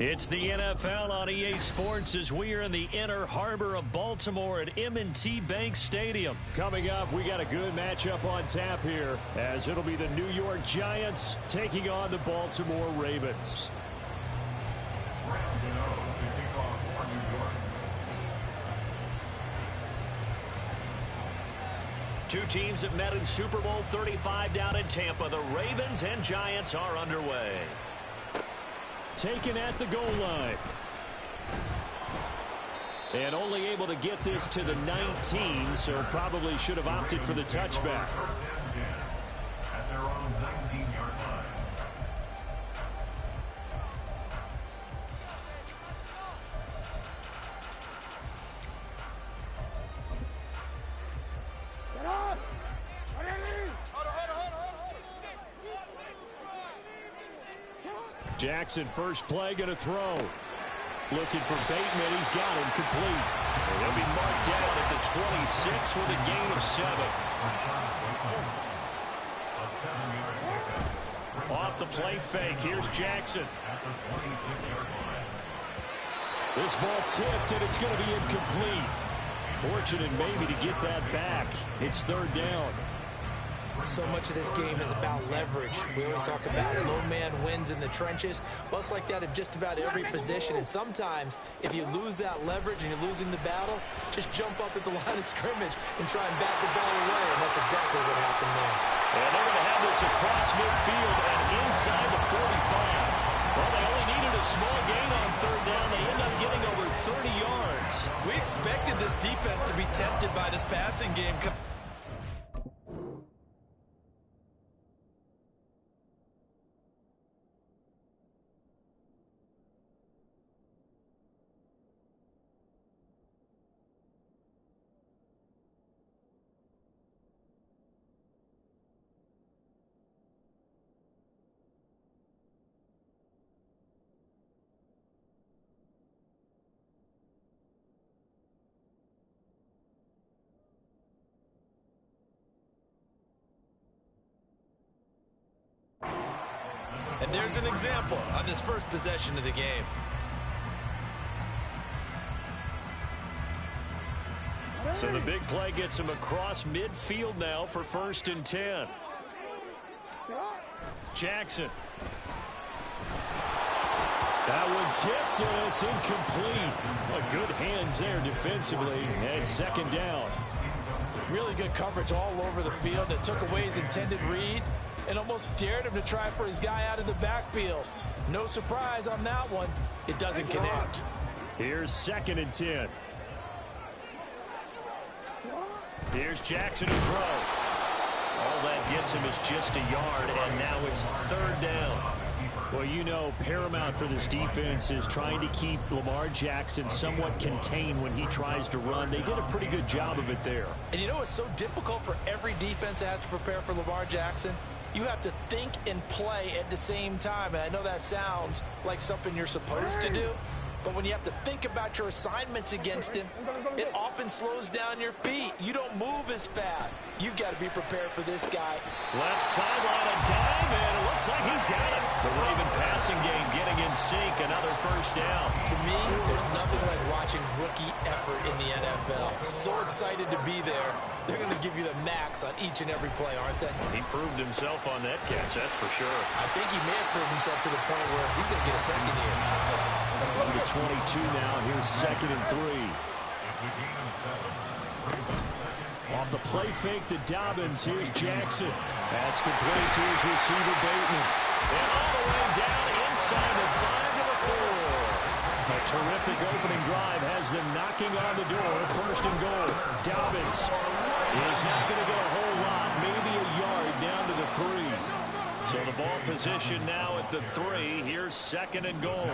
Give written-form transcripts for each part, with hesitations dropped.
It's the NFL on EA Sports as we are in the inner harbor of Baltimore at M&T Bank Stadium. Coming up, we got a good matchup on tap here as it'll be the New York Giants taking on the Baltimore Ravens. Two teams that met in Super Bowl 35 down in Tampa. The Ravens and Giants are underway. Taken at the goal line. And only able to get this to the 19, so probably should have opted for the touchback. At their own 19-yard line. Jackson, first play, going to throw. Looking for Bateman. He's got him complete. And he'll be marked down at the 26 with a gain of 7. Off the play fake. Here's Jackson. This ball tipped, and it's going to be incomplete. Fortunate maybe to get that back. It's third down. So much of this game is about leverage. We always talk about low man wins in the trenches. Well, it's like that in just about every position. And sometimes, if you lose that leverage and you're losing the battle, just jump up at the line of scrimmage and try and bat the ball away. And that's exactly what happened there. And they're going to have this across midfield and inside the 45. Well, they only needed a small gain on third down. They end up getting over 30 yards. We expected this defense to be tested by this passing game. And there's an example on this first possession of the game. So the big play gets him across midfield now for 1st and 10. Jackson. That one tipped, and it's incomplete. Good hands there defensively, and second down. Really good coverage all over the field. It took away his intended read and almost dared him to try for his guy out of the backfield. No surprise on that one. It doesn't connect. Here's 2nd and 10. Here's Jackson to throw. All that gets him is just a yard, and now it's third down. Well, you know, paramount for this defense is trying to keep Lamar Jackson somewhat contained when he tries to run. They did a pretty good job of it there. And you know it's so difficult for every defense that has to prepare for Lamar Jackson? You have to think and play at the same time. And I know that sounds like something you're supposed to do. But when you have to think about your assignments against him, it often slows down your feet. You don't move as fast. You've got to be prepared for this guy. Left sideline, a dive, and it looks like he's got it. The Raven passing game getting in sync, another first down. To me, there's nothing like watching rookie effort in the NFL. So excited to be there. They're going to give you the max on each and every play, aren't they? He proved himself on that catch, that's for sure. I think he may have proved himself to the point where he's going to get a second here. Over to 22 now. Here's 2nd and 3. Off the play fake to Dobbins. Here's Jackson. That's complete to his receiver, Bateman. And all the way down inside the 5 to the 4. A terrific opening drive has them knocking on the door. 1st and goal. Dobbins is not going to get a whole lot. Maybe a yard down to the 3. So the ball position now at the 3. Here's 2nd and goal.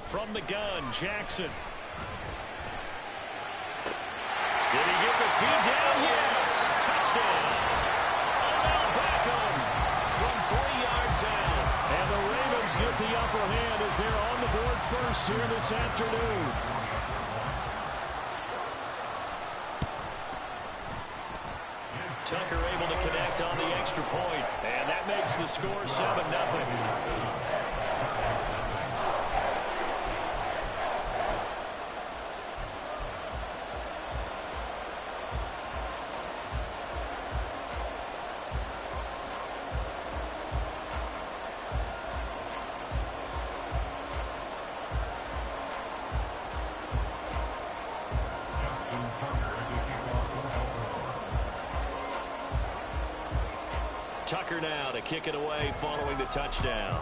From the gun, Jackson. Did he get the feed down? Yes! Touchdown! Odell Beckham from 3 yards out. And the Ravens get the upper hand as they're on the board first here this afternoon. Tucker able to connect on the extra point. And that makes the score 7-0. Tucker now to kick it away following the touchdown.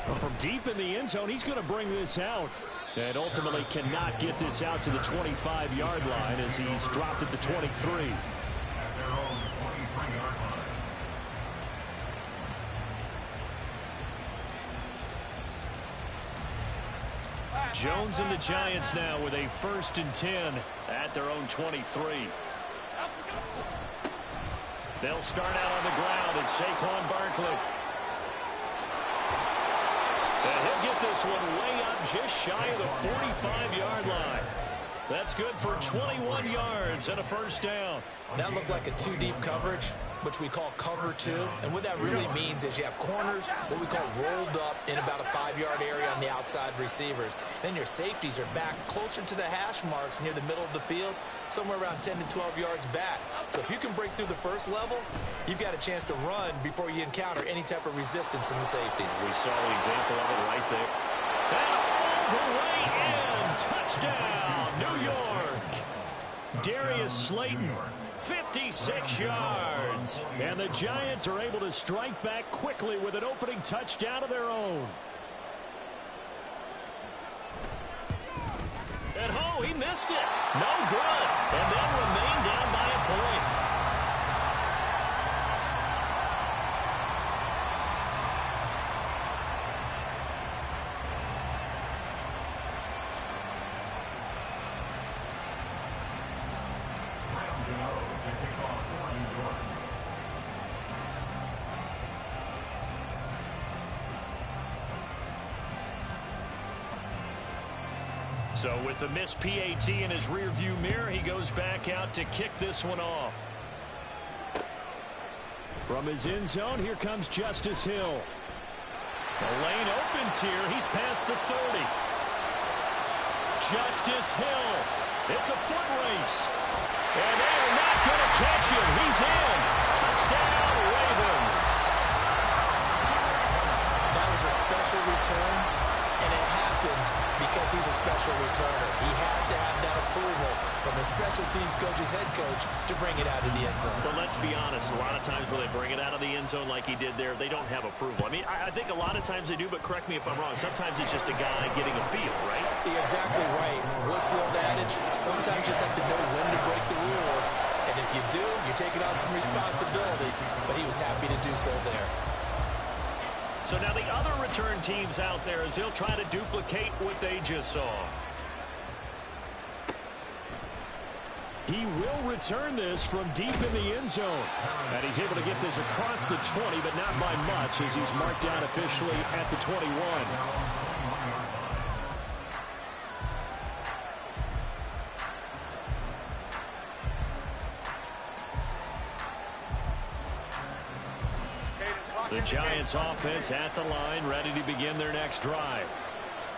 Well, from deep in the end zone, he's going to bring this out. And ultimately cannot get this out to the 25-yard line as he's dropped at the 23. At their own 23-yard line. Jones and the Giants now with a 1st and 10 at their own 23. They'll start out on the ground. It's Saquon Barkley. And he'll get this one way up just shy of the 45-yard line. That's good for 21 yards and a 1st down. That looked like a 2-deep coverage, which we call cover 2. And what that really means is you have corners, what we call rolled up in about a 5-yard area on the outside receivers. Then your safeties are back closer to the hash marks near the middle of the field, somewhere around 10 to 12 yards back. So if you can break through the first level, you've got a chance to run before you encounter any type of resistance from the safeties. We saw the example of it right there. And all the way in. Touchdown, New York. Darius Slayton, 56 yards. And the Giants are able to strike back quickly with an opening touchdown of their own. And oh, he missed it. No good. And then remained down by a point. So with the missed PAT in his rearview mirror, he goes back out to kick this one off. From his end zone, here comes Justice Hill. The lane opens here. He's past the 30. Justice Hill. It's a foot race. And they are not going to catch him. He's in. Touchdown, Ravens. That was a special return, and it happened because he's a special returner. He has to have that approval from his special teams coach's head coach to bring it out of the end zone. But let's be honest, a lot of times when they bring it out of the end zone like he did there, they don't have approval. I mean, I think a lot of times they do, but correct me if I'm wrong. Sometimes it's just a guy getting a feel, right? You're exactly right. What's the old adage? Sometimes you just have to know when to break the rules. And if you do, you're taking on some responsibility. But he was happy to do so there. So now the other return teams out there as they'll try to duplicate what they just saw. He will return this from deep in the end zone. And he's able to get this across the 20, but not by much as he's marked down officially at the 21. The Giants offense at the line, ready to begin their next drive.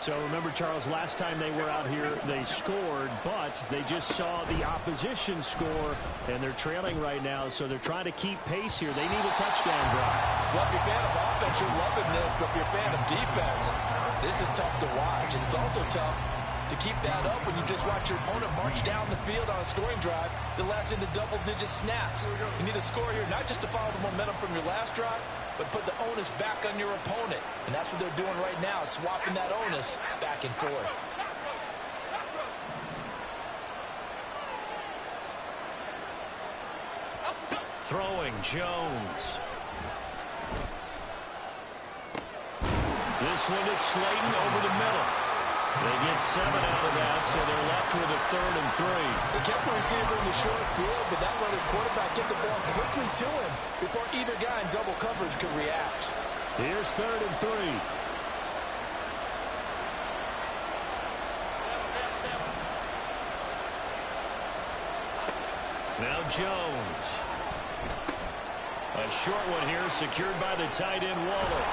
So remember, Charles, last time they were out here, they scored, but they just saw the opposition score, and they're trailing right now, so they're trying to keep pace here. They need a touchdown drive. Well, if you're a fan of offense, you're loving this, but if you're a fan of defense, this is tough to watch, and it's also tough to keep that up when you just watch your opponent march down the field on a scoring drive that lasts into double-digit snaps. You need to score here, not just to follow the momentum from your last drive, but put the onus back on your opponent. And that's what they're doing right now, swapping that onus back and forth. Throwing Jones. This one is Slayton over the middle. They get 7 out of that, so they're left with a 3rd and 3. They kept the receiver in the short field, but that let his quarterback get the ball quickly to him before either guy in double coverage could react. Here's 3rd and 3. Now Jones. A short one here secured by the tight end Waller.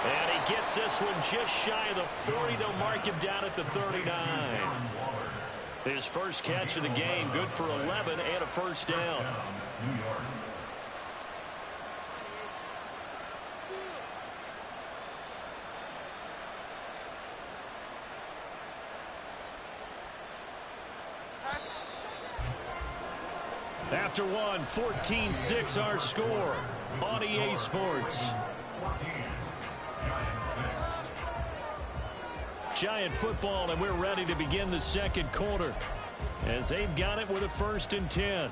And he gets this one just shy of the 40. They'll mark him down at the 39. His first catch of the game, good for 11 and a first down. After one, 14-6 our score on EA Sports. Giant football, and we're ready to begin the second quarter as they've got it with a 1st and 10.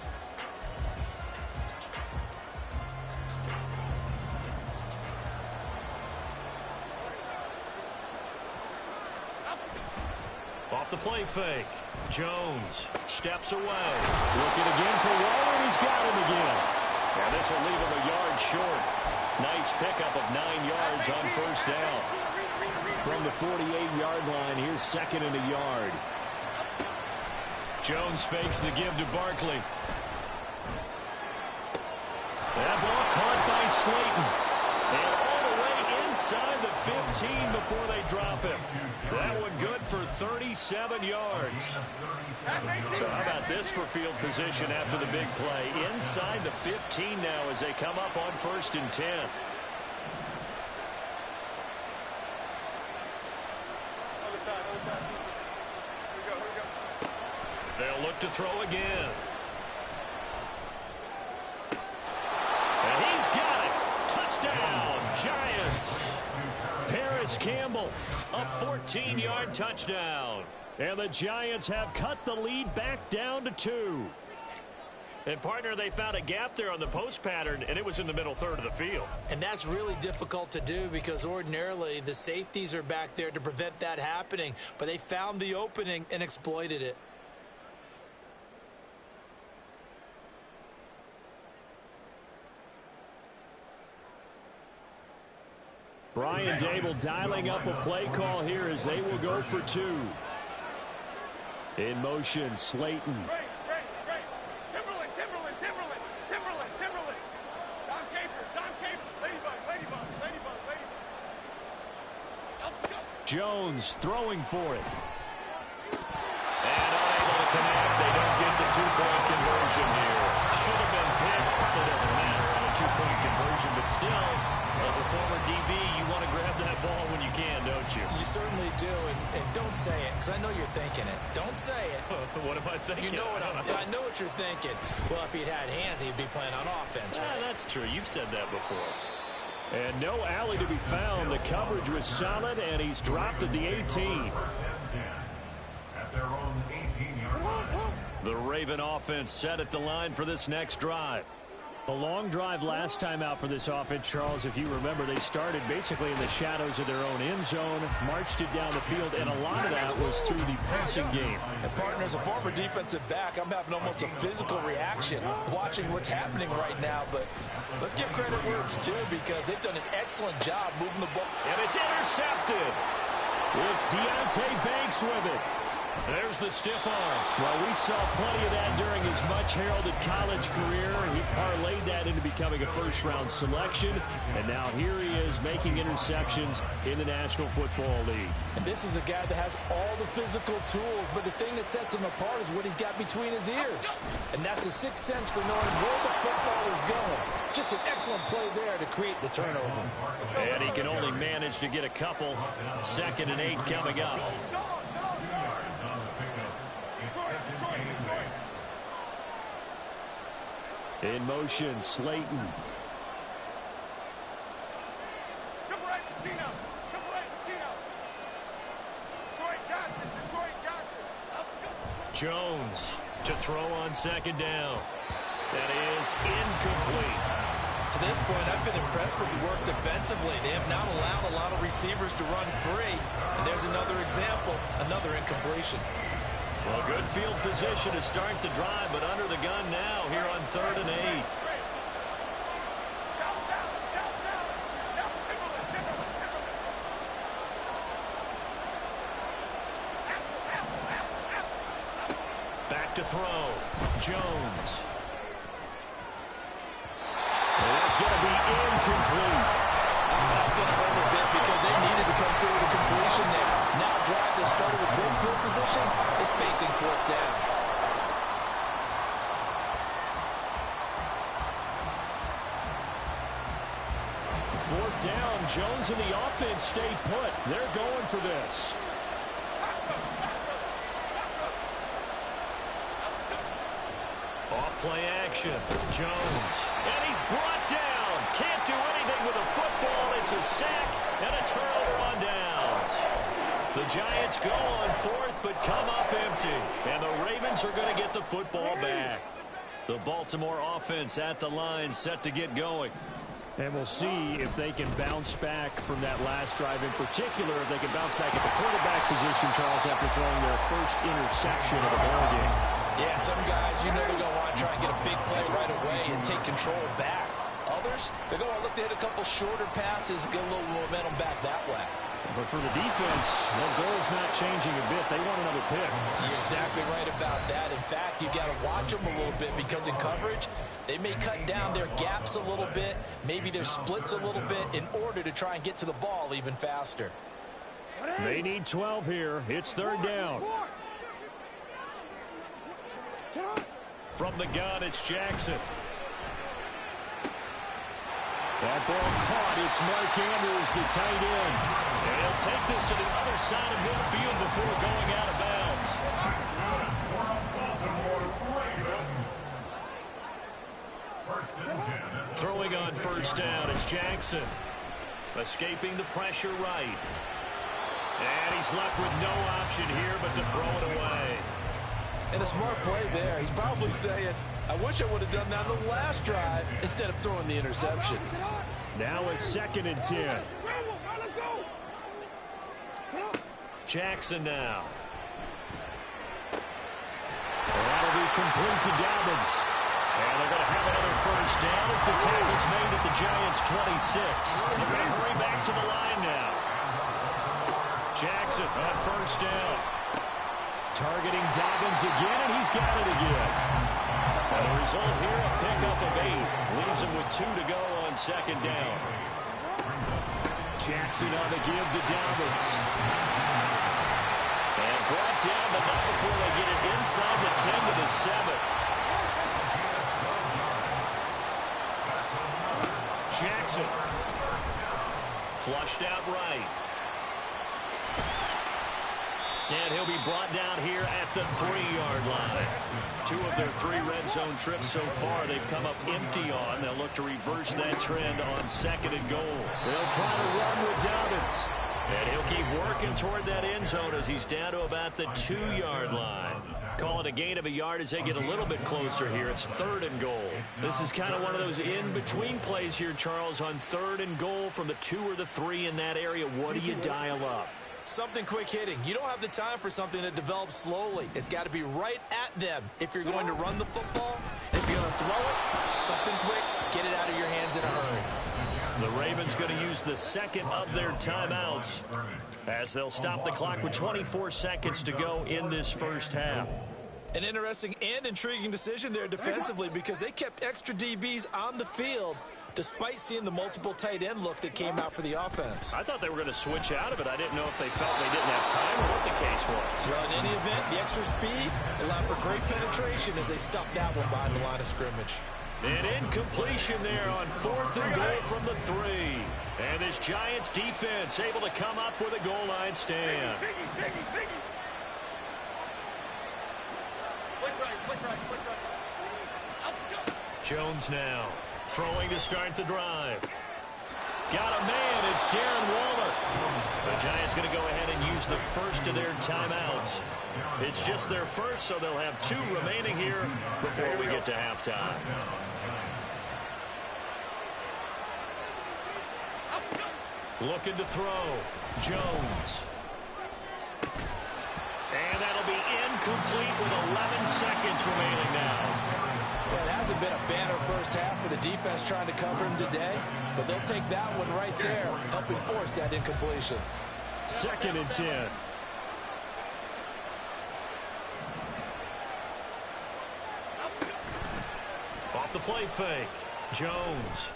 Off the play fake. Jones steps away. Looking again for Waller, and he's got him again. And this will leave him a yard short. Nice pickup of 9 yards on first down. From the 48-yard line, here's 2nd and a yard. Jones fakes the give to Barkley. That ball caught by Slayton. And all the way inside the 15 before they drop him. That one good for 37 yards. So how about this for field position after the big play? Inside the 15 now as they come up on 1st and 10. They'll look to throw again. And he's got it. Touchdown, Giants. Paris Campbell, a 14-yard touchdown. And the Giants have cut the lead back down to 2. And, partner, they found a gap there on the post pattern, and it was in the middle third of the field. And that's really difficult to do because ordinarily the safeties are back there to prevent that happening. But they found the opening and exploited it. Brian Dable dialing up a play call here as they will go for 2. In motion, Slayton. Timberland. Don Capers. Ladybug. Jones throwing for it. And unable to connect. They don't get the 2-point conversion here. Should have been picked. Probably doesn't matter on a 2-point conversion, but still, as a former DB, you want to grab that ball when you can, don't you? You certainly do, and don't say it, because I know you're thinking it. Don't say it. What am I thinking? You know what I know what you're thinking. Well, if he'd had hands, he'd be playing on offense, right? That's true. You've said that before. And no alley to be found. The coverage was solid, and he's dropped at the 18. At their own 18-yard line. The Raven offense set at the line for this next drive. A long drive last time out for this offense, Charles. If you remember, they started basically in the shadows of their own end zone, marched it down the field, and a lot of that was through the passing game. And, partner, as a former defensive back, I'm having almost a physical reaction watching what's happening right now. But let's give credit where it's due because they've done an excellent job moving the ball. And it's intercepted. It's Deonte Banks with it. There's the stiff arm. Well, we saw plenty of that during his much-heralded college career. He parlayed that into becoming a first-round selection, and now here he is making interceptions in the National Football League. And this is a guy that has all the physical tools, but the thing that sets him apart is what he's got between his ears. And that's the sixth sense for knowing where the football is going. Just an excellent play there to create the turnover. And he can only manage to get a couple. 2nd and 8 coming up. In motion, Slayton. Jones to throw on 2nd down. That is incomplete. To this point, I've been impressed with the work defensively. They have not allowed a lot of receivers to run free. And there's another example, another incompletion. Well, good field position to start the drive, but under the gun now here on 3rd and 8. Back to throw. Jones. to be incomplete. That's going to hurt a bit because they needed to come through with a completion there. Now drive that started with good field position is facing fourth down. Fourth down, Jones and the offense stayed put. They're going for this. Off-play action. Jones. And he's brought down. Can't do anything with a football. It's a sack and a turnover on downs. The Giants go on fourth but come up empty. And the Ravens are going to get the football back. The Baltimore offense at the line set to get going. And we'll see if they can bounce back from that last drive. In particular, if they can bounce back at the quarterback position, Charles, after throwing their first interception of the ball game. Yeah, some guys, you know they're going to want to try and get a big play right away and take control back. Others, they're going to look to hit a couple shorter passes and get a little momentum back that way. But for the defense, the goal's not changing a bit. They want another pick. You're exactly right about that. In fact, you've got to watch them a little bit because in coverage, they may cut down their gaps a little bit, maybe their splits a little bit in order to try and get to the ball even faster. They need 12 here. It's third down. From the gun, it's Jackson. That ball caught. It's Mark Andrews, the tight end. And he'll take this to the other side of midfield before going out of bounds. Throwing on first down, it's Jackson. Escaping the pressure right. And he's left with no option here but to throw it away. And a smart play there. He's probably saying, I wish I would have done that on the last drive instead of throwing the interception. Now a 2nd and 10. Jackson now. Well, that'll be complete to Dobbins. And they're going to have another first down as the tackle's made at the Giants' 26. They're going to hurry back to the line now. Jackson on first down. Targeting Dobbins again, and he's got it again. And the result here, a pickup of 8. Leaves him with 2 to go on second down. Jackson on the give to Dobbins. And brought down, but not before they get it inside the 10 to the 7. Jackson. Flushed out right. And he'll be brought down here at the 3-yard line. 2 of their 3 red zone trips so far they've come up empty on. They'll look to reverse that trend on 2nd and goal. They'll try to run with Dobbins. And he'll keep working toward that end zone as he's down to about the 2-yard line. Call it a gain of a yard as they get a little bit closer here. It's 3rd and goal. This is kind of one of those in-between plays here, Charles, on 3rd and goal from the 2 or the 3 in that area. What do you dial up? Something quick hitting. You don't have the time for something that develops slowly. It's got to be right at them if you're going to run the football. If you're going to throw it, something quick, get it out of your hands in a hurry. The Ravens going to use the 2nd of their timeouts as they'll stop the clock with 24 seconds to go in this first half. An interesting and intriguing decision there defensively because they kept extra DBs on the field despite seeing the multiple tight end look that came out for the offense. I thought they were going to switch out of it. I didn't know if they felt they didn't have time or what the case was. Well, in any event, the extra speed allowed for great penetration as they stuffed that one behind the line of scrimmage. An incompletion there on 4th and goal from the 3. And this Giants defense able to come up with a goal line stand. Biggie. Quick right. Jones now throwing to start the drive. Got a man. It's Darren Waller. The Giants going to go ahead and use the first of their timeouts. It's just their first, so they'll have 2 remaining here before we get to halftime. Looking to throw. Jones. And that'll be incomplete with 11 seconds remaining now. Well, it hasn't been a banner first half for the defense trying to cover him today, but they'll take that one right there, helping force that incompletion. 2nd and 10. Off the play fake. Jones.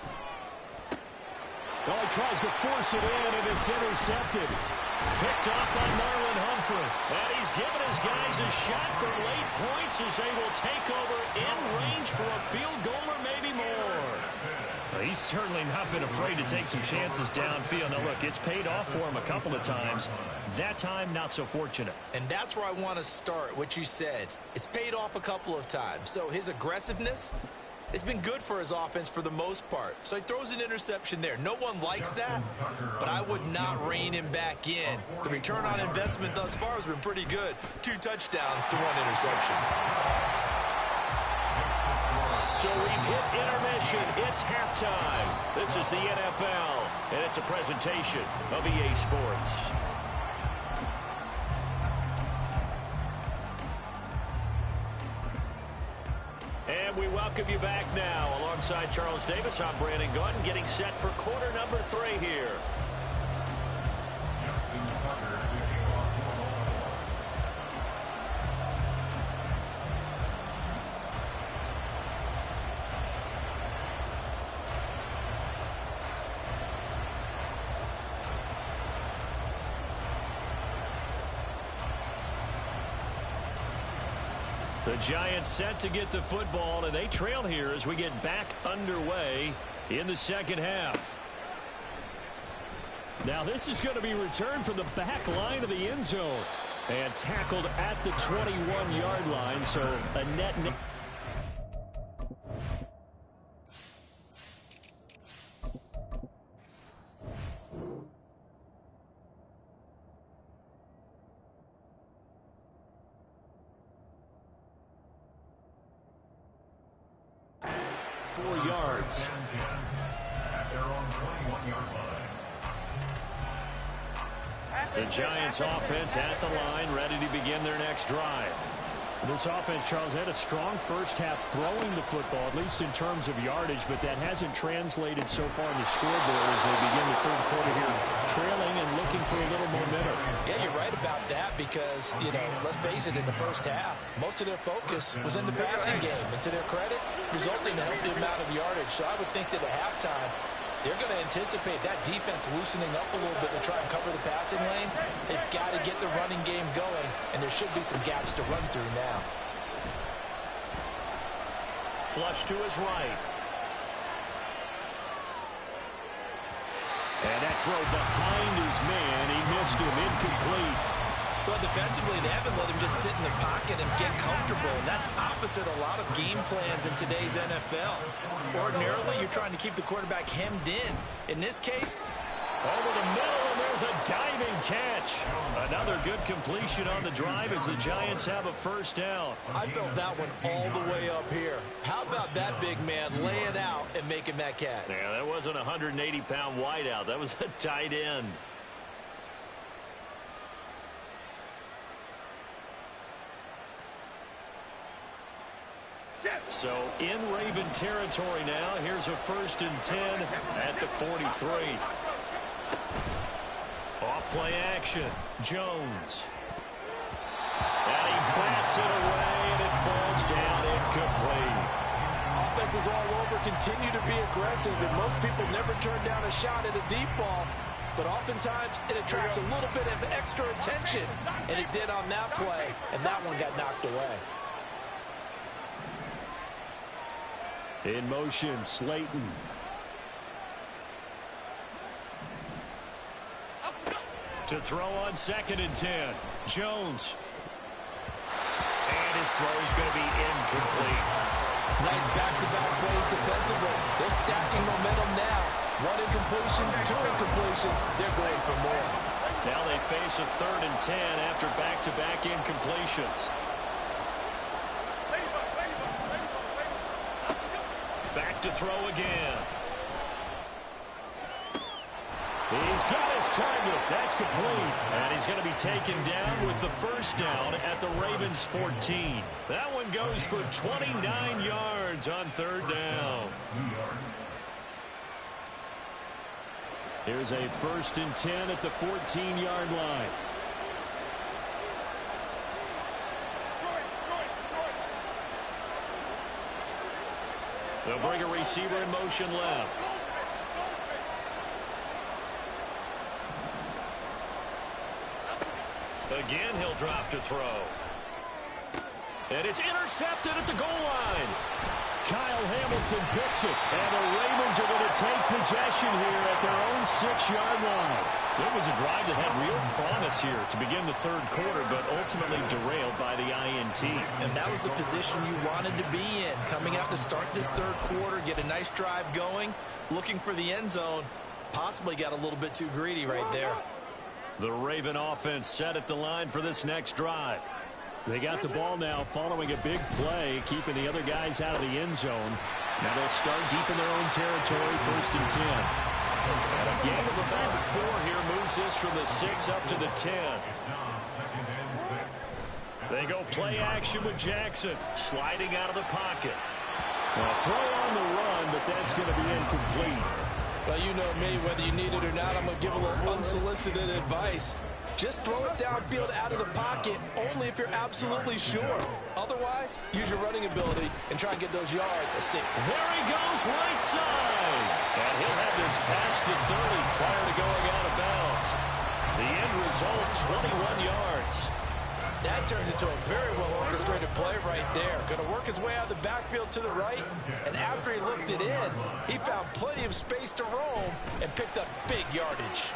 Oh, he tries to force it in, and it's intercepted. Picked off by Marlon Humphrey. And he's given his guys a shot for late points as they will take over in range for a field goal or maybe more. Well, he's certainly not been afraid to take some chances downfield. Now, look, it's paid off for him a couple of times. That time, not so fortunate. And that's where I want to start, what you said. It's paid off a couple of times. So his aggressiveness, it's been good for his offense for the most part. So he throws an interception there. No one likes that, but I would not rein him back in. The return on investment thus far has been pretty good. 2 touchdowns to 1 interception. So we've hit intermission. It's halftime. This is the NFL, and it's a presentation of EA Sports. And we welcome you back now. Alongside Charles Davis, I'm Brandon Gaudin, getting set for quarter number 3 here. The Giants set to get the football, and they trail here as we get back underway in the second half. Now this is going to be returned from the back line of the end zone and tackled at the 21-yard line, so a net. 4 yards. At their own 21-yard line. The Giants offense at the line, ready to begin their next drive. This offense, Charles, had a strong first half throwing the football, at least in terms of yardage, but that hasn't translated so far in the scoreboard as they begin the third quarter here, trailing and looking for a little momentum. Yeah, you're right about that because, let's face it, in the first half, most of their focus was in the passing game. And to their credit, resulting in a healthy amount of yardage. So I would think that at halftime, they're going to anticipate that defense loosening up a little bit to try and cover the passing lanes. They've got to get the running game going, and there should be some gaps to run through now. Flush to his right. And that throw behind his man. He missed him. Incomplete. Well, defensively, they haven't let him just sit in the pocket and get comfortable, and that's opposite a lot of game plans in today's NFL. Ordinarily, you're trying to keep the quarterback hemmed in. In this case, over the middle, and there's a diving catch. Another good completion on the drive as the Giants have a first down. I felt that one all the way up here. How about that big man laying out and making that catch? Yeah, that wasn't a 180-pound wideout. That was a tight end. So in Raven territory now. Here's a 1st and 10 at the 43. Off play action. Jones. And he bats it away, and it falls down incomplete. Offenses all over continue to be aggressive, and most people never turn down a shot at a deep ball. But oftentimes it attracts a little bit of extra attention, and it did on that play, and that one got knocked away. In motion, Slayton. To throw on 2nd and 10. Jones. And his throw is going to be incomplete. Nice back-to-back plays defensively. They're stacking momentum now. 1 incompletion, 2 incompletion. They're going for more. Now they face a 3rd and 10 after back-to-back incompletions. Back to throw again. He's got his target. That's complete. And he's going to be taken down with the first down at the Ravens 14. That one goes for 29 yards on 3rd down. Here's a 1st and 10 at the 14-yard line. They'll bring a receiver in motion left. Again, he'll drop to throw. And it's intercepted at the goal line. Kyle Hamilton picks it. And the Ravens are going to take possession here at their own 6-yard line. So it was a drive that had real promise here to begin the third quarter, but ultimately derailed by the INT. And that was the position you wanted to be in. Coming out to start this third quarter, get a nice drive going, looking for the end zone. Possibly got a little bit too greedy right there. The Raven offense set at the line for this next drive. They got the ball now following a big play, keeping the other guys out of the end zone. Now they'll start deep in their own territory, 1st and 10. And a gain of about 4 here moves this from the 6 up to the 10. They go play action with Jackson, sliding out of the pocket. Well, throw on the run, but that's going to be incomplete. Well, you know me, whether you need it or not, I'm going to give a little unsolicited advice. Just throw it downfield out of the pocket only if you're absolutely sure. Otherwise, use your running ability and try and get those yards. There he goes, right side. And he'll have this past the 30 prior to going out of bounds. The end result, 21 yards. That turned into a very well-orchestrated play right there. Going to work his way out of the backfield to the right, and after he looked it in, he found plenty of space to roam and picked up big yardage.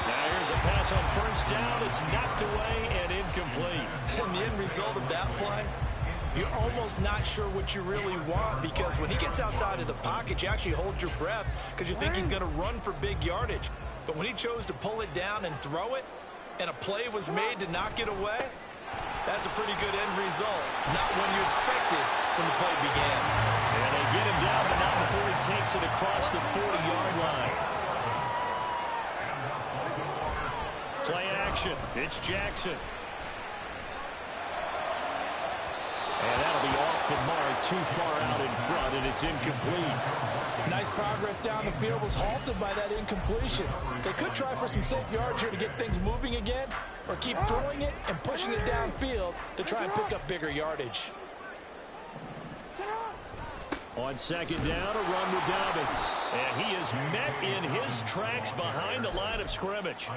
Now here's a pass on 1st down. It's knocked away and incomplete. And the end result of that play, you're almost not sure what you really want, because when he gets outside of the pocket, you actually hold your breath because you think he's going to run for big yardage. But when he chose to pull it down and throw it, and a play was made to knock it away, that's a pretty good end result. Not one you expected when the play began. And they get him down, but not before he takes it across the 40-yard line. Play action. It's Jackson. And that'll be off the mark, too far out in front, and it's incomplete. Nice progress down the field was halted by that incompletion. They could try for some safe yards here to get things moving again, or keep throwing it and pushing it downfield to try and pick up bigger yardage. On 2nd down, a run with Dobbins. And he is met in his tracks behind the line of scrimmage.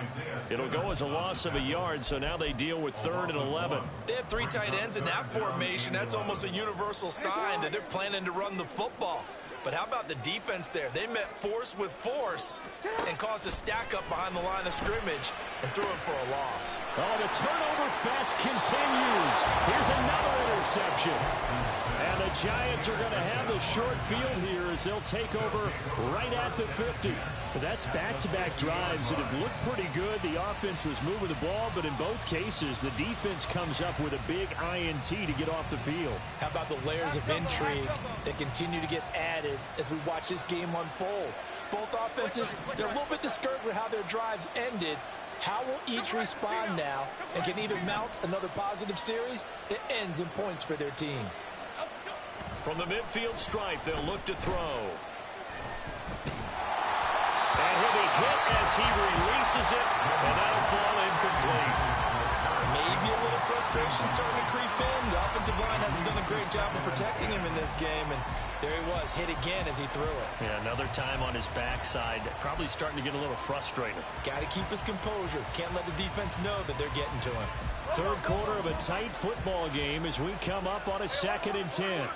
It'll go as a loss of a yard, so now they deal with 3rd and 11. They have 3 tight ends in that formation. That's almost a universal sign that they're planning to run the football. But how about the defense there? They met force with force and caused a stack up behind the line of scrimmage and threw him for a loss. Oh, the turnover fest continues. Here's another interception. And the Giants are going to have the short field here as they'll take over right at the 50. That's back-to-back drives that have looked pretty good. The offense was moving the ball, but in both cases, the defense comes up with a big INT to get off the field. How about the layers of intrigue that continue to get added as we watch this game unfold? Both offenses, they're a little bit discouraged with how their drives ended. How will each respond now and can either mount another positive series that ends in points for their team? From the midfield stripe, they'll look to throw. And he'll be hit as he releases it, and that'll fall incomplete. Maybe a little frustration starting to creep in. The offensive line hasn't done a great job of protecting him in this game, and there he was, hit again as he threw it. Yeah, another time on his backside, probably starting to get a little frustrated. Got to keep his composure. Can't let the defense know that they're getting to him. Third quarter of a tight football game as we come up on a 2nd and 10.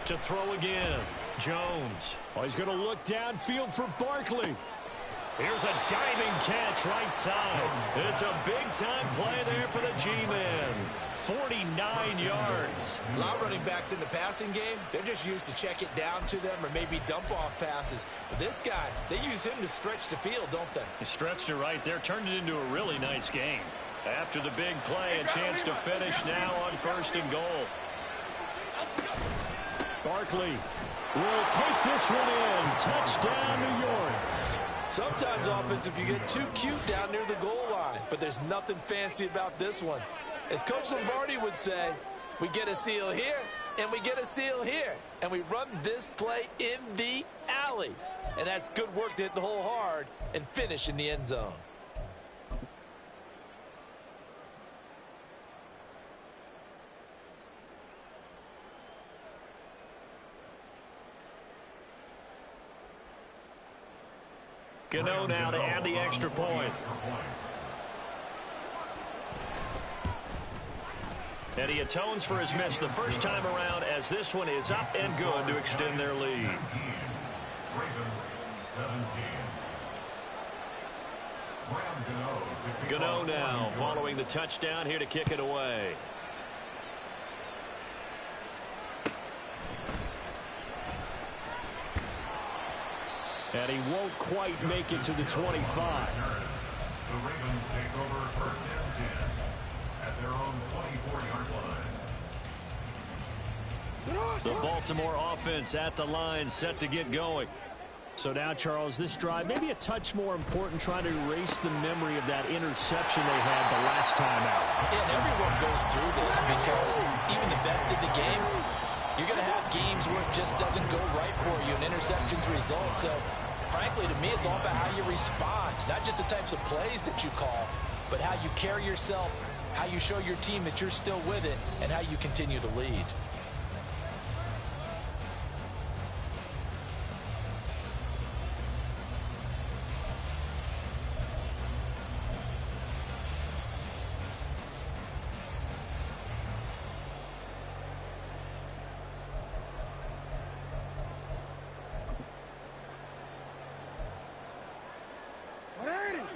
To throw again, Jones. Oh, he's going to look downfield for Barkley. Here's a diving catch right side. It's a big-time play there for the G-Man. 49 yards. A lot of running backs in the passing game, they're just used to check it down to them or maybe dump-off passes. But this guy, they use him to stretch the field, don't they? He stretched it right there, turned it into a really nice game. After the big play, a chance to finish now on 1st and goal. Barkley will take this one in. Touchdown, New York. Sometimes offense, if you get too cute down near the goal line, but there's nothing fancy about this one. As Coach Lombardi would say, we get a seal here, and we get a seal here, and we run this play in the alley. And that's good work to hit the hole hard and finish in the end zone. Gano now to add the extra point. And he atones for his miss the first time around as this one is up and good to extend their lead. Gano now following the touchdown here to kick it away. And he won't quite make it to the 25. The Ravens take over first and 10 at their own 24-yard line. The Baltimore offense at the line, set to get going. So now, Charles, this drive maybe a touch more important, trying to erase the memory of that interception they had the last time out. Yeah, and everyone goes through this because even the best in the game, you're going to have games where it just doesn't go right for you, and interceptions result. So, frankly, to me, it's all about how you respond, not just the types of plays that you call, but how you carry yourself, how you show your team that you're still with it, and how you continue to lead.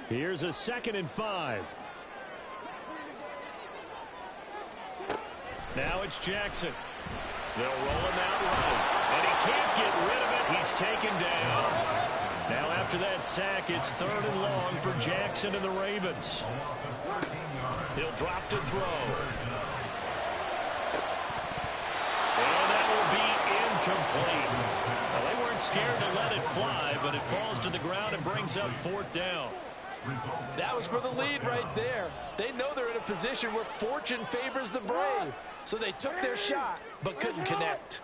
Here's a 2nd and 5. Now it's Jackson. They'll roll him out right. And he can't get rid of it. He's taken down. Now after that sack, it's 3rd and long for Jackson and the Ravens. He'll drop to throw. And that will be incomplete. Well, they weren't scared to let it fly, but it falls to the ground and brings up 4th down. That was for the lead right there. They know they're in a position where fortune favors the brave. So they took their shot, but couldn't connect.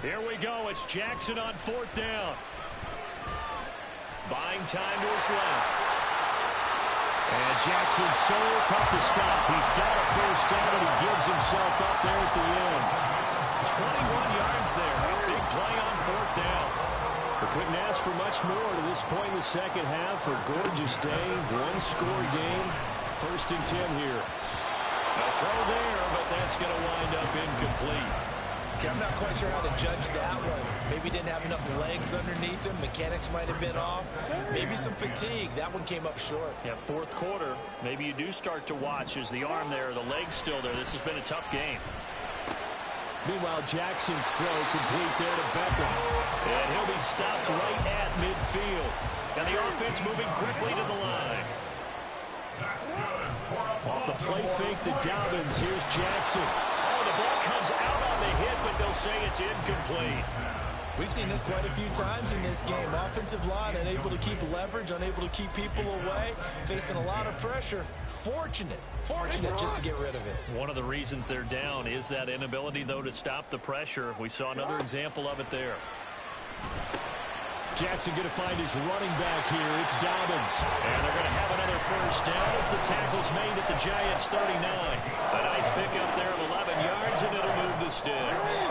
Here we go. It's Jackson on 4th down. Buying time to his left. And Jackson's so tough to stop. He's got a first down, and he gives himself up there at the end. 21 yards there. A big play on 4th down. We couldn't ask for much more to this point in the second half. A gorgeous day, one-score game. 1st and 10 here. A throw there, but that's going to wind up incomplete. Okay, I'm not quite sure how to judge that one. Maybe didn't have enough legs underneath him. Mechanics might have been off. Maybe some fatigue. That one came up short. Yeah, 4th quarter. Maybe you do start to watch. Is the arm there, the leg's still there? This has been a tough game. Meanwhile, Jackson's throw complete there to Beckham. And he'll be stopped right at midfield. And the offense moving quickly to the line. Off the play fake to Dobbins. Here's Jackson. Oh, the ball comes out on the hit, but they'll say it's incomplete. We've seen this quite a few times in this game. Offensive line unable to keep leverage, unable to keep people away, facing a lot of pressure. Fortunate just to get rid of it. One of the reasons they're down is that inability, though, to stop the pressure. We saw another example of it there. Jackson going to find his running back here. It's Dobbins. And they're going to have another first down as the tackle's made at the Giants' 39. A nice pickup there of 11 yards, and it'll move the sticks.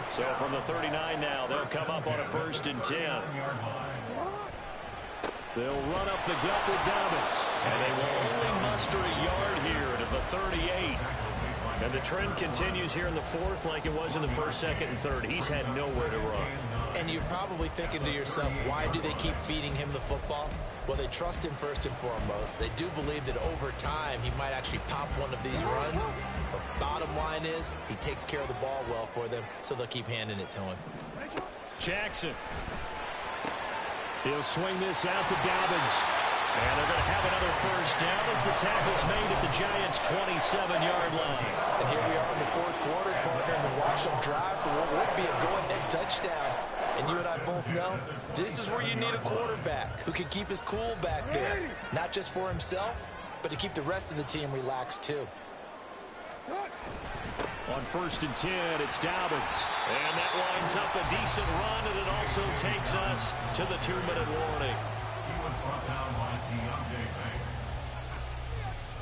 So from the 39 now, they'll come up on a 1st and 10. They'll run up the gut with Dobbins. And they will only muster a yard here to the 38. And the trend continues here in the 4th like it was in the 1st, 2nd, and 3rd. He's had nowhere to run. And you're probably thinking to yourself, why do they keep feeding him the football? Well, they trust him first and foremost. They do believe that over time he might actually pop one of these runs. But bottom line is he takes care of the ball well for them, so they'll keep handing it to him. Jackson. He'll swing this out to Dobbins. And they're going to have another first down as the tackle's made at the Giants' 27-yard line. And here we are in the 4th quarter, partner, and watch them drive for what would be a go-ahead touchdown. And you and I both know this is where you need a quarterback who can keep his cool back there. Not just for himself, but to keep the rest of the team relaxed too. On 1st and 10, it's Dobbins. And that winds up a decent run, and it also takes us to the 2-minute warning. He was brought down by Deontay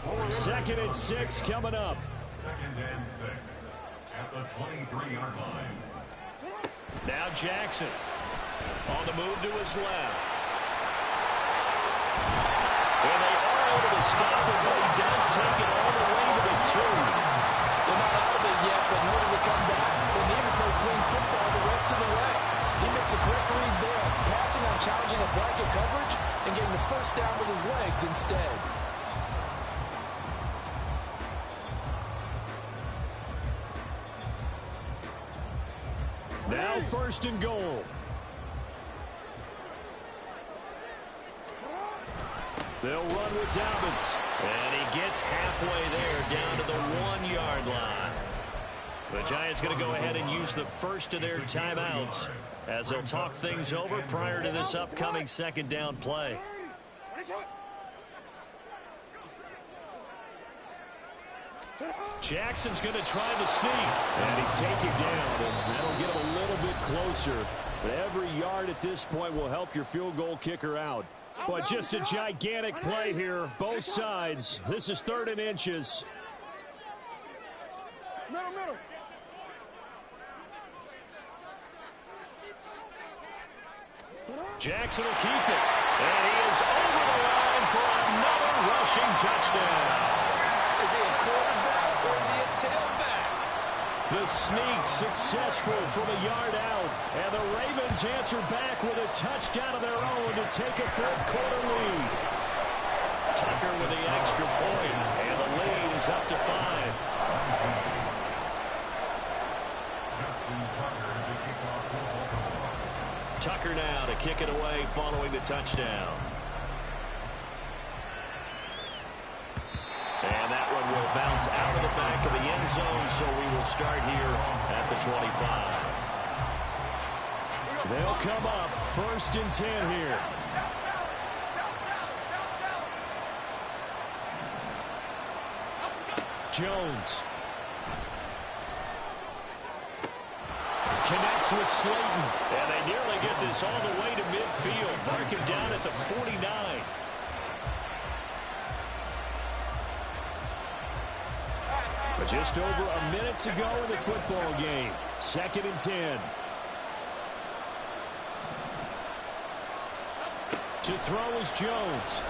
Banks. 2nd and 6 coming up. 2nd and 6 at the 23-yard line. Now Jackson. On the move to his left. And they are able to stop him, but he does take it all the way to the 2. They're not out of it yet, but in order to come back, they need to play clean football the rest of the way. He makes a quick read there, passing on challenging a blanket coverage and getting the first down with his legs instead. Now 1st and goal. They'll run with Dobbins. And he gets halfway there down to the 1-yard line. The Giants going to go ahead and use the first of their timeouts as they'll talk things over prior to this upcoming 2nd down play. Jackson's going to try the sneak. And he's taken down, and that'll get him a little bit closer. But every yard at this point will help your field goal kicker out. But just a gigantic play here, both sides. This is 3rd and inches. Middle. Jackson will keep it. And he is over the line for another rushing touchdown. Is he a quarterback or is he a tailback? The sneak successful from a yard out. And the Ravens answer back with a touchdown of their own to take a 4th quarter lead. Tucker with the extra point, and the lead is up to 5. Tucker now to kick it away following the touchdown. And that one will bounce out of the back of the end zone, so we will start here at the 25. They'll come up 1st and 10 here. Jones. Connects with Slayton. And they nearly get this all the way to midfield. Mark him down at the 49. But just over a minute to go in the football game. 2nd and 10. To throw is Jones.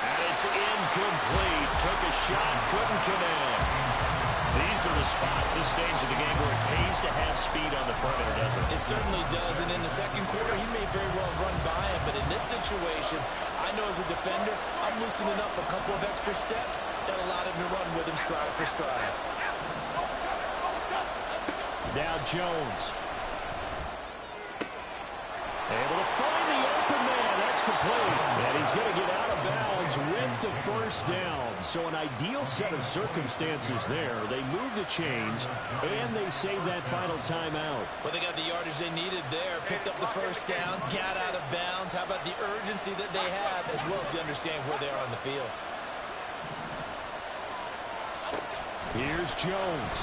And it's incomplete. Took a shot, couldn't connect. These are the spots, this stage of the game, where it pays to have speed on the perimeter, doesn't it? It certainly does, and in the 2nd quarter, he may very well run by him, but in this situation, I know as a defender, I'm loosening up a couple of extra steps that allowed him to run with him stride for stride. Now Jones. Able to find the open man. That's complete. And he's going to get out of bounds with the 1st down. So an ideal set of circumstances there. They move the chains, and they save that final timeout. Well, they got the yardage they needed there. Picked up the 1st down, got out of bounds. How about the urgency that they have, as well as they understand where they are on the field. Here's Jones.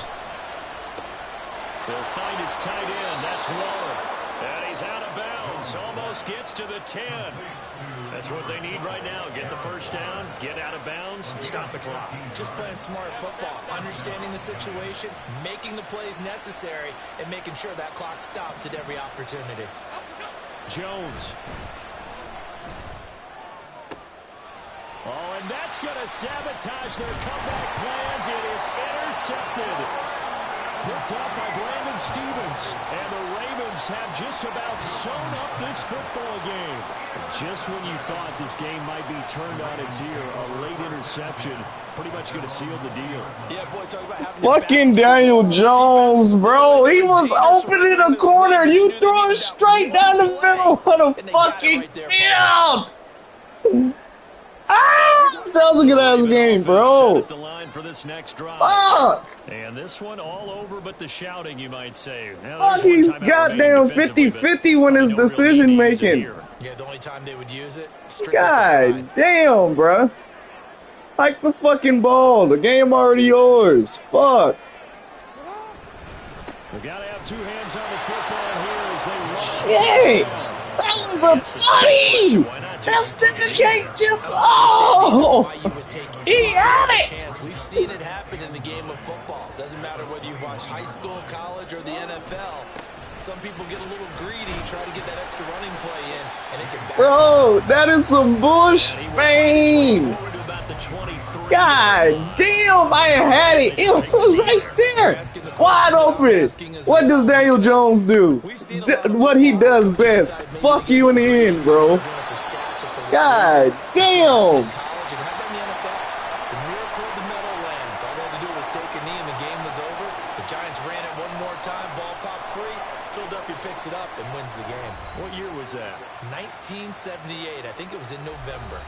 They'll find his tight end. That's Waller. And he's out of bounds. Almost gets to the 10. That's what they need right now. Get the 1st down, get out of bounds, stop the clock. Just playing smart football, understanding the situation, making the plays necessary, and making sure that clock stops at every opportunity. Jones. Oh, and that's going to sabotage their comeback plans. It is intercepted. Picked up by Brandon Stevens. And the Ravens have just about sewn up this football game. Just when you thought this game might be turned on its ear, a late interception pretty much going to seal the deal. Yeah, boy, talk about having fucking Daniel Jones, bro. He was open in the corner. You threw it straight down the middle of the fucking field. That was a good-ass game, bro. The line for this next drive. Fuck. And this one all over but the shouting, you might say. Fuck, he's goddamn 50-50 when his decision-making. Yeah, the only time they would use it. God damn, bro. Hike the fucking ball. The game already yours. Fuck. We gotta have two hands on the football here as they run. Shit. That was a buddy. Why not This nigga can't just, oh, he had it. We've seen it happen in the game of football. Doesn't matter whether you watch high school, college, or the NFL. Some people get a little greedy, try to get that extra running play in, and it can backfire. Bro, that is some bullshit, man. God damn, I had it. It was right there. Wide open. What does Daniel Jones do? What he does best. Fuck you in the end, bro. God damn. Picks it up and wins the game. What year was that? 1978. I think it was in November.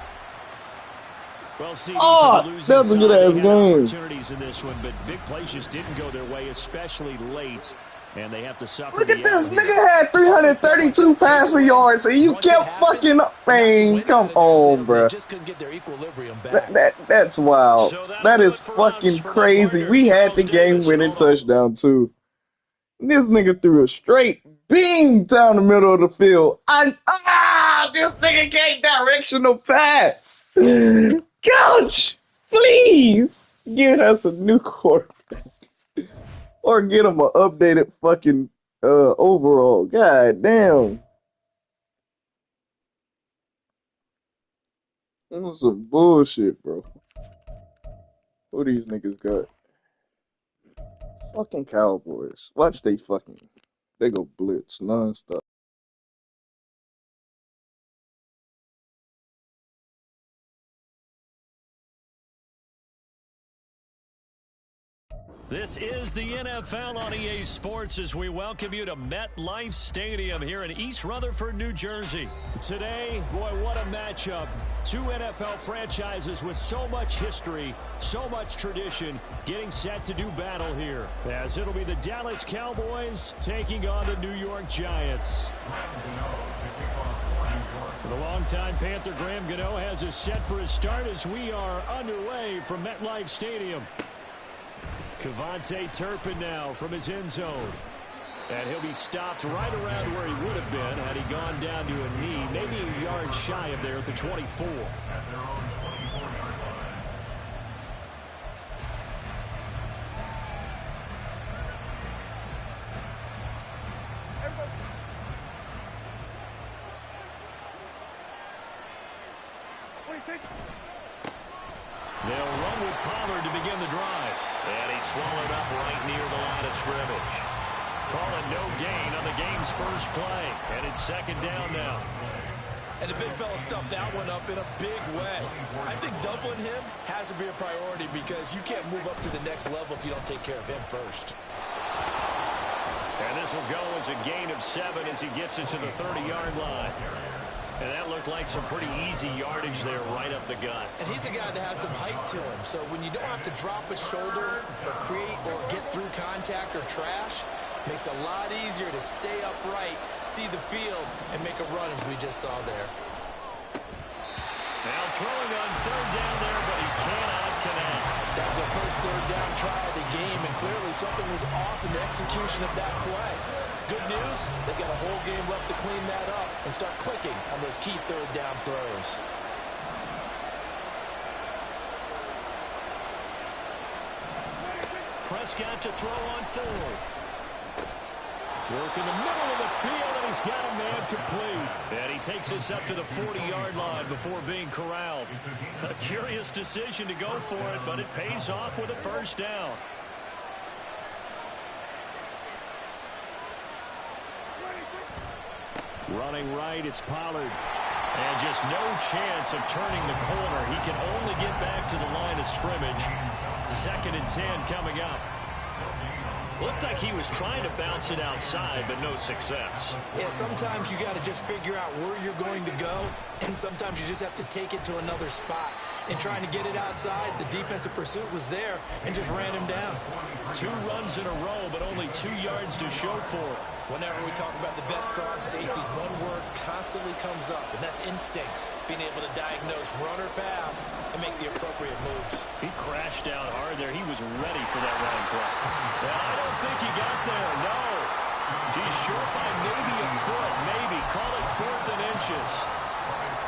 Well, see, that's a good ass game. Opportunities in this one, but big plays just didn't go their way, especially late, and they have to suffer. Look at this nigga had 332 passing yards, and you kept fucking up, man. Come on, bro. That's wild. That is fucking crazy. We had the game-winning touchdown too. This nigga threw a straight beam down the middle of the field. This nigga can't directional pass. Coach, please give us a new quarterback. Or get him an updated fucking overall. God damn. That was some bullshit, bro. Who these niggas got? Fucking Cowboys. Watch they go blitz nonstop. This is the NFL on EA Sports as we welcome you to MetLife Stadium here in East Rutherford, New Jersey. Today, boy, what a matchup. Two NFL franchises with so much history, so much tradition, getting set to do battle here. As it'll be the Dallas Cowboys taking on the New York Giants. The longtime Panther Graham Gano has us set for his start as we are underway from MetLife Stadium. KaVontae Turpin now from his end zone. And he'll be stopped right around where he would have been had he gone down to a knee, maybe a yard shy of there at the 24. They'll run with Pollard to begin the drive. And he's swallowed up right near the line of scrimmage. Call it no gain on the game's first play. And it's second down now. And the big fella stuffed that one up in a big way. I think doubling him has to be a priority because you can't move up to the next level if you don't take care of him first. And this will go as a gain of 7 as he gets it to the 30-yard line. And that looked like some pretty easy yardage there right up the gut. And he's a guy that has some height to him. So when you don't have to drop a shoulder or create or get through contact or trash, makes it a lot easier to stay upright, see the field, and make a run as we just saw there. Now throwing on third down there, but he cannot connect. That was the first third down try of the game, and clearly something was off in the execution of that play. Good news, they've got a whole game left to clean that up and start clicking on those key third down throws. Prescott to throw on fourth. Work in the middle of the field, and he's got a man complete. And he takes us up to the 40-yard line before being corralled. A curious decision to go for it, but it pays off with a first down. Running right, it's Pollard. And just no chance of turning the corner. He can only get back to the line of scrimmage. 2nd and 10 coming up. Looked like he was trying to bounce it outside, but no success. Yeah, sometimes you got to just figure out where you're going to go, and sometimes you just have to take it to another spot. And trying to get it outside, the defensive pursuit was there and just ran him down. 2 runs in a row, but only 2 yards to show for it. Whenever we talk about the best strong safeties, one word constantly comes up, and that's instincts. Being able to diagnose run or pass and make the appropriate moves. He crashed out hard there. He was ready for that running play. Well, I don't think he got there, no. He's short by maybe a foot, maybe. Call it 4th and inches.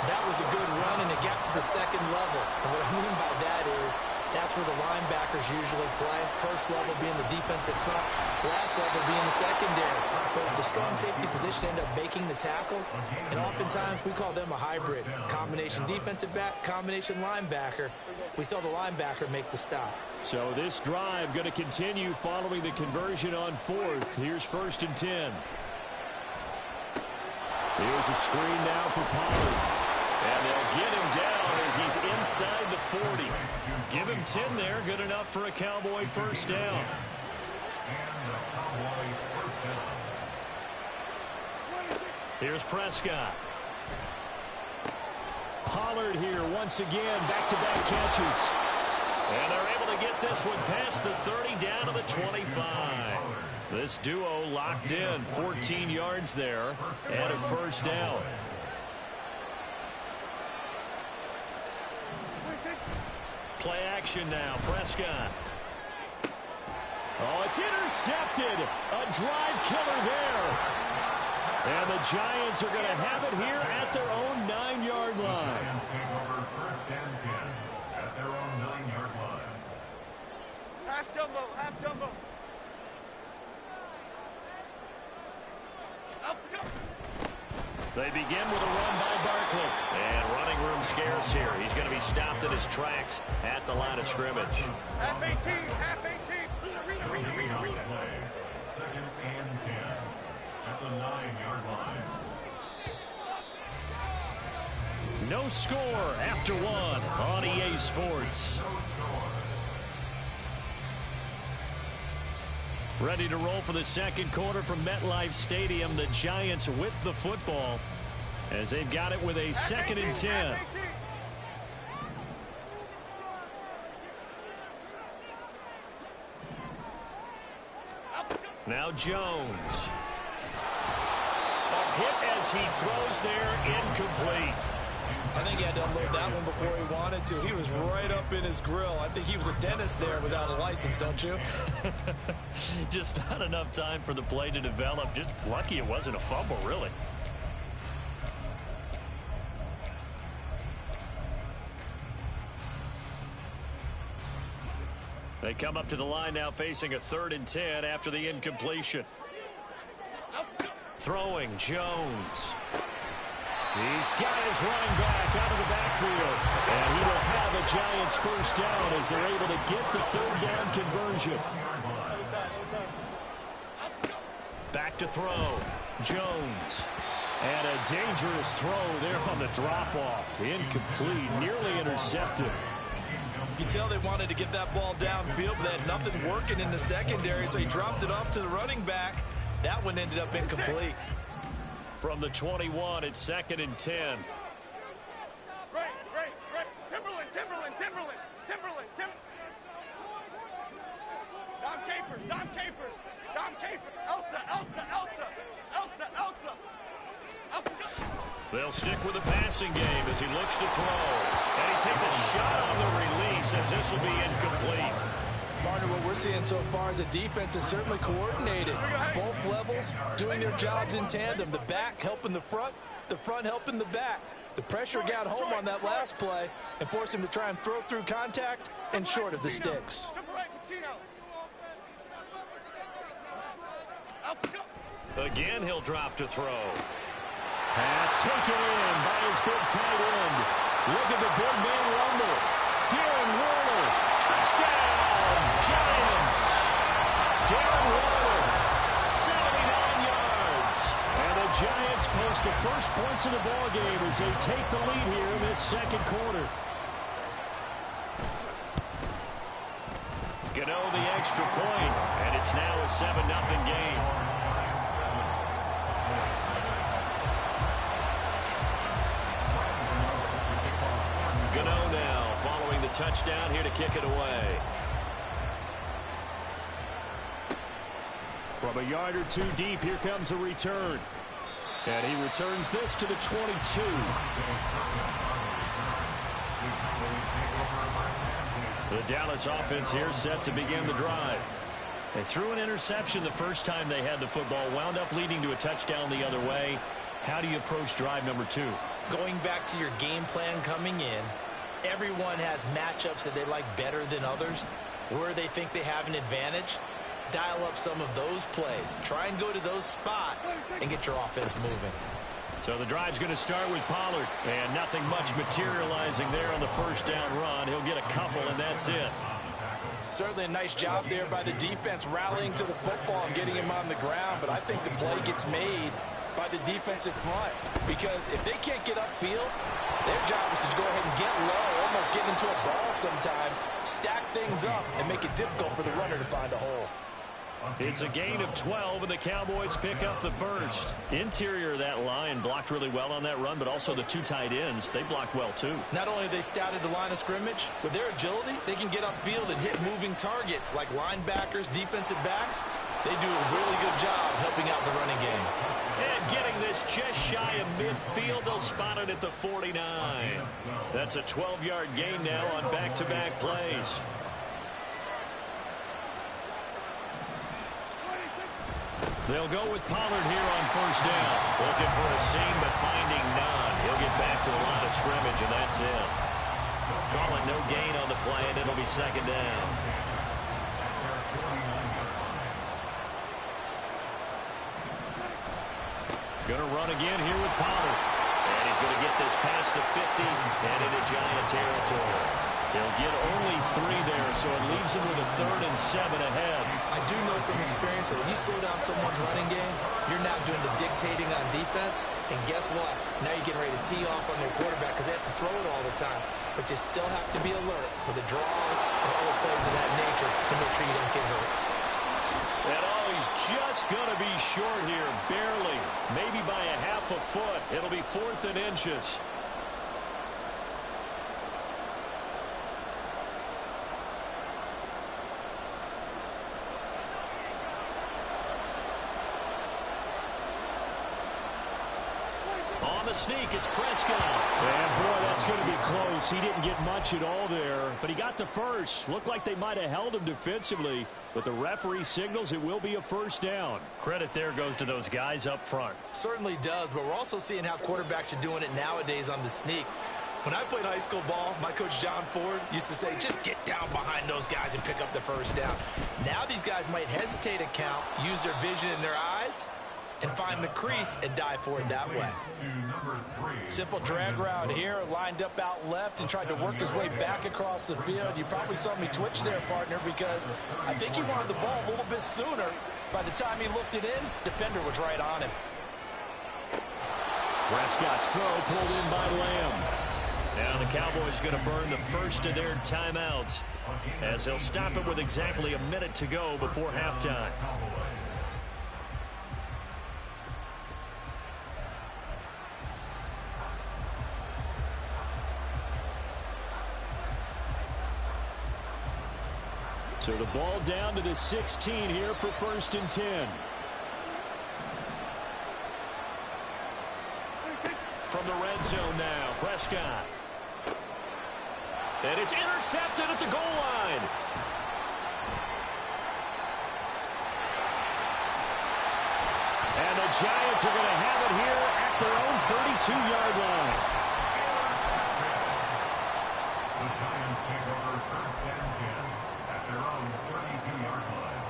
That was a good run, and it got to the second level. And what I mean by that is that's where the linebackers usually play. First level being the defensive front, last level being the secondary. But the strong safety position ended up making the tackle, and oftentimes we call them a hybrid. Combination defensive back, combination linebacker. We saw the linebacker make the stop. So this drive going to continue following the conversion on fourth. Here's 1st and 10. Here's a screen now for Pollard. And they'll get him down as he's inside the 40. Give him 10 there. Good enough for a Cowboy first down. Here's Prescott. Pollard here once again. Back-to-back catches. And they're able to get this one past the 30 down to the 25. This duo locked in. 14 yards there and a first down. Play action now. Prescott. Oh, it's intercepted. A drive killer there. And the Giants are going to have it here at their own 9-yard line. Giants take over 1st and 10 at their own 9-yard line. Half jumbo, half jumbo. Up, go. They begin with a run by Barkley. And running room scarce here. He's going to be stopped in his tracks at the line of scrimmage. Half 18, half 18. Read, read, read, read, read. 2nd and 10 at the 9-yard line. No score after one on EA Sports. Ready to roll for the second quarter from MetLife Stadium. The Giants with the football as they've got it with a 2nd and 10. Now Jones. A hit as he throws there, incomplete. I think he had to unload that one before he wanted to. He was right up in his grill. I think he was a dentist there without a license, don't you? Just not enough time for the play to develop. Just lucky it wasn't a fumble, really. They come up to the line now facing a 3rd and 10 after the incompletion. Throwing Jones. He's got his running back out of the backfield. And he will have the Giants first down as they're able to get the 3rd down conversion. Back to throw. Jones. And a dangerous throw there on the drop-off. Incomplete. Nearly intercepted. You can tell they wanted to get that ball downfield, but they had nothing working in the secondary, so he dropped it off to the running back. That one ended up incomplete. From the 21, it's 2nd and 10. Right. Timberland. Dom Capers. Elsa. They'll stick with the passing game as he looks to throw. And he takes a shot on the release as this will be incomplete. Partner, what we're seeing so far is the defense is certainly coordinated. Both levels doing their jobs in tandem. The back helping the front helping the back. The pressure got home on that last play and forced him to try and throw through contact and short of the sticks. Again, he'll drop to throw. Pass taken in by his big tight end. Look at the big man rumble. Darren Waller. Touchdown, Giants. Darren Waller, 79 yards. And the Giants post the first points of the ballgame as they take the lead here in this second quarter. Gano the extra point, and it's now a 7-0 game. Gano now following the touchdown here to kick it away. From a yard or two deep, here comes a return. And he returns this to the 22. The Dallas offense here set to begin the drive. They threw an interception the first time they had the football, wound up leading to a touchdown the other way. How do you approach drive number 2? Going back to your game plan coming in, everyone has matchups that they like better than others, where they think they have an advantage. Dial up some of those plays. Try and go to those spots and get your offense moving. So the drive's going to start with Pollard, and nothing much materializing there on the first down run. He'll get a couple, and that's it. Certainly a nice job there by the defense rallying to the football and getting him on the ground, but I think the play gets made by the defensive front, because if they can't get upfield, their job is to go ahead and get low, almost get into a ball sometimes, stack things up, and make it difficult for the runner to find a hole. It's a gain of 12, and the Cowboys pick up the first. Interior of that line blocked really well on that run, but also the two tight ends, they blocked well too. Not only have they scouted the line of scrimmage, with their agility, they can get upfield and hit moving targets like linebackers, defensive backs. They do a really good job helping out the running game. And getting this just shy of midfield, they'll spot it at the 49. That's a 12-yard gain now on back-to-back plays. They'll go with Pollard here on first down. Looking for a seam, but finding none. He'll get back to the line of scrimmage, and that's it. Calling no gain on the play, and it'll be second down. Going to run again here with Pollard. And he's going to get this past the 50 and into Giant territory. He'll get only 3 there, so it leaves him with a 3rd and 7 ahead. I do know from experience that when you slow down someone's running game, you're now doing the dictating on defense. And guess what? Now you're getting ready to tee off on their quarterback because they have to throw it all the time. But you still have to be alert for the draws and other plays of that nature to make sure you don't get hurt. And he's just going to be short here, barely. Maybe by a half a foot. It'll be 4th and inches. On the sneak, it's Prescott. And boy, that's going to be close. He didn't get much at all there, but he got the first. Looked like they might have held him defensively, but the referee signals it will be a first down. Credit there goes to those guys up front. Certainly does, but we're also seeing how quarterbacks are doing it nowadays on the sneak. When I played high school ball, my coach John Ford used to say, just get down behind those guys and pick up the first down. Now these guys might hesitate to count, use their vision in their eyes, and find the crease and dive for it that way. Simple drag route here, lined up out left and tried to work his way back across the field. You probably saw me twitch there, partner, because I think he wanted the ball a little bit sooner. By the time he looked it in, defender was right on him. Prescott's throw pulled in by Lamb. Now the Cowboys going to burn the first of their timeouts as they'll stop it with exactly a minute to go before halftime. So the ball down to the 16 here for 1st and 10. From the red zone now, Prescott. And it's intercepted at the goal line. And the Giants are going to have it here at their own 32-yard line. The Giants take over 1st and 10 at their own 32-yard line.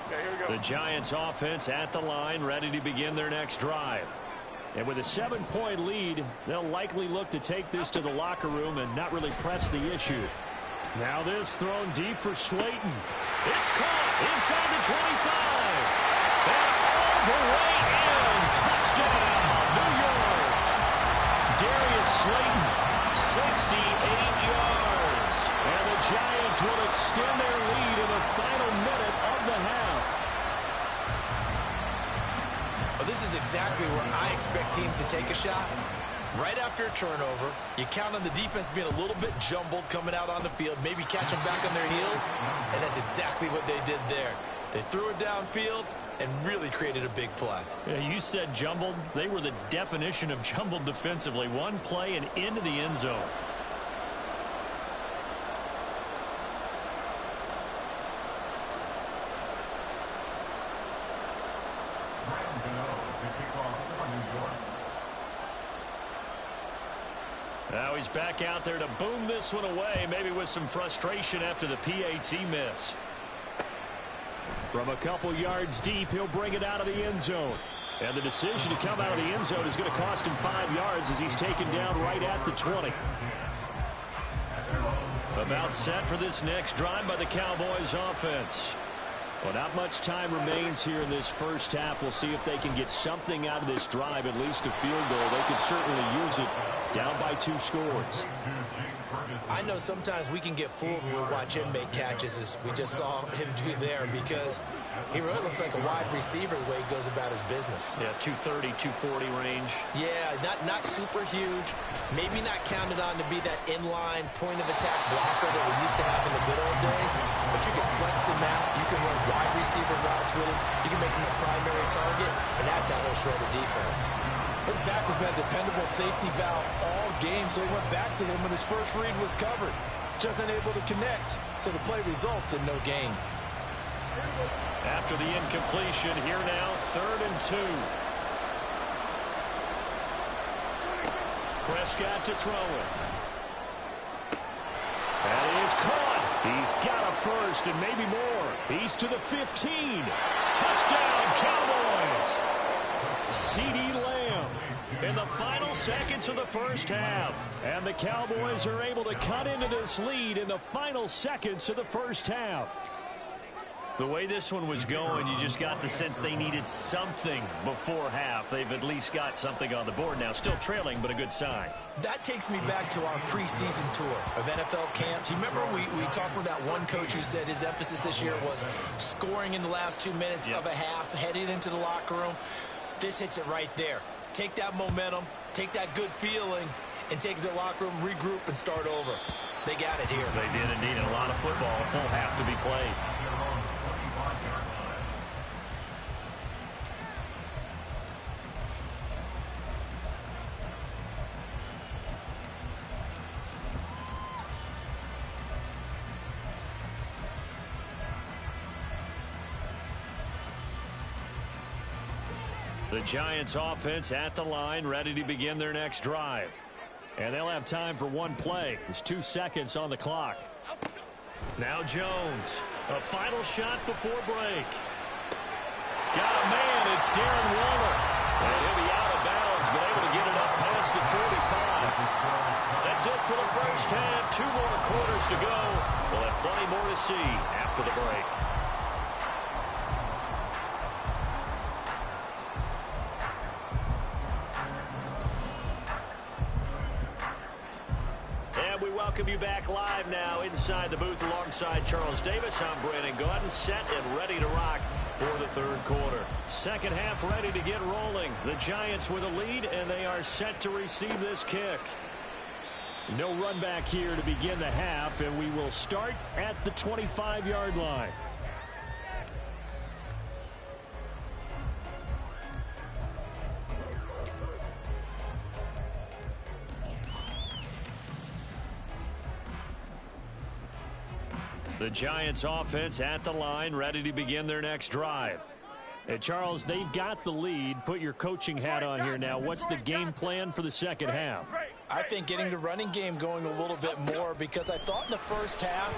Okay, here we go. The Giants offense at the line, ready to begin their next drive. And with a 7-point lead, they'll likely look to take this to the locker room and not really press the issue. Now this thrown deep for Slayton. It's caught inside the 25. And all the way in. Touchdown, New York. Darius Slayton, 68 yards. And the Giants will extend their lead in the final minute of the half. Well, this is exactly where I expect teams to take a shot. Right after a turnover, you count on the defense being a little bit jumbled coming out on the field, maybe catch them back on their heels, and that's exactly what they did there. They threw it downfield and really created a big play. Yeah, you said jumbled. They were the definition of jumbled defensively. One play and into the end zone. Now he's back out there to boom this one away, maybe with some frustration after the PAT miss. From a couple yards deep, he'll bring it out of the end zone. And the decision to come out of the end zone is going to cost him 5 yards as he's taken down right at the 20. About set for this next drive by the Cowboys offense. Well, not much time remains here in this first half. We'll see if they can get something out of this drive, at least a field goal. They could certainly use it down by 2 scores. I know sometimes we can get fooled when we watch him make catches, as we just saw him do there, because he really looks like a wide receiver the way he goes about his business. Yeah, 230, 240 range. Yeah, not super huge. Maybe not counted on to be that inline point-of-attack blocker that we used to have in the good old days, but you can flex him out. You can run wide receiver routes with him. You can make him a primary target, and that's how he'll shred a defense. His back has been a dependable safety valve all game, so he went back to him when his first read was covered. Just unable to connect, so the play results in no gain. After the incompletion, here now, 3rd and 2. Prescott to throw it. That is caught. He's got a first and maybe more. He's to the 15. Touchdown, Cowboys. CeeDee Lamb in the final seconds of the first half. And the Cowboys are able to cut into this lead in the final seconds of the first half. The way this one was going, you just got the sense they needed something before half. They've at least got something on the board now. Still trailing, but a good sign. That takes me back to our preseason tour of NFL camps. You remember we talked with that one coach who said his emphasis this year was scoring in the last 2 minutes of a half, heading into the locker room. This hits it right there. Take that momentum, take that good feeling, and take it to the locker room, regroup, and start over. They got it here. They did indeed. A lot of football, a full half to be played. The Giants offense at the line, ready to begin their next drive. And they'll have time for one play. There's 2 seconds on the clock. Now Jones. A final shot before break. Got a man. It's Darren Waller. And he'll be out of bounds, but able to get it up past the 45. That's it for the first half. 2 more quarters to go. We'll have plenty more to see after the break. Welcome you back live now inside the booth alongside Charles Davis. I'm Brandon Gaudin, set and ready to rock for the 3rd quarter. Second half ready to get rolling. The Giants with a lead, and they are set to receive this kick. No run back here to begin the half, and we will start at the 25-yard line. The Giants offense at the line, ready to begin their next drive. And Charles, they've got the lead. Put your coaching hat on here now. What's the game plan for the second half? I think getting the running game going a little bit more, because I thought in the first half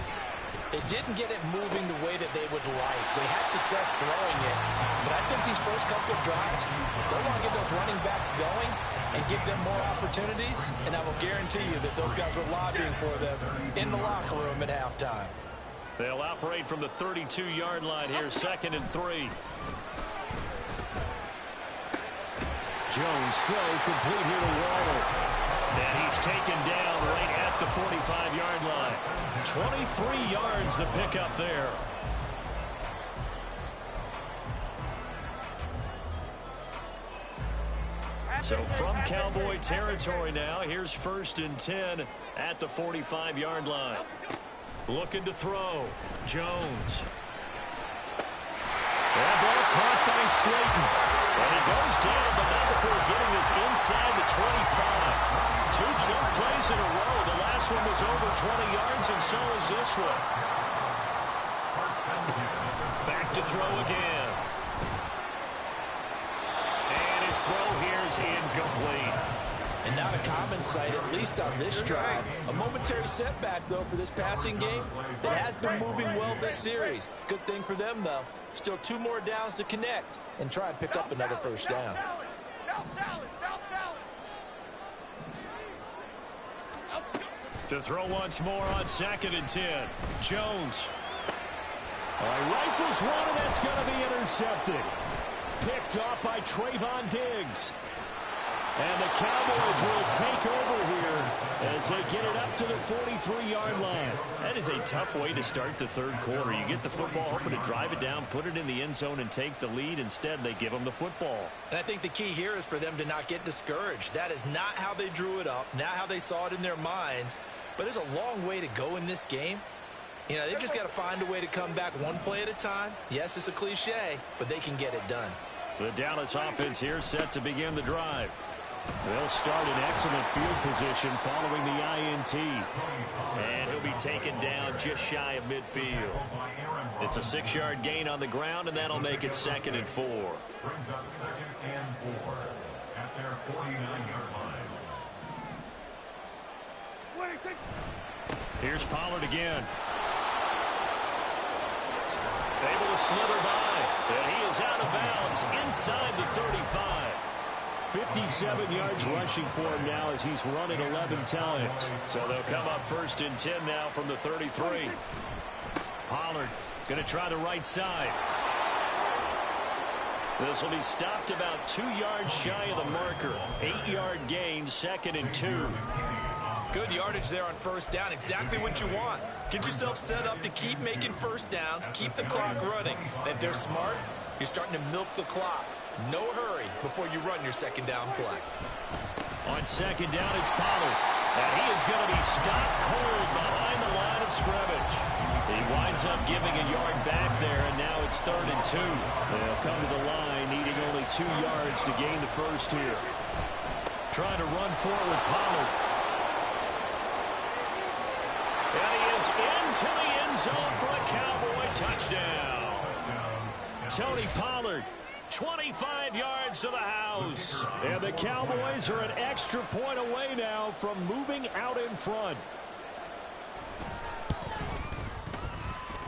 it didn't get it moving the way that they would like. They had success throwing it, but I think these first couple of drives, they want to get those running backs going and give them more opportunities, and I will guarantee you that those guys were lobbying for them in the locker room at halftime. They'll operate from the 32-yard line here, 2nd and 3. Jones throw complete here to Waller. And he's taken down right at the 45-yard line. 23 yards the pickup there. So from Cowboy territory now, here's 1st and 10 at the 45-yard line. Looking to throw. Jones. That ball caught by Slayton. And he goes down, but not before getting this inside the 25. 2 jump plays in a row. The last one was over 20 yards, and so is this one. Back to throw again. And his throw here is incomplete. And not a common sight, at least on this drive. A momentary setback, though, for this passing game that has been moving well this series. Good thing for them, though. Still 2 more downs to connect and try and pick up another first down. To throw once more on 2nd and 10. Jones. Rifles one, and that's going to be intercepted. Picked off by Trayvon Diggs. And the Cowboys will take over here as they get it up to the 43-yard line. That is a tough way to start the third quarter. You get the football, hoping to drive it down, put it in the end zone, and take the lead. Instead, they give them the football. And I think the key here is for them to not get discouraged. That is not how they drew it up, not how they saw it in their minds. But there's a long way to go in this game. You know, they've just got to find a way to come back one play at a time. Yes, it's a cliche, but they can get it done. The Dallas offense here set to begin the drive. They'll start in excellent field position following the INT. And he'll be taken down just shy of midfield. It's a 6-yard gain on the ground, and that'll make it 2nd and 4. Brings up 2nd and 4 at their 49-yard line. Here's Pollard again. Able to slither by. And he is out of bounds inside the 35. 57 yards rushing for him now as he's run it 11 times. So they'll come up 1st and 10 now from the 33. Pollard going to try the right side. This will be stopped about 2 yards shy of the marker. 8-yard gain, 2nd and 2. Good yardage there on first down. Exactly what you want. Get yourself set up to keep making first downs, keep the clock running. And if they're smart, you're starting to milk the clock. No hurry before you run your 2nd down play. On 2nd down, it's Pollard. And he is going to be stopped cold behind the line of scrimmage. He winds up giving a yard back there, and now it's 3rd and 2. They'll come to the line, needing only 2 yards to gain the first here. Trying to run forward, Pollard. And he is into the end zone for a Cowboy touchdown. Tony Pollard, 25 yards to the house. And the Cowboys are an extra point away now from moving out in front.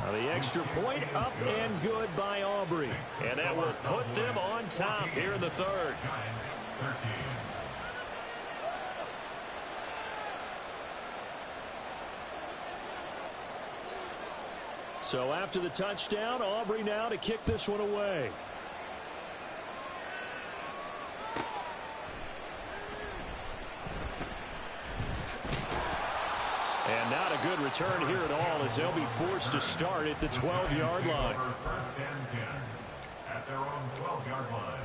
Now the extra point up and good by Aubrey. And that will put them on top here in the 3rd. So after the touchdown, Aubrey now to kick this one away. And not a good return here at all as they'll be forced to start at the 12-yard line. 1st and 10 at their own 12-yard line.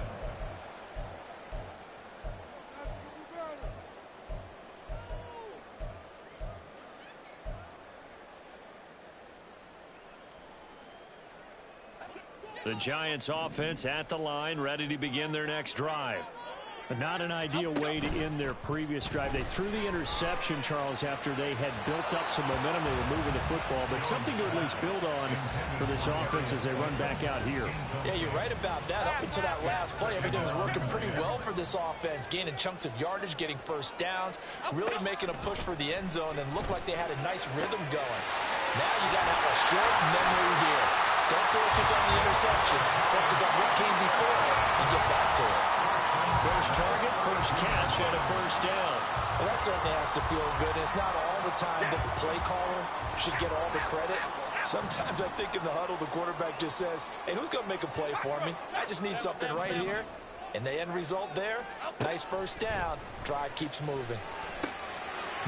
The Giants offense at the line, ready to begin their next drive. But not an ideal way to end their previous drive. They threw the interception, Charles, after they had built up some momentum. They were moving the football, but something to at least build on for this offense as they run back out here. Yeah, you're right about that. Up until that last play, everything was working pretty well for this offense, gaining chunks of yardage, getting first downs, really making a push for the end zone, and looked like they had a nice rhythm going. Now you got to have a short memory here. Don't focus on the interception. Focus on what came before it and get back to it. First target, first catch, and a first down. Well, that certainly has to feel good. It's not all the time that the play caller should get all the credit. Sometimes I think in the huddle, the quarterback just says, hey, who's going to make a play for me? I just need something right here. And the end result there, nice first down. Drive keeps moving.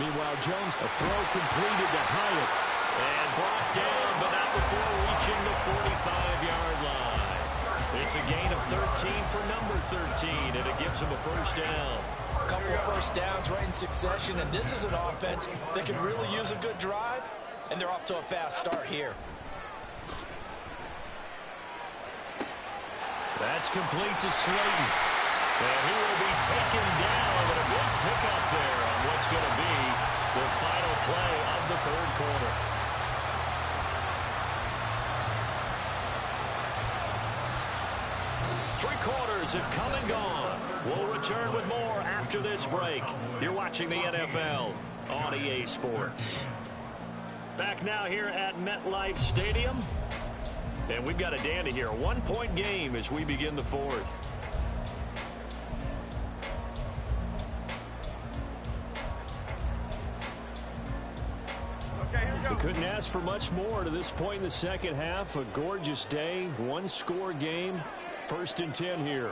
Meanwhile, Jones, a throw completed to Hyatt. And brought down, but not before reaching the 45-yard line. It's a gain of 13 for number 13, and it gives him a first down. A couple of first downs right in succession, and this is an offense that can really use a good drive, and they're off to a fast start here. That's complete to Slayton. And he will be taken down, but a good pickup there on what's going to be the final play of the third quarter. Three quarters have come and gone. We'll return with more after this break. You're watching the NFL on EA Sports. Back now here at MetLife Stadium. And we've got a dandy here. A one-point game as we begin the fourth. We couldn't ask for much more to this point in the second half. A gorgeous day, one-score game. 1st and 10 here.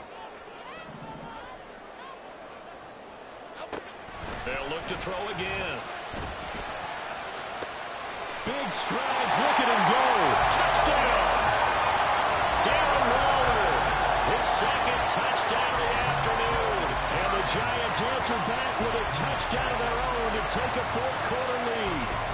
They'll look to throw again. Big strides, look at him go. Touchdown! Darren Waller, his second touchdown of the afternoon. And the Giants answer back with a touchdown of their own to take a fourth-quarter lead.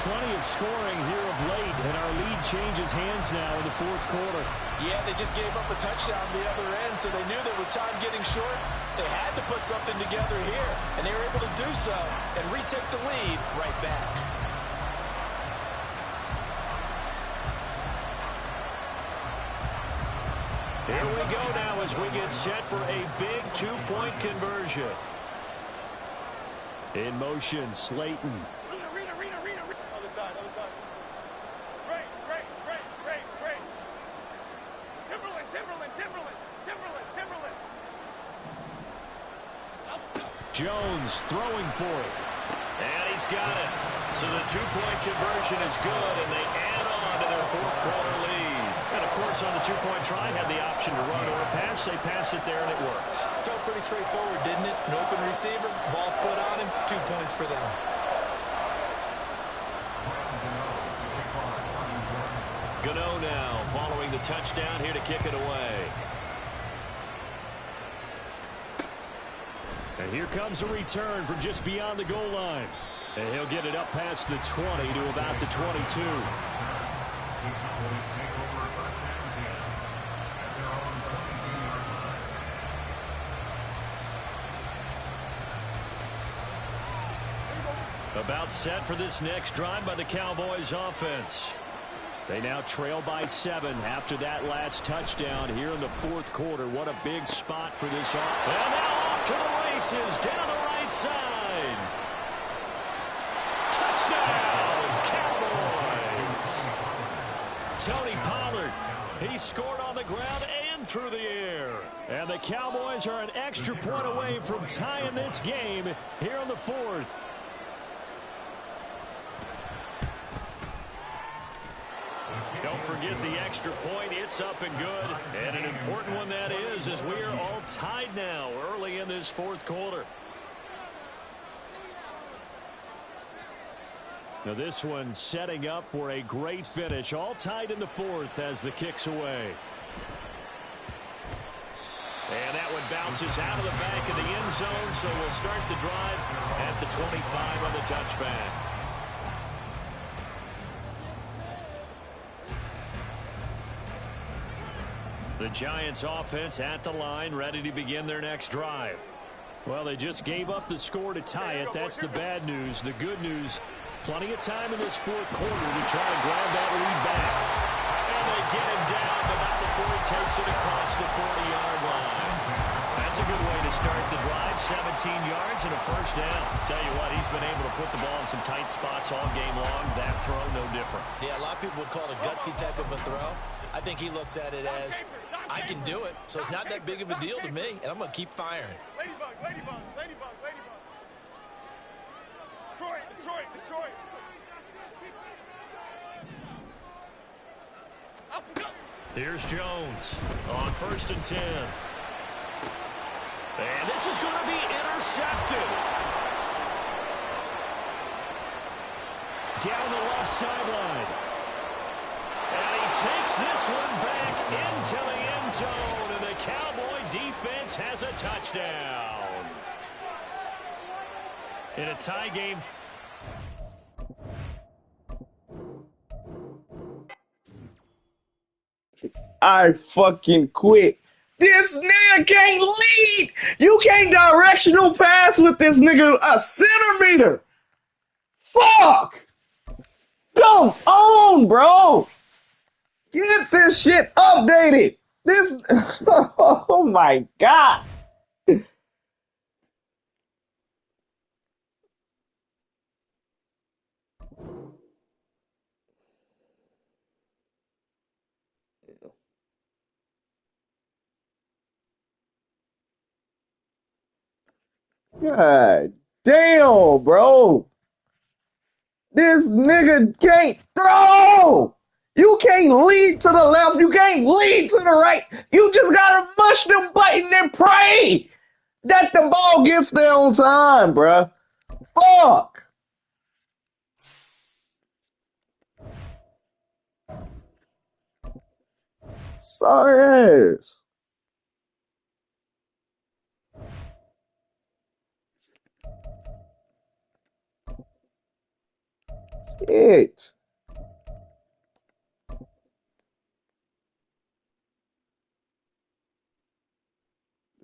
Plenty of scoring here of late, and our lead changes hands now in the fourth quarter. Yeah, they just gave up a touchdown on the other end, so they knew that with time getting short, they had to put something together here, and they were able to do so and retake the lead right back. Here we go now as we get set for a big two-point conversion. In motion, Slayton. Jones throwing for it. And he's got it. So the two-point conversion is good, and they add on to their fourth-quarter lead. And, of course, on the two-point try, had the option to run or pass. They pass it there, and it works. Felt pretty straightforward, didn't it? An open receiver, ball's put on him, 2 points for them. Gano now following the touchdown here to kick it away. And here comes a return from just beyond the goal line. And he'll get it up past the 20 to about the 22. About set for this next drive by the Cowboys offense. They now trail by 7 after that last touchdown here in the fourth quarter. What a big spot for this offense. And now off to the races down the right side. Touchdown, Cowboys. Tony Pollard, he scored on the ground and through the air. And the Cowboys are an extra point away from tying this game here in the fourth. Don't forget the extra point. It's up and good. And an important one that is, as we are all tied now early in this fourth quarter. Now this one setting up for a great finish. All tied in the fourth as the kick's away. And that one bounces out of the back of the end zone, so we'll start the drive at the 25 on the touchback. The Giants offense at the line, ready to begin their next drive. Well, they just gave up the score to tie it. That's the bad news. The good news, plenty of time in this fourth quarter to try to grab that lead back. And they get him down, but not before he takes it across the 40-yard line. That's a good way to start the drive. 17 yards and a first down. Tell you what, he's been able to put the ball in some tight spots all game long. That throw, no different. Yeah, a lot of people would call it a gutsy type of a throw. I think he looks at it as, I can do it, so it's not that big of a deal to me, and I'm going to keep firing. Ladybug, ladybug, ladybug, ladybug. Detroit, Detroit, Detroit. Up and go. Here's Jones on 1st and 10. And this is going to be intercepted. Down the left sideline. And he takes this one back into the end zone. And the Cowboy defense has a touchdown. In a tie game. I fucking quit. This nigga can't lead. You can't directional pass with this nigga a centimeter. Fuck. Come on, bro. Get this shit updated. This, oh my God. God damn, bro. This nigga can't throw. You can't lead to the left. You can't lead to the right. You just gotta mush the button and pray that the ball gets there on time, bruh. Fuck. Sorry ass. Shit.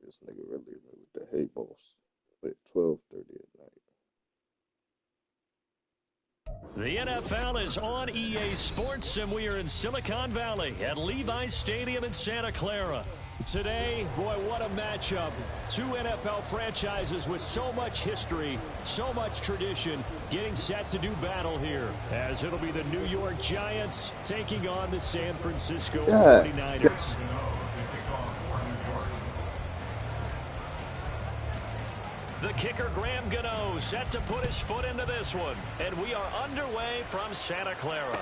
This nigga really with the hate boss at 12:30 at night. The NFL is on EA Sports, and we are in Silicon Valley at Levi's Stadium in Santa Clara. Today, boy, what a matchup. Two NFL franchises with so much history, so much tradition, getting set to do battle here, as it'll be the New York Giants taking on the San Francisco 49ers. The kicker, Graham Gano, set to put his foot into this one. And we are underway from Santa Clara.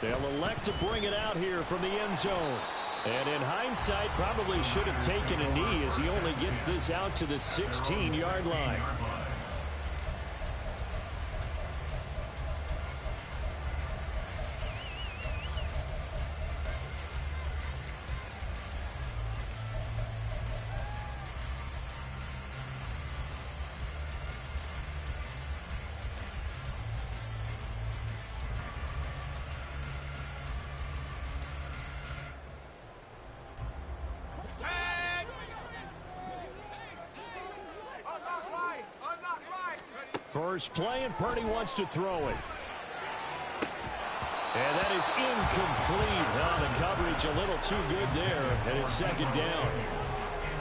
They'll elect to bring it out here from the end zone. And in hindsight, probably should have taken a knee as he only gets this out to the 16-yard line. First play, and Purdy wants to throw it. And that is incomplete. The coverage a little too good there, and it's second down.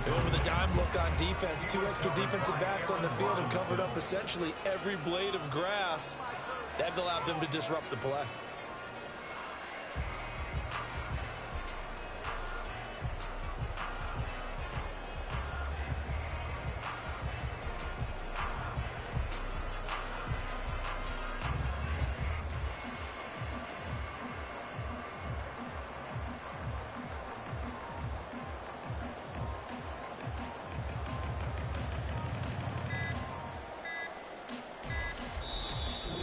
And with a dime look on defense, two extra defensive backs on the field and covered up essentially every blade of grass. That allowed them to disrupt the play.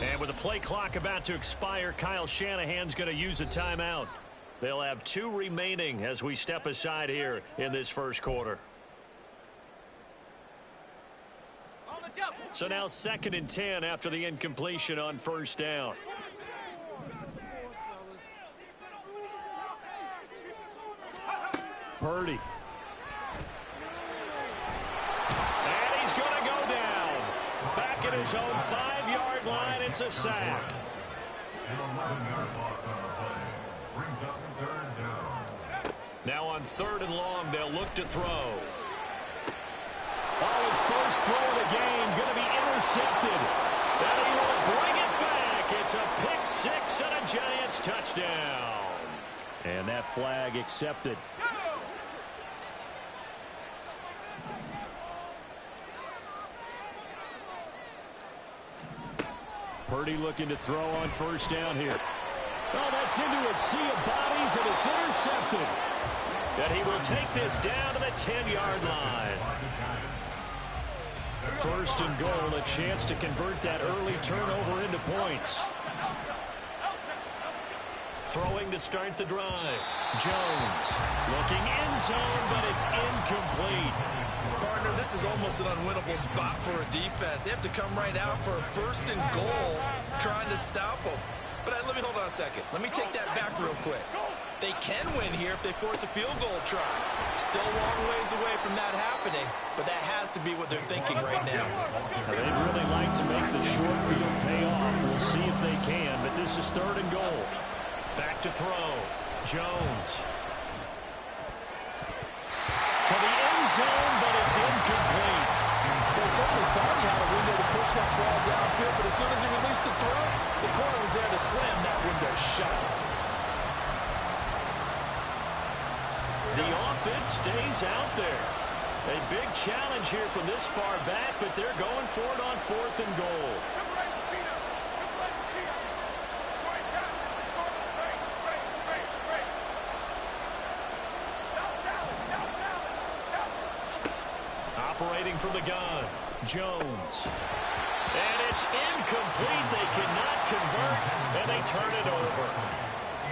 And with the play clock about to expire, Kyle Shanahan's going to use a timeout. They'll have two remaining as we step aside here in this first quarter. So now 2nd and 10 after the incompletion on first down. Purdy. And he's going to go down. Back at his own 5-yard line, it's a sack. An 11-yard loss on the play. Brings up 3rd down. Now on 3rd and long, they'll look to throw. Oh, his first throw of the game going to be intercepted. And he will bring it back. It's a pick six and a Giants touchdown. And that flag accepted. Purdy looking to throw on first down here. Oh, that's into a sea of bodies, and it's intercepted. And he will take this down to the 10-yard line. 1st and goal, a chance to convert that early turnover into points. Throwing to start the drive. Jones looking end zone, but it's incomplete. Partner, this is almost an unwinnable spot for a defense. They have to come right out for a 1st and goal, trying to stop them. But let me hold on a second. Let me take that back real quick. They can win here if they force a field goal try. Still a long ways away from that happening, but that has to be what they're thinking right now. They'd really like to make the short field pay off. We'll see if they can, but this is 3rd and goal. Back to throw. Jones. To the end zone, but it's incomplete. They certainly thought he had a window to push that ball downfield, but as soon as he released the throw, the corner was there to slam that window shut. The offense stays out there. A big challenge here from this far back, but they're going for it on 4th and goal. Operating from the gun, Jones. And it's incomplete. They cannot convert, and they turn it over.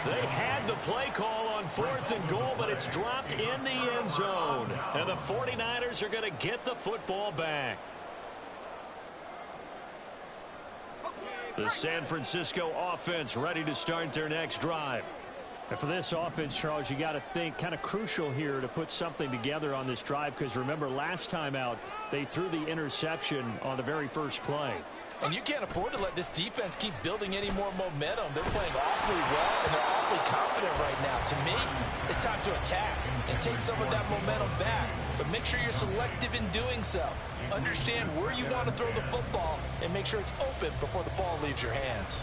They had the play call on 4th and goal, but it's dropped in the end zone. And the 49ers are going to get the football back. The San Francisco offense ready to start their next drive. And for this offense, Charles, you got to think kind of crucial here to put something together on this drive, because remember last time out they threw the interception on the very first play. And you can't afford to let this defense keep building any more momentum. They're playing awfully well, and they're awfully confident right now. To me, it's time to attack and take some of that momentum back. But make sure you're selective in doing so. Understand where you want to throw the football and make sure it's open before the ball leaves your hands.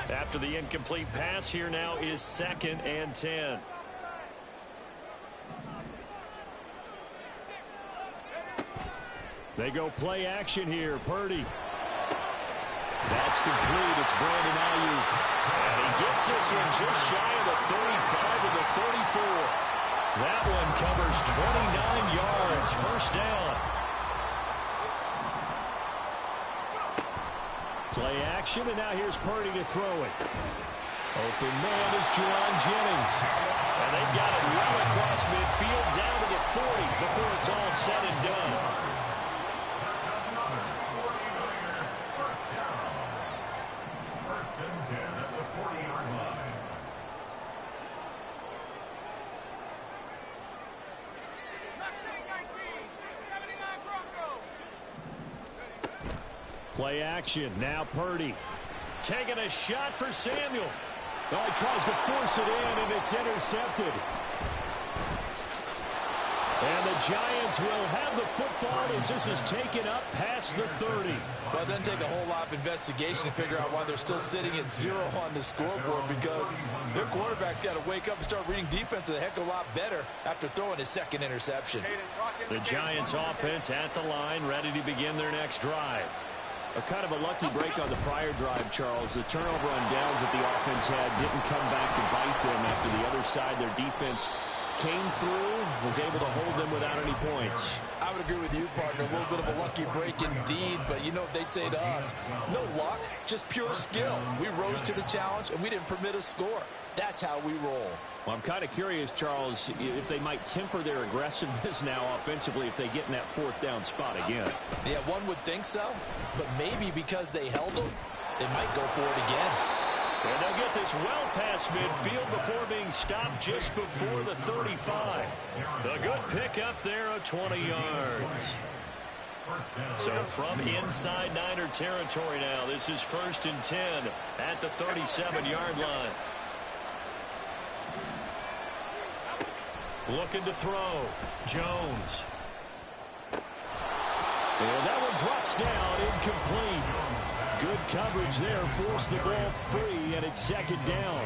After the incomplete pass, here now is 2nd and 10. They go play action here. Purdy. That's complete. It's Brandon Ayuk. And he gets this one just shy of the 35 to the 34. That one covers 29 yards. First down. Play action, and now here's Purdy to throw it. Open man is Jauan Jennings. And they've got it well across midfield down to the 40 before it's all said and done. Play action. Now Purdy. Taking a shot for Samuel. Oh, he tries to force it in, and it's intercepted. And the Giants will have the football as this is taken up past the 30. Well, it doesn't take a whole lot of investigation to figure out why they're still sitting at 0 on the scoreboard, because their quarterback's got to wake up and start reading defense a heck of a lot better after throwing his 2nd interception. The Giants offense at the line, ready to begin their next drive. A kind of a lucky break on the prior drive, Charles. The turnover on downs that the offense had didn't come back to bite them after the other side. Their defense came through, was able to hold them without any points. I would agree with you, partner. A little bit of a lucky break indeed, but you know what they'd say to us? No luck, just pure skill. We rose to the challenge, and we didn't permit a score. That's how we roll. Well, I'm kind of curious, Charles, if they might temper their aggressiveness now offensively if they get in that 4th down spot again. Yeah, one would think so, but maybe because they held them, they might go for it again. And they'll get this well past midfield before being stopped just before the 35. A good pickup there of 20 yards. So from inside Niner territory now, this is 1st and 10 at the 37-yard line. Looking to throw. Jones. And that one drops down, incomplete. Good coverage there, forced the ball free, and it's 2nd down.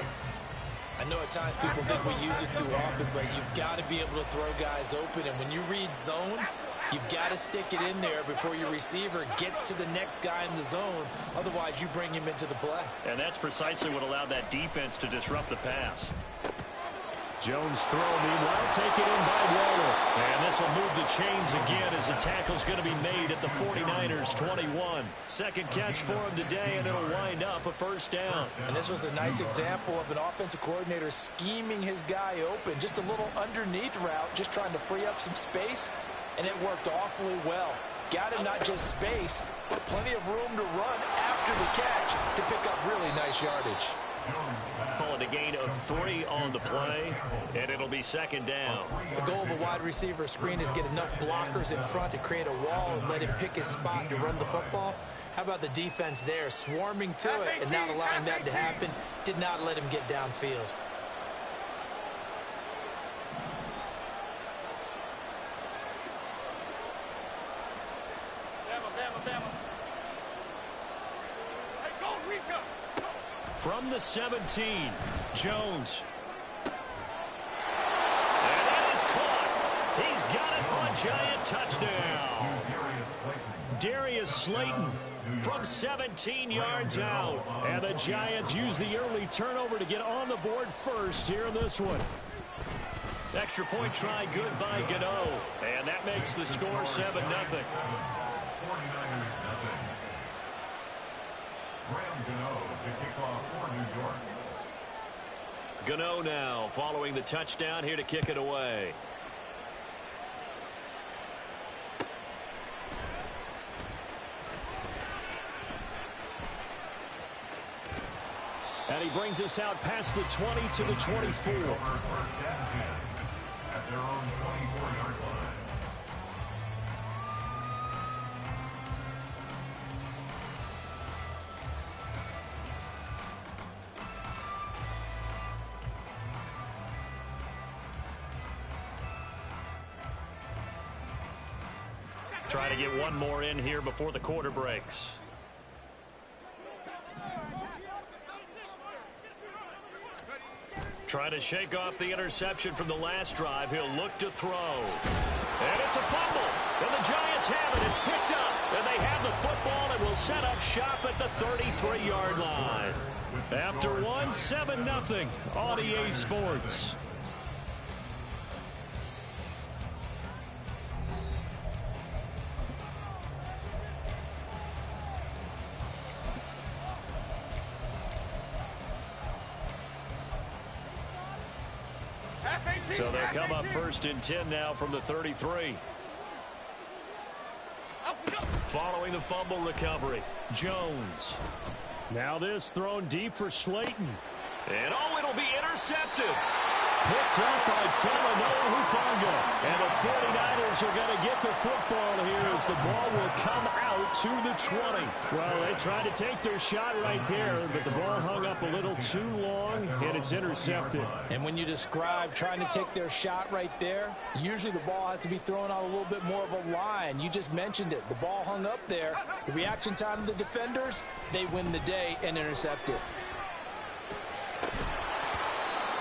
I know at times people think we use it too often, but you've got to be able to throw guys open. And when you read zone, you've got to stick it in there before your receiver gets to the next guy in the zone. Otherwise, you bring him into the play. And that's precisely what allowed that defense to disrupt the pass. Jones throw, meanwhile, taken in by Waller. And this will move the chains again as the tackle's going to be made at the 49ers 21. 2nd catch for him today, and it'll wind up a 1st down. And this was a nice example of an offensive coordinator scheming his guy open. Just a little underneath route, just trying to free up some space, and it worked awfully well. Got him not just space, but plenty of room to run after the catch to pick up really nice yardage. Call it a gain of 3 on the play, and it'll be second down. The goal of a wide receiver screen is get enough blockers in front to create a wall and let him pick his spot to run the football. How about the defense there, swarming to it and not allowing that to happen? Did not let him get downfield. From the 17, Jones. And that is caught. He's got it for a Giant touchdown. Darius Slayton from 17 yards out. And the Giants use the early turnover to get on the board first here in this one. Extra point try good by Gano. And that makes the score 7-0. 49ers nothing. Graham Gano to kick off for New York. Gano now following the touchdown here to kick it away. And he brings us out past the 20 to the 24. First and 10 at their own 24-yard line. Try to get one more in here before the quarter breaks. Trying to shake off the interception from the last drive. He'll look to throw. And it's a fumble. And the Giants have it. It's picked up. And they have the football and will set up shop at the 33-yard line. After one, 7-0 on EA Sports. So they'll come up first and 10 now from the 33. Following the fumble recovery, Jones. Now this thrown deep for Slayton. And oh, it'll be intercepted. Picked up by Talanoa Hufanga. And the 49ers are going to get the football here as the ball will come out to the 20. Well, they tried to take their shot right there, but the ball hung up a little too long, and it's intercepted. And when you describe trying to take their shot right there, usually the ball has to be thrown out a little bit more of a line. You just mentioned it. The ball hung up there. The reaction time of the defenders, they win the day and intercept it.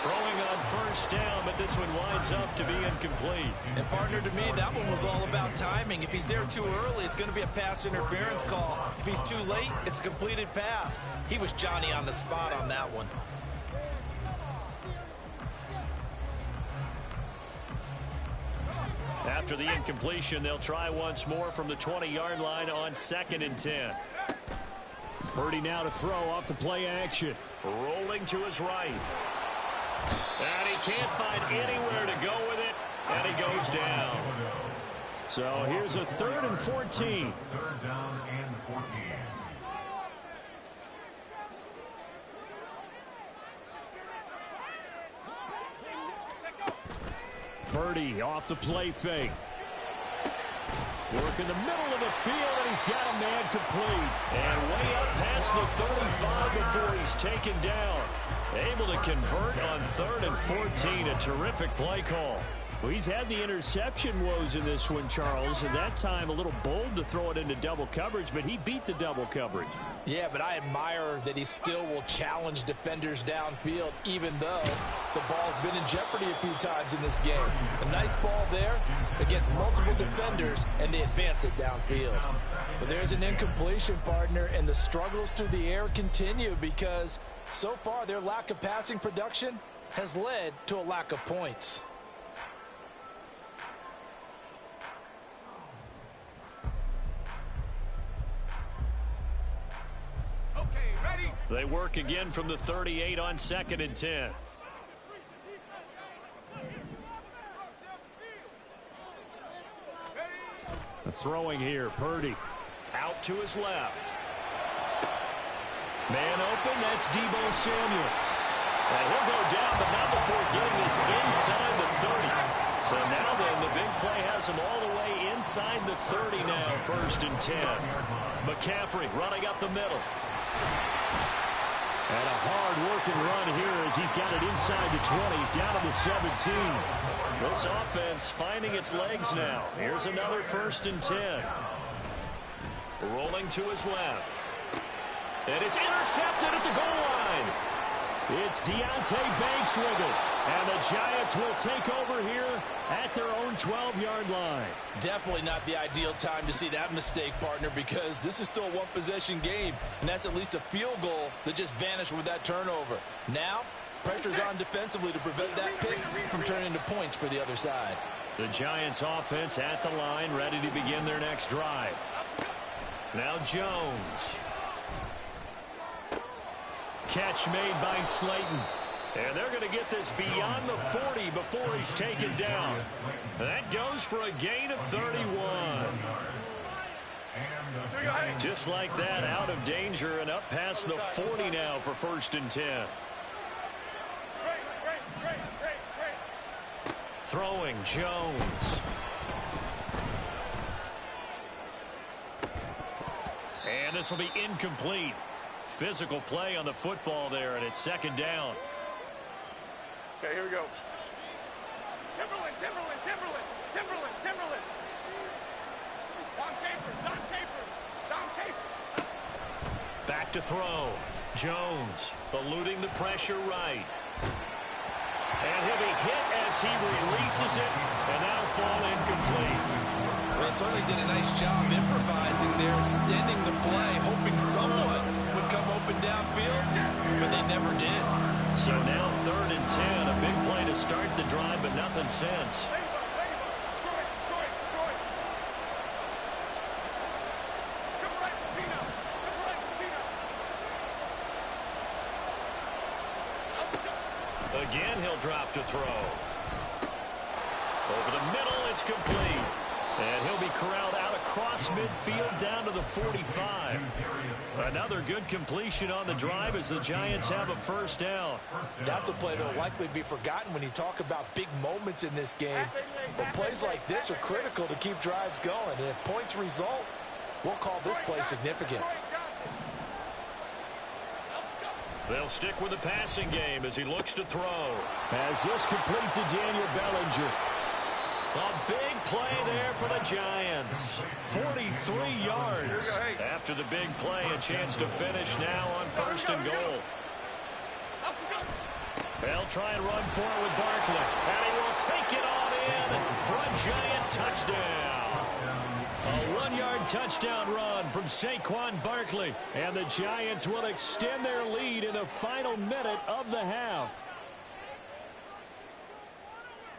Throwing on first down, but this one winds up to be incomplete. And partner, to me, that one was all about timing. If he's there too early, it's going to be a pass interference call. If he's too late, it's a completed pass. He was Johnny on the spot on that one. After the incompletion, they'll try once more from the 20-yard line on 2nd and 10. Purdy now to throw off the play action. Rolling to his right. And he can't find anywhere to go with it, and he goes down. So here's a 3rd and 14. 3rd down and 14. Purdy off the play fake. Work in the middle of the field, and he's got a man complete. And way up past the 35 before he's taken down. Able to convert on 3rd and 14. A terrific play call. Well, he's had the interception woes in this one, Charles, and that time a little bold to throw it into double coverage, but he beat the double coverage. Yeah, but I admire that he still will challenge defenders downfield, even though the ball's been in jeopardy a few times in this game. A nice ball there against multiple defenders, and they advance it downfield. But there's an incompletion, partner, and the struggles through the air continue because so far their lack of passing production has led to a lack of points. They work again from the 38 on 2nd and 10. Throwing here, Purdy out to his left. Man open, that's Deebo Samuel. And he'll go down, but not before getting this inside the 30. So now then, the big play has him all the way inside the 30 now, 1st and 10. McCaffrey running up the middle. And a hard-working run here as he's got it inside the 20, down to the 17. This offense finding its legs now. Here's another 1st and 10. Rolling to his left. And it's intercepted at the goal line. It's Deontay Banks with it. And the Giants will take over here at their own 12-yard line. Definitely not the ideal time to see that mistake, partner, because this is still a one-possession game, and that's at least a field goal that just vanished with that turnover. Now, pressure's on defensively to prevent that pick from turning into points for the other side. The Giants offense at the line, ready to begin their next drive. Now Jones. Catch made by Slayton. And they're going to get this beyond the 40 before he's taken down. That goes for a gain of 31. Just like that, out of danger and up past the 40 now for 1st and 10. Throwing Jones. And this will be incomplete. Physical play on the football there, and it's 2nd down. Okay, here we go. Timberland. Don Capers. Back to throw. Jones eluding the pressure right. And he'll be hit as he releases it, and that'll fall incomplete. They certainly did a nice job improvising there, extending the play, hoping someone would come open downfield, but they never did. So now 3rd and 10, a big play to start the drive, but nothing since. Again, he'll drop to throw. Over the middle, it's complete. And he'll be corralled out across midfield down to the 45. Another good completion on the drive as the Giants have a 1st down. That's a play that will likely be forgotten when you talk about big moments in this game. But plays like this are critical to keep drives going. And if points result, we'll call this play significant. They'll stick with the passing game as he looks to throw. As this complete to Daniel Bellinger. A big play there for the Giants. 43 yards. After the big play, a chance to finish now on 1st and goal. They'll try and run for it with Barkley. And he will take it on in for a Giant touchdown. A 1-yard touchdown run from Saquon Barkley. And the Giants will extend their lead in the final minute of the half.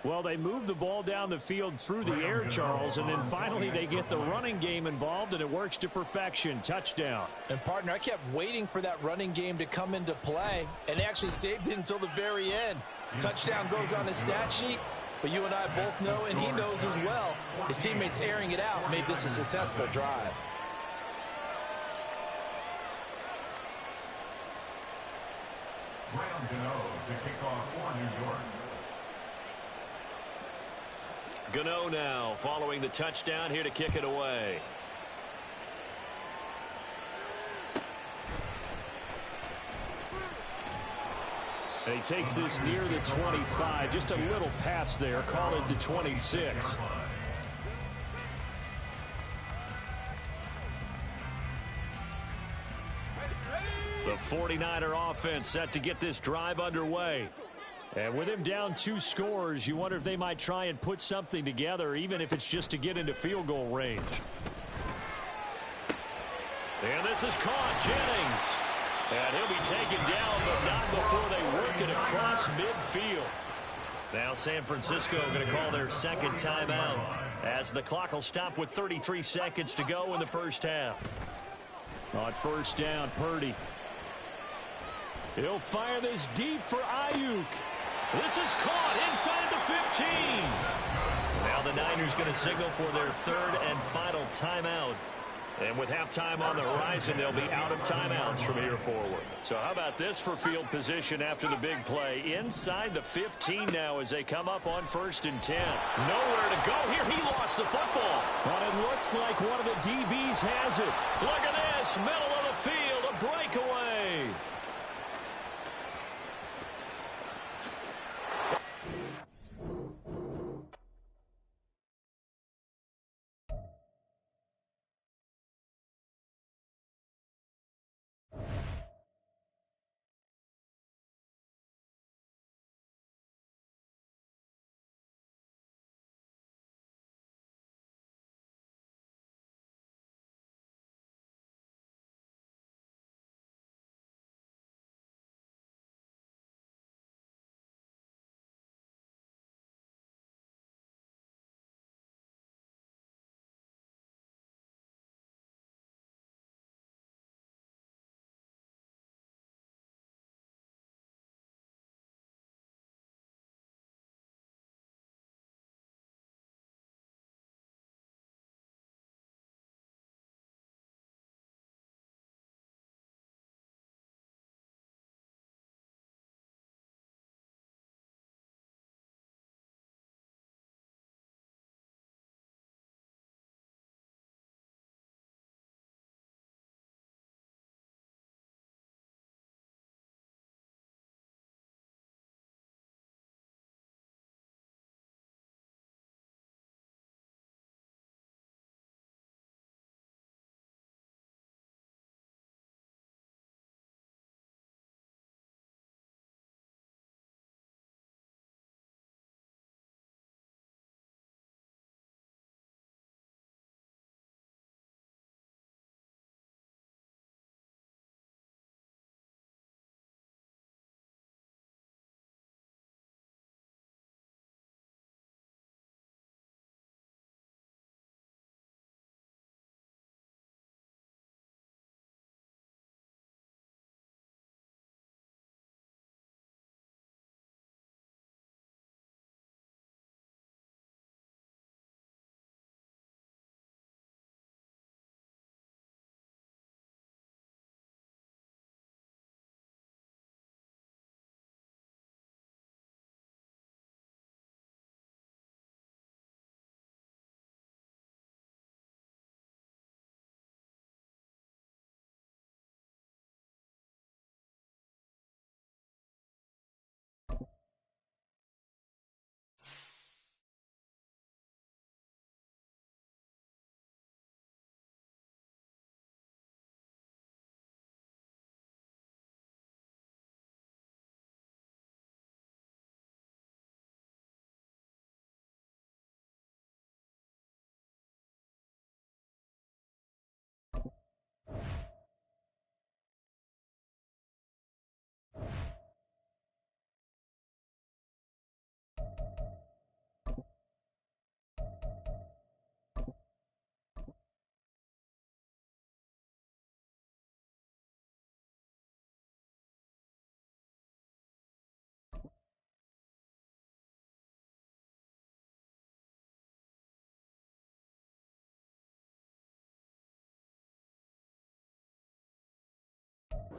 Well, they move the ball down the field through the air, Charles, and then finally they get the running game involved, and it works to perfection. Touchdown. And, partner, I kept waiting for that running game to come into play, and they actually saved it until the very end. Touchdown goes on the stat sheet, but you and I both know, and he knows as well, his teammates airing it out made this a successful drive. Graham Gano to kick off for New York. Gano now following the touchdown here to kick it away. And he takes this near the 25. Just a little pass there. Call it the 26. The 49er offense set to get this drive underway. And with him down 2 scores, you wonder if they might try and put something together, even if it's just to get into field goal range. And this is caught. Jennings. And he'll be taken down, but not before they work it across midfield. Now San Francisco going to call their 2nd timeout as the clock will stop with 33 seconds to go in the 1st half. On 1st down, Purdy. He'll fire this deep for Ayuk. This is caught inside the 15. Now the Niners going to signal for their 3rd and final timeout And with halftime on the horizon, they'll be out of timeouts from here forward. So how about this for field position after the big play? Inside the 15 now as they come up on 1st and 10. Nowhere to go here. He lost the football. But it looks like one of the DBs has it. Look at this. Middle of the field. A breakaway.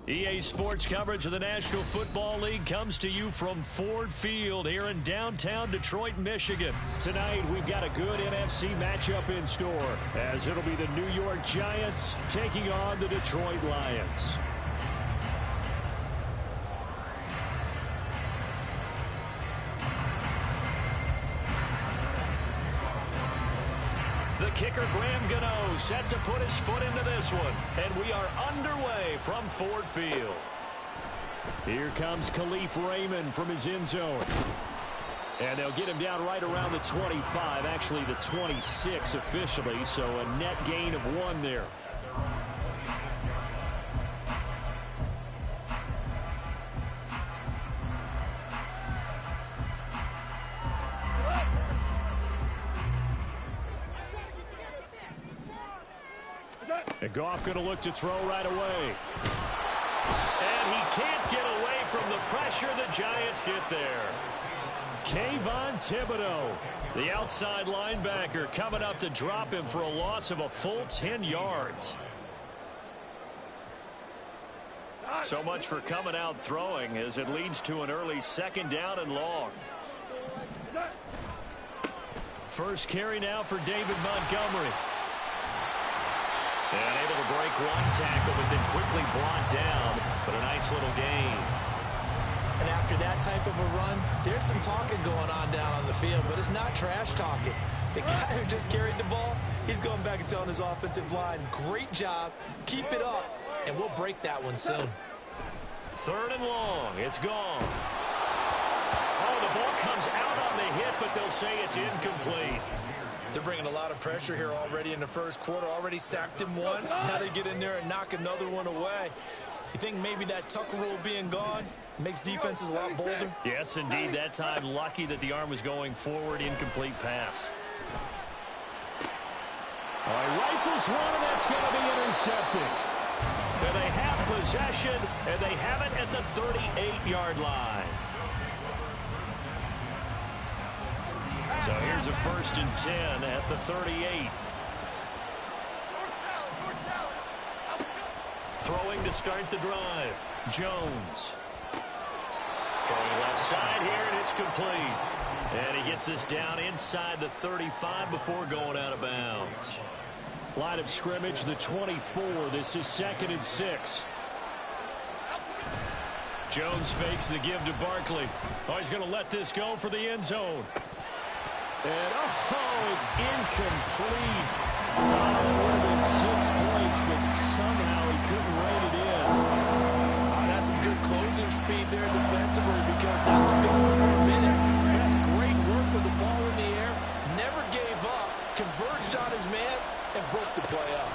EA Sports coverage of the National Football League comes to you from Ford Field here in downtown Detroit, Michigan. Tonight, we've got a good NFC matchup in store, as it'll be the New York Giants taking on the Detroit Lions. The kicker, Graham Gano, set to put his foot into this one. And we are underway from Ford Field. Here comes Khalif Raymond from his end zone. And they'll get him down right around the 25, actually the 26 officially, so a net gain of 1 there. And Goff going to look to throw right away. And he can't get away from the pressure. The Giants get there. Kayvon Thibodeau, the outside linebacker, coming up to drop him for a loss of a full 10 yards. So much for coming out throwing as it leads to an early 2nd down and long. First carry now for David Montgomery. And able to break one tackle, but then quickly brought down. But a nice little gain. And after that type of a run, there's some talking going on down on the field, but it's not trash talking. The guy who just carried the ball, he's going back and telling his offensive line, great job, keep it up, and we'll break that one soon. 3rd and long, it's gone. Oh, the ball comes out on the hit, but they'll say it's incomplete. They're bringing a lot of pressure here already in the first quarter. Already sacked him once. Now they get in there and knock another one away. You think maybe that Tucker rule being gone makes defenses a lot bolder? Yes, indeed. That time, lucky that the arm was going forward. Incomplete pass. All right, rifles one, and that's going to be intercepted. And they have possession, and they have it at the 38-yard line. So here's a 1st and 10 at the 38. Throwing to start the drive. Jones. Throwing left side here, and it's complete. And he gets this down inside the 35 before going out of bounds. Line of scrimmage, the 24. This is 2nd and 6. Jones fakes the give to Barkley. Oh, he's going to let this go for the end zone. And, oh, it's incomplete. Oh, that would have been 6 points, but somehow he couldn't rein it in. That's some good closing speed there defensively because they looked over for a minute. That's great work with the ball in the air. Never gave up. Converged on his man and broke the play up.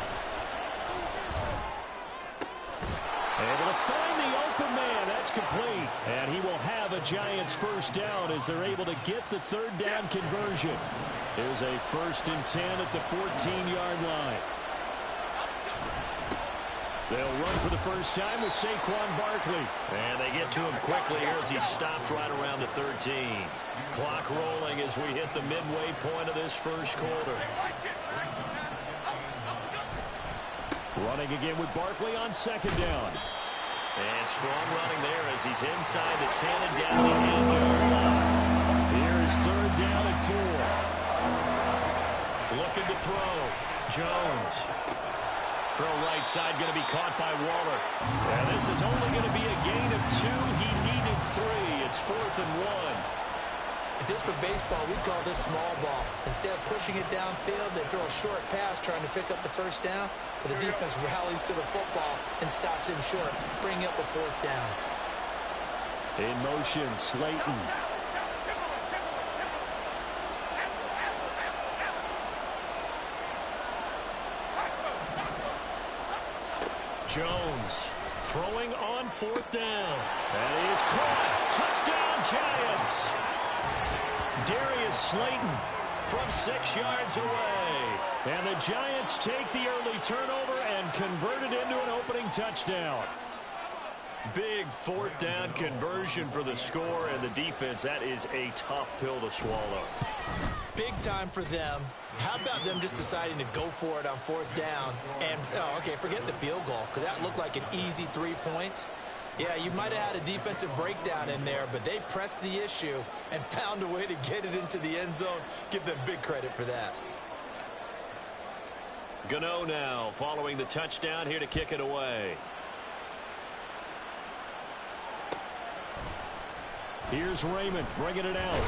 Able to find the open man. That's complete. And he will have a Giants 1st down as they're able to get the 3rd down conversion. Here's a 1st and 10 at the 14-yard line. They'll run for the first time with Saquon Barkley. And they get to him quickly here as he stopped right around the 13. Clock rolling as we hit the midway point of this first quarter. Running again with Barkley on 2nd down. And strong running there as he's inside the 10 and down the 8-yard line. Here's 3rd down and 4. Looking to throw. Jones. Throw right side going to be caught by Waller. And this is only going to be a gain of 2. He needed 3. It's 4th and 1. If this were baseball, we'd call this small ball. Instead of pushing it downfield, they throw a short pass trying to pick up the 1st down, but the defense rallies to the football and stops him short, bringing up a 4th down. In motion, Slayton. Jones throwing on 4th down. And he is caught. Touchdown, Giants. Darius Slayton from 6 yards away. And the Giants take the early turnover and convert it into an opening touchdown. Big 4th down conversion for the score, and the defense, that is a tough pill to swallow. Big time for them. How about them just deciding to go for it on 4th down? And, okay, forget the field goal, because that looked like an easy 3 points. Yeah, you might have had a defensive breakdown in there, but they pressed the issue and found a way to get it into the end zone. Give them big credit for that. Gano now following the touchdown here to kick it away. Here's Raymond bringing it out.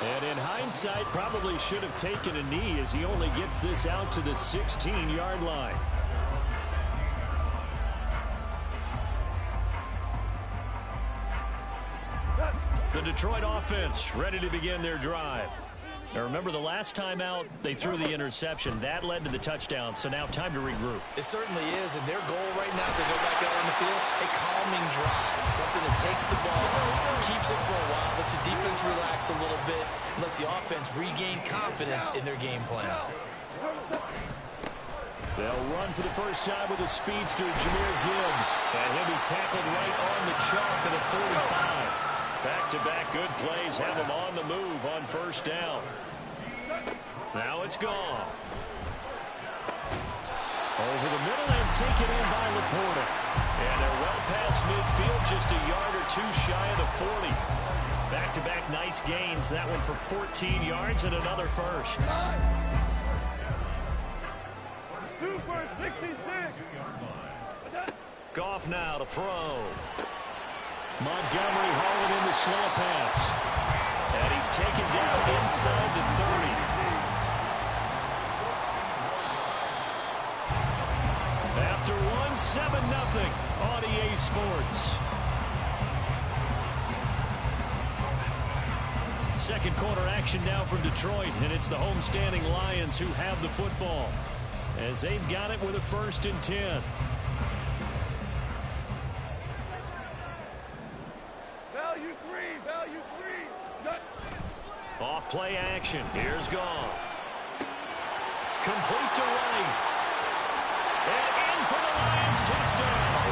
And in hindsight, probably should have taken a knee as he only gets this out to the 16-yard line. The Detroit offense ready to begin their drive. Now remember, the last time out, they threw the interception. That led to the touchdown, so now time to regroup. It certainly is, and their goal right now is to go back out on the field, a calming drive, something that takes the ball, keeps it for a while, lets the defense relax a little bit, lets the offense regain confidence in their game plan. They'll run for the first time with a speedster, Jahmyr Gibbs, and he'll be tackled right on the chalk at the 45. Back-to-back good plays have them on the move on first down. Now it's Goff. Over the middle and taken in by Laporta. And they're well past midfield, just a yard or two shy of the 40. Back-to-back nice gains. That one for 14 yards and another first. Super 66. Goff now to throw. Montgomery hauling in the slant pass. And he's taken down inside the 30. After one, 7-0 on EA Sports. Second quarter action now from Detroit, and it's the homestanding Lions who have the football as they've got it with a 1st and 10. Value three. Off play action. Here's Goff. Complete to Wright. And in for the Lions touchdown.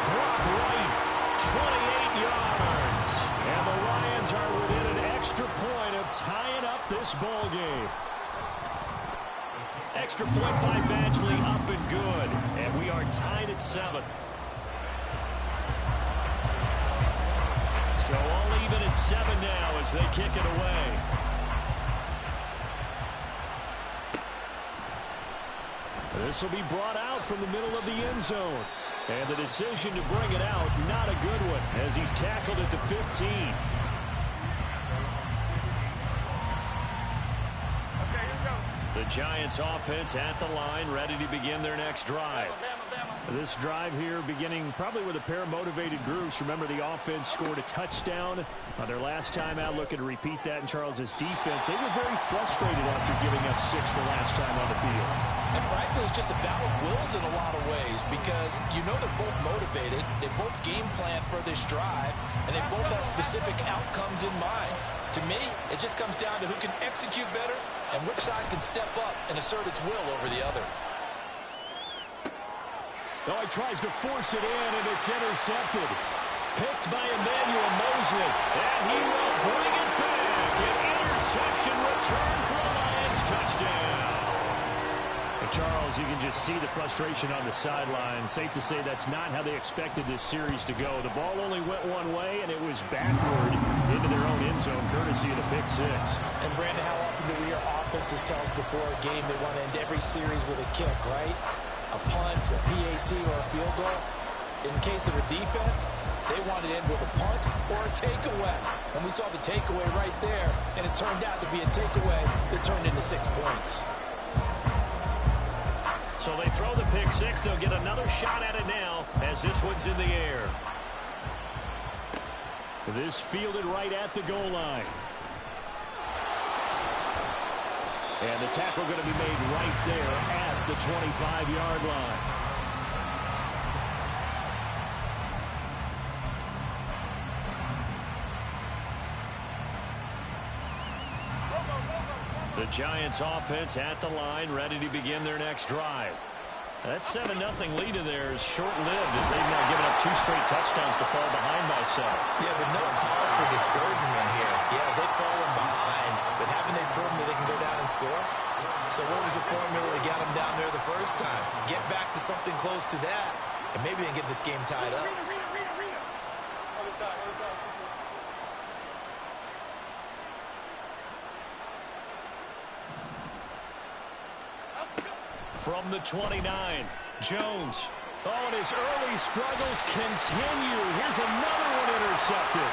Brock Wright, 28 yards. And the Lions are within an extra point of tying up this ball game. Extra point by Badgley, up and good. And we are tied at 7. So all even at 7 now as they kick it away. This will be brought out from the middle of the end zone. And the decision to bring it out, not a good one, as he's tackled at the 15. The Giants offense at the line, ready to begin their next drive. This drive here beginning probably with a pair of motivated groups. Remember, the offense scored a touchdown on their last time out. Looking to repeat that in Charles's defense. They were very frustrated after giving up 6 the last time on the field. And frankly, it's just a battle of wills in a lot of ways because you know they're both motivated. They both game plan for this drive, and they both have specific outcomes in mind. To me, it just comes down to who can execute better and which side can step up and assert its will over the other. Oh, he tries to force it in, and it's intercepted. Picked by Emmanuel Mosley. And he will bring it back. An interception return for a Lions touchdown. And Charles, you can just see the frustration on the sideline. Safe to say that's not how they expected this series to go. The ball only went one way, and it was backward into their own end zone, courtesy of the pick 6. And Brandon, how often do we hear offenses tell us before a game they want to end every series with a kick, right? A punt, a PAT, or a field goal. In case of a defense, they wanted to end with a punt or a takeaway. And we saw the takeaway right there, and it turned out to be a takeaway that turned into 6 points. So they throw the pick 6. They'll get another shot at it now as this one's in the air. This fielded right at the goal line. And the tackle going to be made right there at the 25-yard line. The Giants offense at the line, ready to begin their next drive. That 7-0 lead of theirs short-lived as they've now given up 2 straight touchdowns to fall behind by 7. Yeah, but no cause for discouragement here. Yeah, they've fallen behind, but haven't they proven that they can go down and score? So what was the formula that got them down there the first time? Get back to something close to that, and maybe they can get this game tied up. From the 29, Jones. Oh, and his early struggles continue. Here's another one intercepted.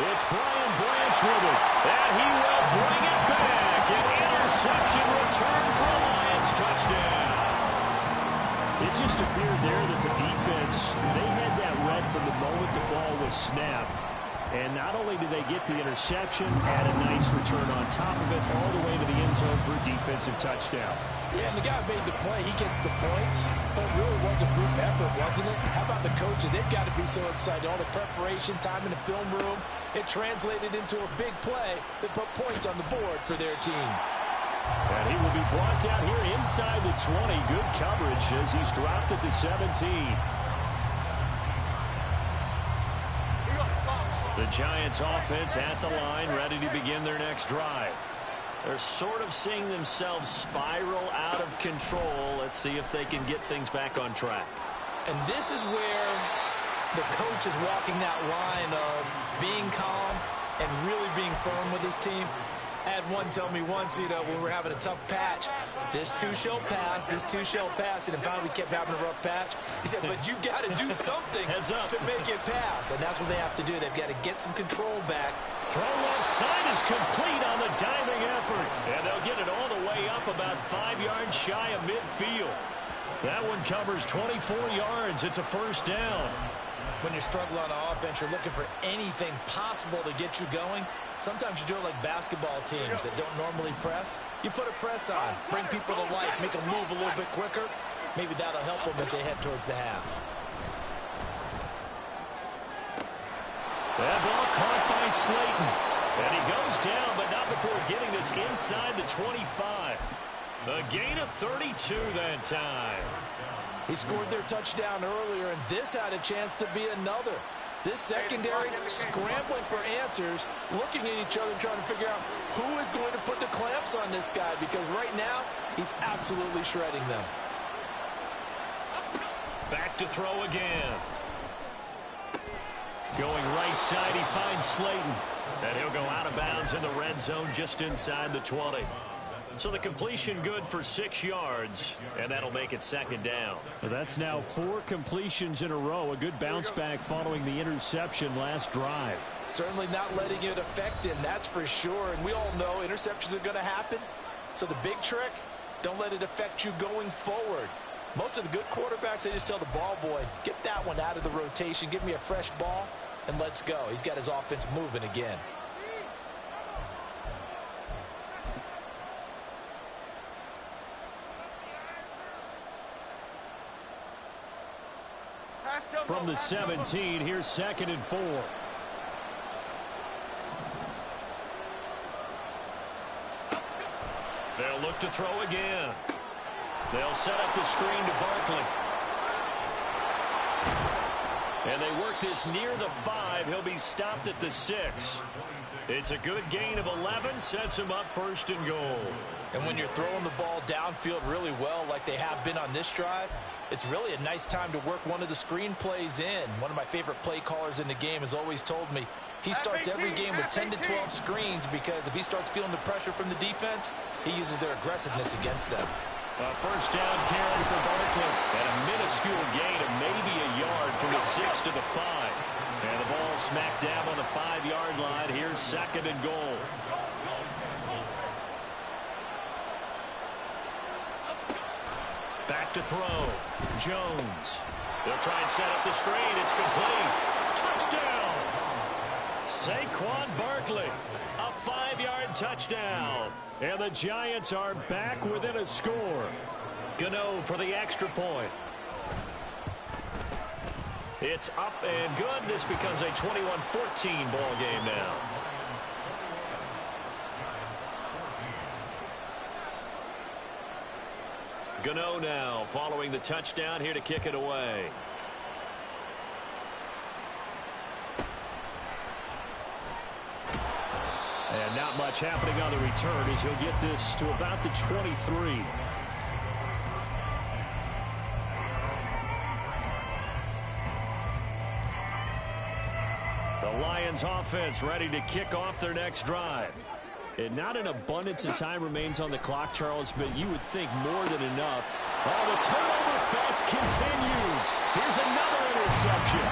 It's Brian Branch with it, and he will bring it back. An interception return for a Lions touchdown. It just appeared there that the defense, they had that read from the moment the ball was snapped. And not only did they get the interception, had a nice return on top of it, all the way to the end zone for a defensive touchdown. Yeah, and the guy made the play. He gets the points. But it really was a group effort, wasn't it? How about the coaches? They've got to be so excited. All the preparation time in the film room, it translated into a big play that put points on the board for their team. And he will be brought down here inside the 20. Good coverage as he's dropped at the 17. The Giants offense at the line, ready to begin their next drive. They're sort of seeing themselves spiral out of control. Let's see if they can get things back on track. And this is where the coach is walking that line of being calm and really being firm with his team. I had one tell me once, when we were having a tough patch, this too shall pass, this too shall pass, and then finally we kept having a rough patch. He said, but you got to do something to make it pass, and that's what they have to do. They've got to get some control back. Throw left side is complete on the diving effort, and they'll get it all the way up about 5 yards shy of midfield. That one covers 24 yards. It's a first down. When you're struggling on offense, you're looking for anything possible to get you going. Sometimes you do it like basketball teams that don't normally press. You put a press on, bring people to life, make them move a little bit quicker. Maybe that'll help them as they head towards the half. That ball caught by Slayton. And he goes down, but not before getting this inside the 25. A gain of 32 that time. He scored their touchdown earlier, and this had a chance to be another. This secondary scrambling for answers, looking at each other, trying to figure out who is going to put the clamps on this guy, because right now he's absolutely shredding them. Back to throw again. Going right side, he finds Slayton. And he'll go out of bounds in the red zone just inside the 20. So the completion good for 6 yards, and that'll make it second down. That's now 4 completions in a row. A good bounce back following the interception last drive. Certainly not letting it affect him, that's for sure. And we all know interceptions are going to happen. So the big trick, don't let it affect you going forward. Most of the good quarterbacks, they just tell the ball boy, get that one out of the rotation, give me a fresh ball, and let's go. He's got his offense moving again. From the 17, here's 2nd and 4. They'll look to throw again. They'll set up the screen to Barkley. And they work this near the 5. He'll be stopped at the 6. It's a good gain of 11, sets him up 1st and goal. And when you're throwing the ball downfield really well like they have been on this drive, it's really a nice time to work one of the screen plays in. One of my favorite play callers in the game has always told me he starts every game with 10 to 12 screens, because if he starts feeling the pressure from the defense, he uses their aggressiveness against them. A first down carry for Barkley. And a minuscule gain of maybe a yard from the 6 to the 5. And the ball smacked down on the 5-yard line. Here's 2nd and goal. Back to throw. Jones. They'll try and set up the screen. It's complete. Touchdown. Saquon Barkley. A 5-yard touchdown. And the Giants are back within a score. Gano for the extra point. It's up and good. This becomes a 21-14 ball game now. Gano now following the touchdown, here to kick it away. And not much happening on the return as he'll get this to about the 23. The Lions offense ready to kick off their next drive. And not an abundance of time remains on the clock, Charles, but you would think more than enough. Oh, the turnover fest continues. Here's another interception.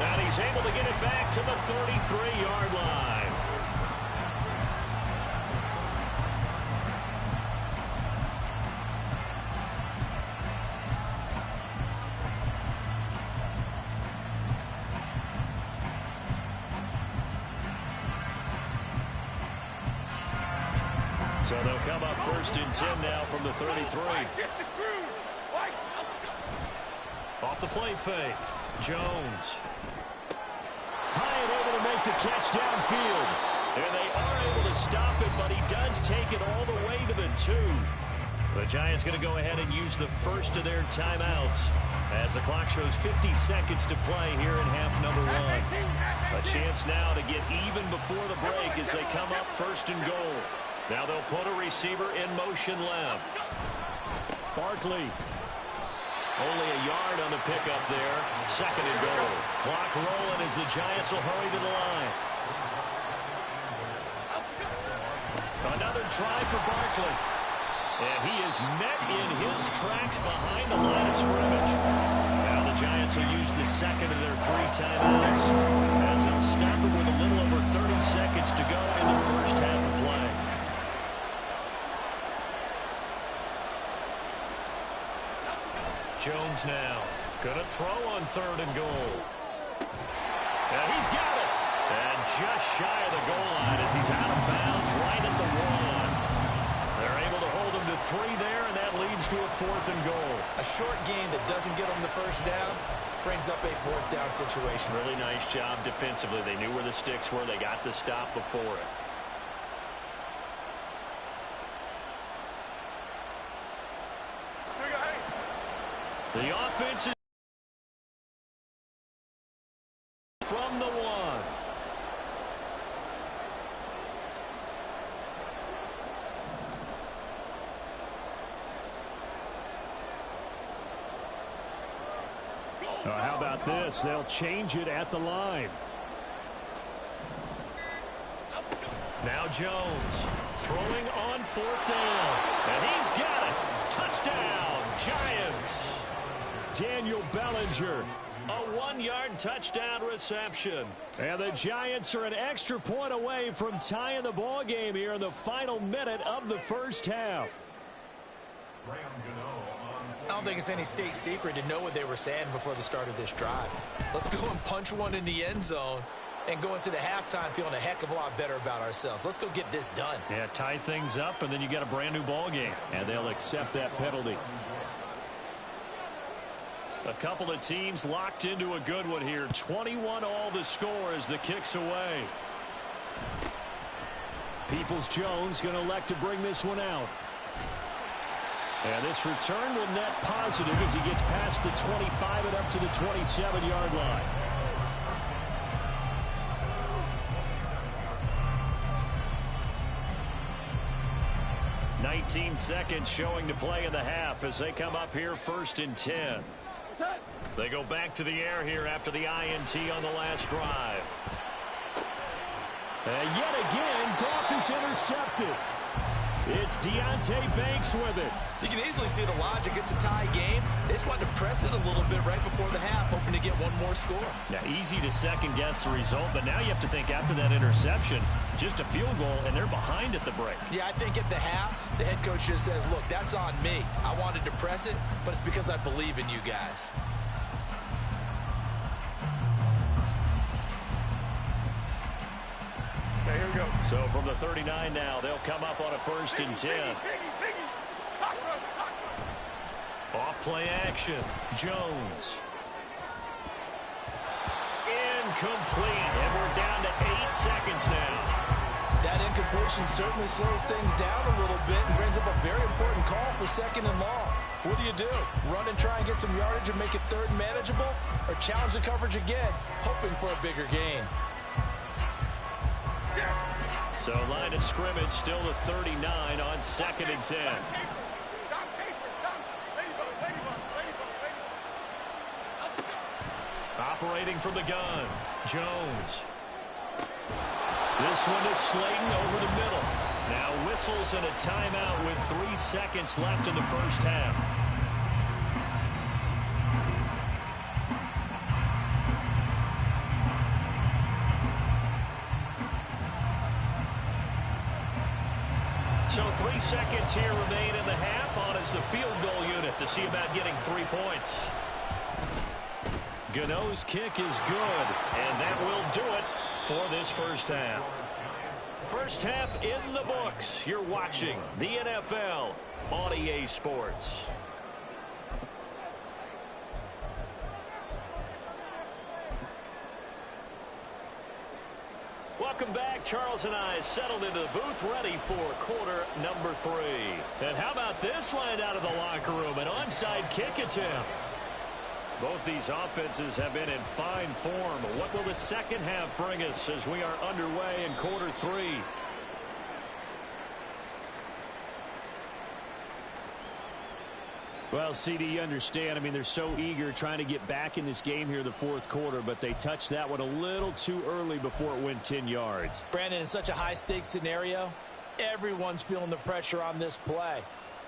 And he's able to get it back to the 33-yard line. So they'll come up 1st and 10 now from the 33. Off the play fake. Jones. High and able to make the catch downfield. And they are able to stop it, but he does take it all the way to the 2. The Giants going to go ahead and use the first of their timeouts As the clock shows 50 seconds to play here in half number one. A chance now to get even before the break as they come up first and goal. Now they'll put a receiver in motion left. Barkley. Only a yard on the pickup there. Second and goal. Clock rolling as the Giants will hurry to the line. Another try for Barkley. And he is met in his tracks behind the line of scrimmage. Now the Giants will use the second of their 3 timeouts as they'll stop it with a little over 30 seconds to go in the first half of play. Jones now going to throw on third and goal. And he's got it. And just shy of the goal line as he's out of bounds right at the 1. They're able to hold him to 3 there, and that leads to a 4th and goal. A short game that doesn't get them the first down brings up a 4th down situation. Really nice job defensively. They knew where the sticks were. They got the stop before it. The offense is from the 1. How about this? They'll change it at the line. Now Jones throwing on 4th down. And he's got it. Touchdown, Giants. Daniel Bellinger, a 1-yard touchdown reception. And the Giants are an extra point away from tying the ball game here in the final minute of the first half. I don't think it's any state secret to know what they were saying before the start of this drive. Let's go and punch one in the end zone and go into the halftime feeling a heck of a lot better about ourselves. Let's go get this done. Yeah, tie things up, and then you get a brand new ball game. And they'll accept that penalty. A couple of teams locked into a good one here. 21 all the score as the kick's away. Peoples-Jones going to elect to bring this one out. And this return will net positive as he gets past the 25 and up to the 27-yard line. "19 seconds showing to play in the half as they come up here 1st and 10. They go back to the air here after the INT on the last drive. And yet again, Goff is intercepted. It's Deonte Banks with it. You can easily see the logic. It's a tie game. They just wanted to press it a little bit right before the half, hoping to get one more score. Now, easy to second-guess the result, but now you have to think after that interception, just a field goal, and they're behind at the break. Yeah, I think at the half, the head coach just says, look, that's on me. I wanted to press it, but it's because I believe in you guys. Okay, here we go. So from the 39 now, they'll come up on a 1st and 10. Off play action. Jones. Incomplete. And we're down to 8 seconds now. That incompletion certainly slows things down a little bit and brings up a very important call for 2nd and long. What do? Run and try and get some yardage and make it 3rd and manageable? Or challenge the coverage again, hoping for a bigger gain? So line of scrimmage still the 39 on 2nd and 10. Operating from the gun, Jones. This one is Slayton over the middle. Now whistles and a timeout with 3 seconds left in the first half. So 3 seconds here remain in the half. On is the field goal unit to see about getting 3 points. Gano's kick is good, and that will do it for this first half. First half in the books. You're watching the NFL on EA Sports. Welcome back. Charles and I settled into the booth ready for quarter number 3. And how about this line out of the locker room? An onside kick attempt. Both these offenses have been in fine form. What will the second half bring us as we are underway in quarter 3? Well, CD, you understand. I mean, they're so eager trying to get back in this game here in the fourth quarter, but they touched that one a little too early before it went 10 yards. Brandon, in such a high-stakes scenario, everyone's feeling the pressure on this play.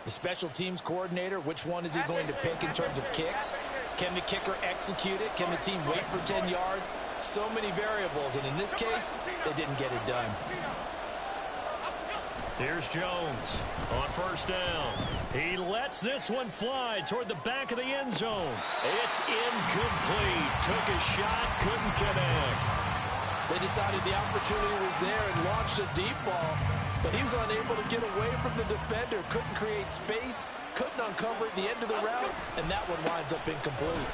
The special teams coordinator, which one is he going to pick in terms of kicks? Can the kicker execute it? Can the team wait for 10 yards? So many variables, and in this case, they didn't get it done. Here's Jones on first down. He lets this one fly toward the back of the end zone. It's incomplete. Took a shot, couldn't connect. They decided the opportunity was there and launched a deep ball, but he was unable to get away from the defender, couldn't create space, couldn't uncover at the end of the route, and that one winds up incomplete.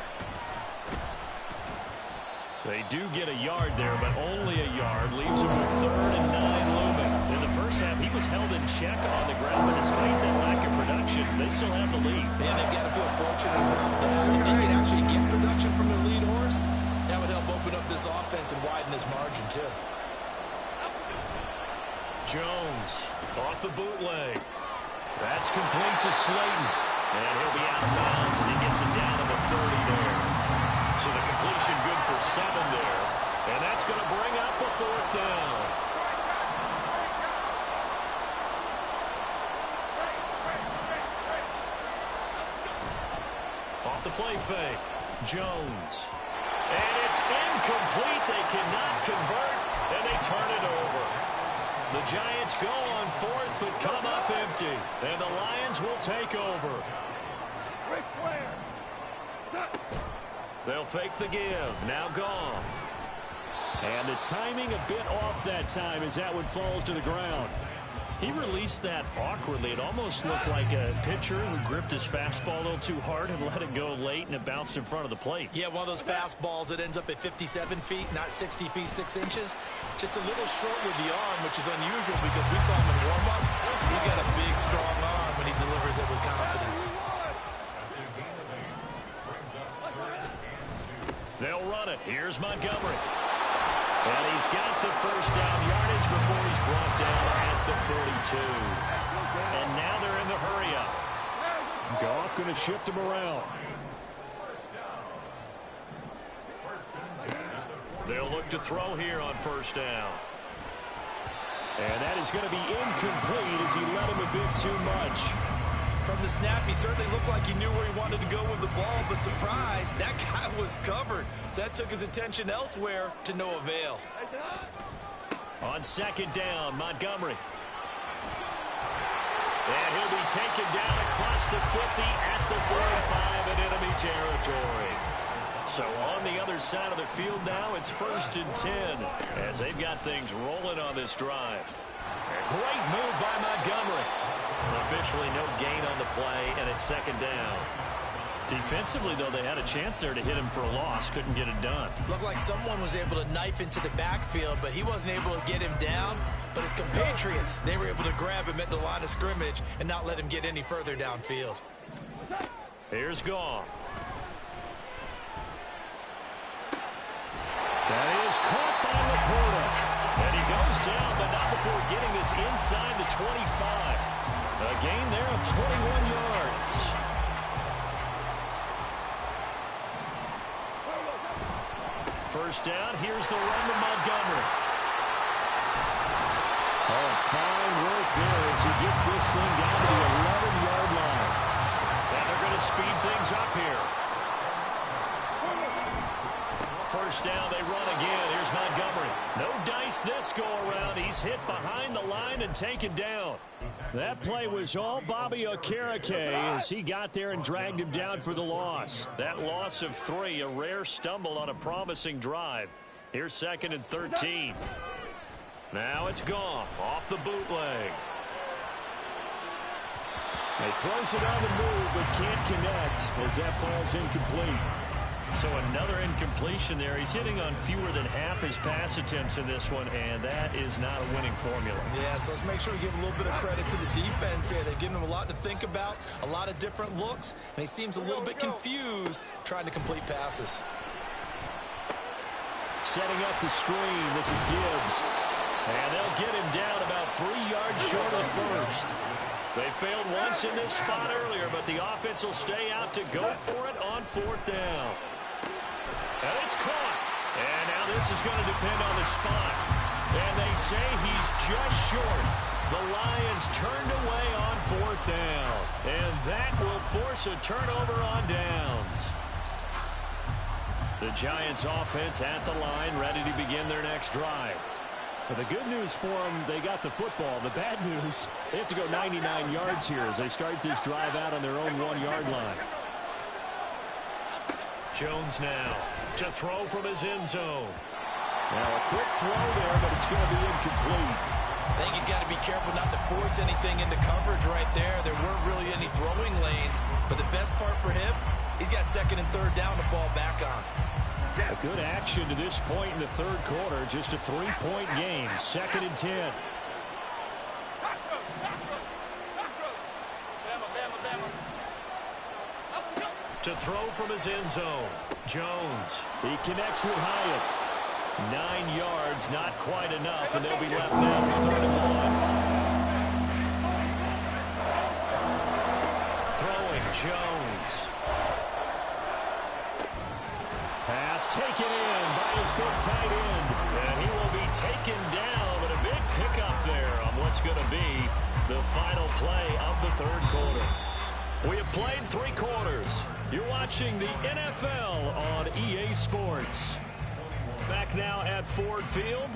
They do get a yard there, but only a yard. Leaves him with 3rd and 9 looming. In the first half, he was held in check on the ground, but despite that lack of production, they still have the lead. And they've got to feel fortunate about that. If they can actually get production from their lead horse, that would help open up this offense and widen this margin, too. Jones off the bootleg. That's complete to Slayton. And he'll be out of bounds as he gets it down to the 30 there. So the completion good for 7 there. And that's going to bring up a 4th down. Off the play fake. Jones. And it's incomplete. They cannot convert, and they turn it over. The Giants go on 4th, but come up empty. And the Lions will take over. They'll fake the give. Now Goff. And the timing a bit off that time as that one falls to the ground. He released that awkwardly. It almost looked like a pitcher who gripped his fastball a little too hard and let it go late, and it bounced in front of the plate. Yeah, one of those fastballs that ends up at 57 feet, not 60 feet, 6 inches. Just a little short with the arm, which is unusual because we saw him in warm-ups. He's got a big, strong arm when he delivers it with confidence. They'll run it. Here's Montgomery. And he's got the first down yardage before he's brought down at the 42. And now they're in the hurry-up. Goff going to shift him around. They'll look to throw here on first down. And that is going to be incomplete as he let him a bit too much. From the snap, he certainly looked like he knew where he wanted to go with the ball, but surprise, that guy was covered. So that took his attention elsewhere to no avail. On second down, Montgomery. And he'll be taken down across the 50 at the 45 in enemy territory. So on the other side of the field now, it's 1st and 10 as they've got things rolling on this drive. A great move by Montgomery. Officially no gain on the play, and it's 2nd down. Defensively, though, they had a chance there to hit him for a loss. Couldn't get it done. Looked like someone was able to knife into the backfield, but he wasn't able to get him down. But his compatriots, they were able to grab him at the line of scrimmage and not let him get any further downfield. Here's Goff. That is caught by Laporta. And he goes down, but not before getting this inside the 25. A gain there of 21 yards. First down, here's the run to Montgomery. Oh, fine work there as he gets this thing down to the 11-yard line. And they're going to speed things up here. First down, they run again. Here's Montgomery. No dice this go-around. He's hit behind the line and taken down. That play was all Bobby Okereke as he got there and dragged him down for the loss. That loss of 3, a rare stumble on a promising drive. Here's 2nd and 13. Now it's Goff off the bootleg. He throws it on the move but can't connect as that falls incomplete. So another incompletion there. He's hitting on fewer than half his pass attempts in this one, and that is not a winning formula. Yeah, so let's make sure we give a little bit of credit to the defense here. They've given him a lot to think about, a lot of different looks, and he seems a little bit confused trying to complete passes. Setting up the screen, this is Gibbs. And they'll get him down about 3 yards short of first. They failed once in this spot earlier, but the offense will stay out to go for it on 4th down. And it's caught. And now this is going to depend on the spot. And they say he's just short. The Lions turned away on 4th down. And that will force a turnover on downs. The Giants offense at the line, ready to begin their next drive. But the good news for them, they got the football. The bad news, they have to go 99 yards here as they start this drive out on their own 1-yard line. Jones now to throw from his end zone. Now a quick throw there, but it's going to be incomplete. I think he's got to be careful not to force anything into coverage right there. There weren't really any throwing lanes, but the best part for him, he's got 2nd and 3rd down to fall back on. A good action to this point in the 3rd quarter. Just a 3-point game. 2nd and 10. To throw from his end zone. Jones. He connects with Hyatt. 9 yards, not quite enough, and they'll be left now with 3rd and 1. Throwing Jones. Pass taken in by his big tight end. And he will be taken down, but a big pickup there on what's going to be the final play of the 3rd quarter. We have played 3 quarters. You're watching the NFL on EA Sports. Back now at Ford Field.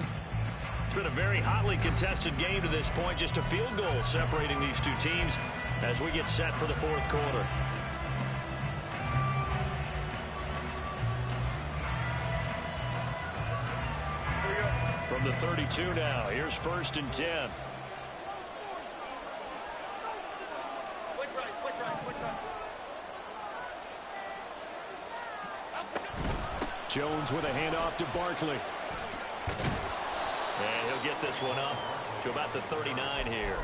It's been a very hotly contested game to this point. Just a field goal separating these two teams as we get set for the 4th quarter. From the 32 now, here's 1st and 10. Jones with a handoff to Barkley. And he'll get this one up to about the 39 here.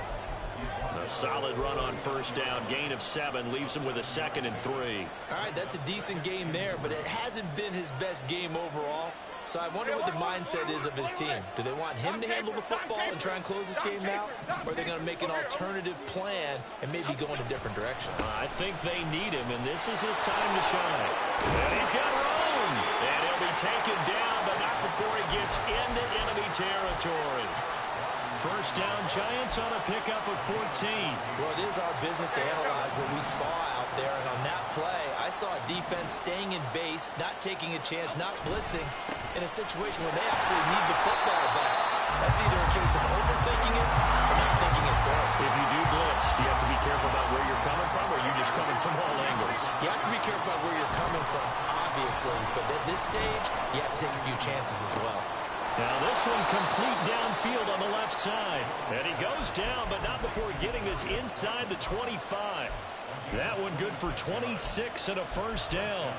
A solid run on 1st down. Gain of 7 leaves him with a 2nd and 3. All right, that's a decent game there, but it hasn't been his best game overall. So I wonder what the mindset is of his team. Do they want him to handle the football and try and close this game out? Or are they going to make an alternative plan and maybe go in a different direction? I think they need him, and this is his time to shine. And he's got room. And he'll be taken down, but not before he gets into enemy territory. 1st down, Giants on a pickup of 14. Well, it is our business to analyze what we saw out there. And on that play, I saw a defense staying in base, not taking a chance, not blitzing in a situation where they absolutely need the football back. That's either a case of overthinking it or not thinking it through. If you do blitz, do you have to be careful about where you're coming from, or are you just coming from all angles? You have to be careful about where you're coming from, obviously. But at this stage, you have to take a few chances as well. Now this one complete downfield on the left side. And he goes down, but not before getting this inside the 25. That one good for 26 and a 1st down.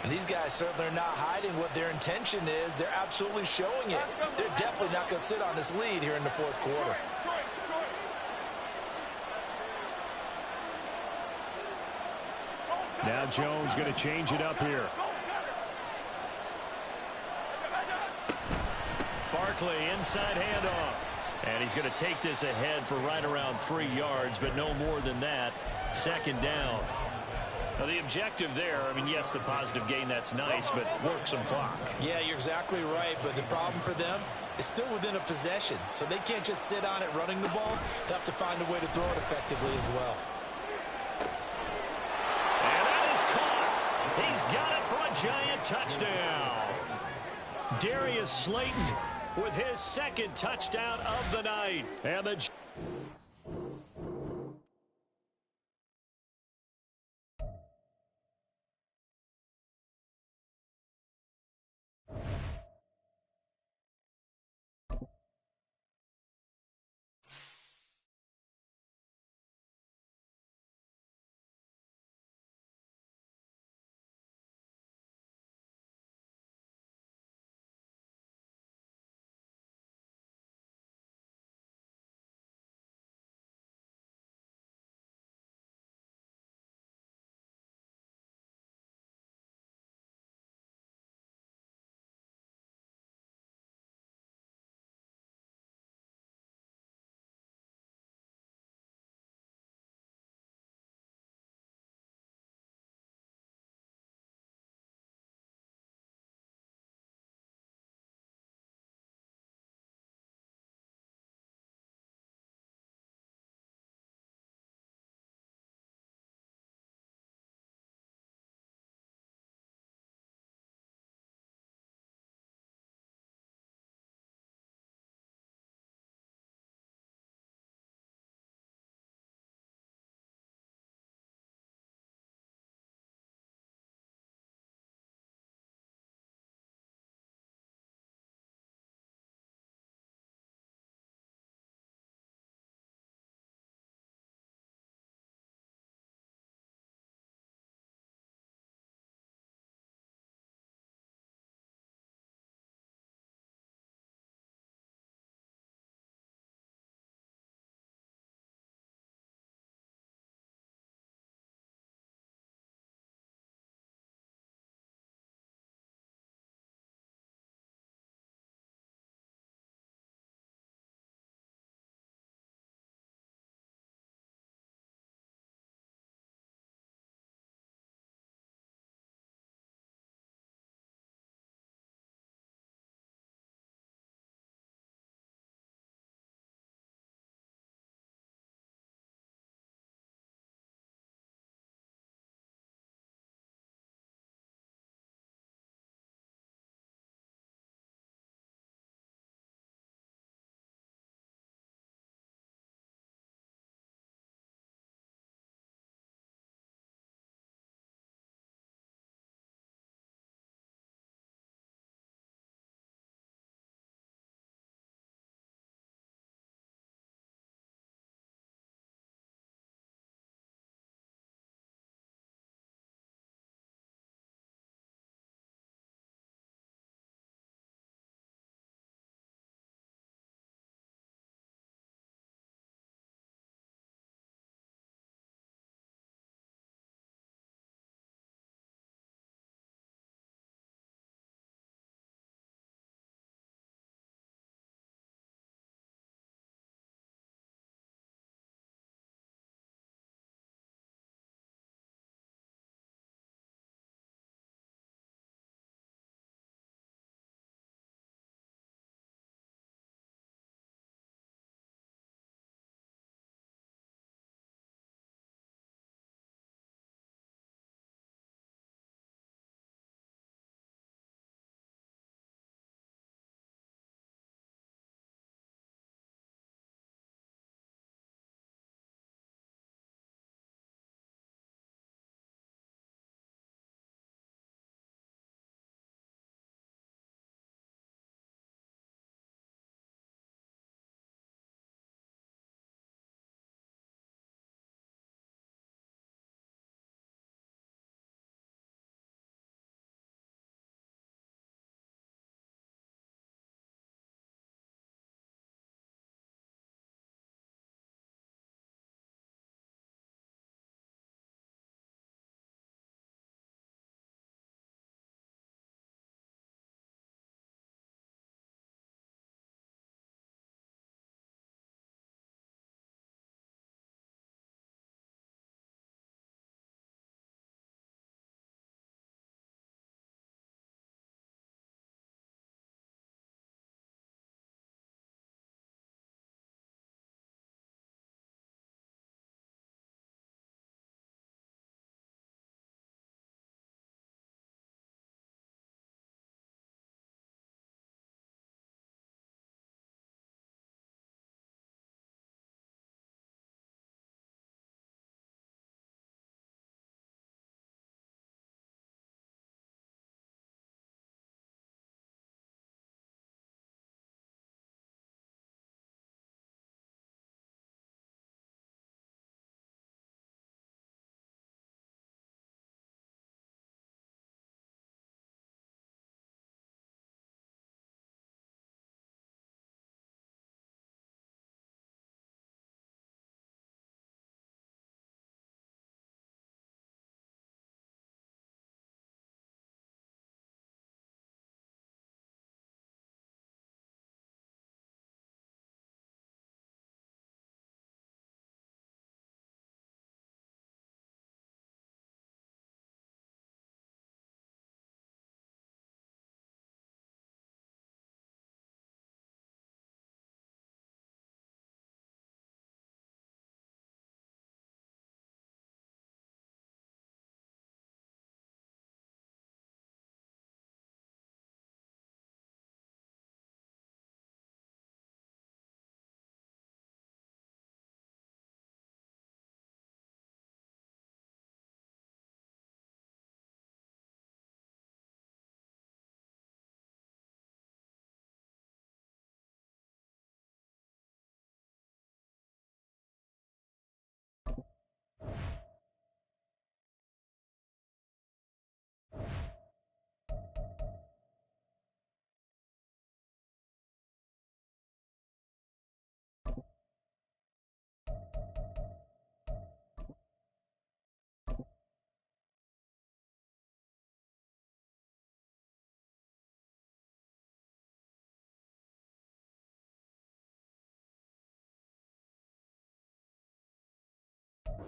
And these guys certainly are not hiding what their intention is. They're absolutely showing it. They're definitely not going to sit on this lead here in the 4th quarter. Now Jones going to change it up here. Barkley inside handoff. And he's going to take this ahead for right around 3 yards, but no more than that. 2nd down. Now the objective there, I mean, yes, the positive gain, that's nice, but work some clock. Yeah, you're exactly right, but the problem for them is still within a possession, so they can't just sit on it running the ball. They have to find a way to throw it effectively as well. And that is caught. He's got it for a Giant touchdown. Darius Slayton with his 2nd touchdown of the night. And the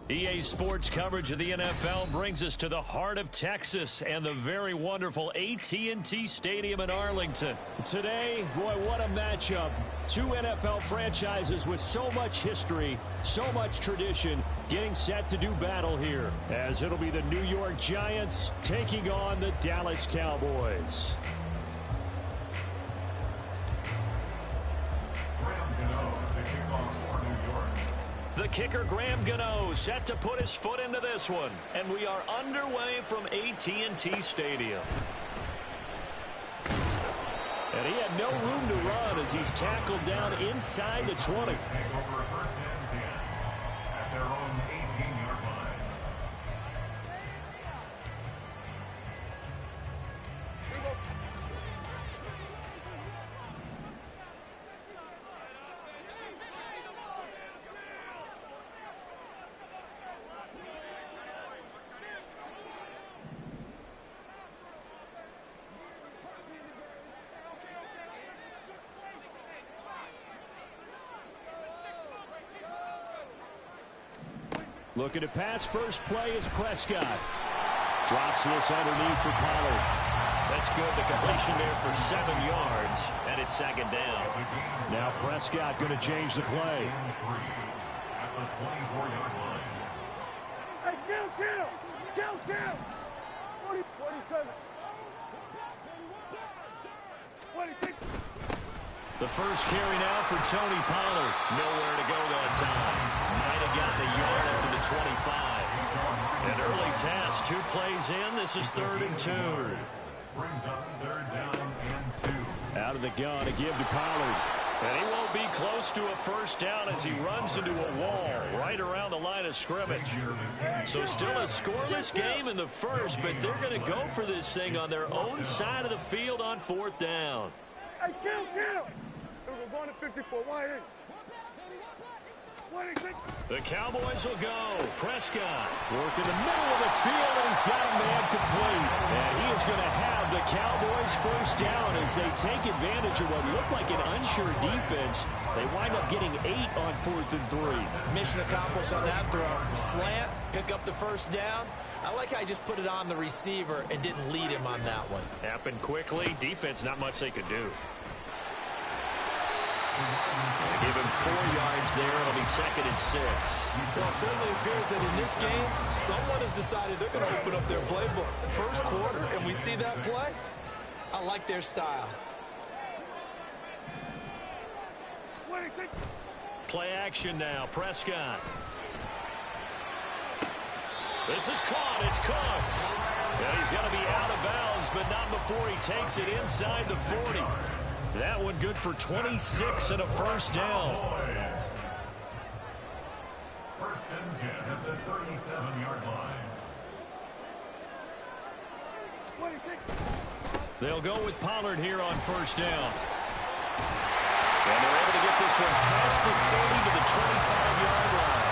EA Sports coverage of the NFL brings us to the heart of Texas and the very wonderful AT&T Stadium in Arlington. Today, boy, what a matchup. Two NFL franchises with so much history, so much tradition, getting set to do battle here, as it'll be the New York Giants taking on the Dallas Cowboys. The kicker, Graham Gano, set to put his foot into this one. And we are underway from AT&T Stadium. And he had no room to run as he's tackled down inside the 20. Take over first and 10 at their own 18-yard line. Looking to pass, first play is Prescott. Drops this underneath for Pollard. That's good. The completion there for 7 yards, and it's second down. Now Prescott going to change the play. At the 24-yard line. Hey, kill! 47. 26. The first carry now for Tony Pollard. Nowhere to go that time. Might have gotten a yard up to the 25. An early task. 2 plays in. This is 3rd and 2. Brings up 3rd down and 2. Out of the gun to give to Pollard. And he won't be close to a first down as he runs into a wall right around the line of scrimmage. So still a scoreless game in the first, but they're going to go for this thing on their own side of the field on 4th down. Hey, kill! We're going to 54. Why ain't? 26. The Cowboys will go. Prescott. Work in the middle of the field, and he's got a man complete. And he is going to have the Cowboys first down as they take advantage of what looked like an unsure defense. They wind up getting 8 on 4th and 3. Mission accomplished on that throw. Slant, pick up the first down. I like how I just put it on the receiver and didn't lead him on that one. Happened quickly. Defense, not much they could do. Give him 4 yards there. It'll be 2nd and 6. Well, it certainly appears that in this game, someone has decided they're going to open up their playbook. First quarter, and we see that play. I like their style. 26. Play action now. Prescott. This is caught. It's Cooks. And he's going to be out of bounds, but not before he takes it inside the 40. That one good for 26 and a first down. First and 10 at the 37-yard line. 26. They'll go with Pollard here on first down. And they're able to get this one past the 30 to the 25-yard line.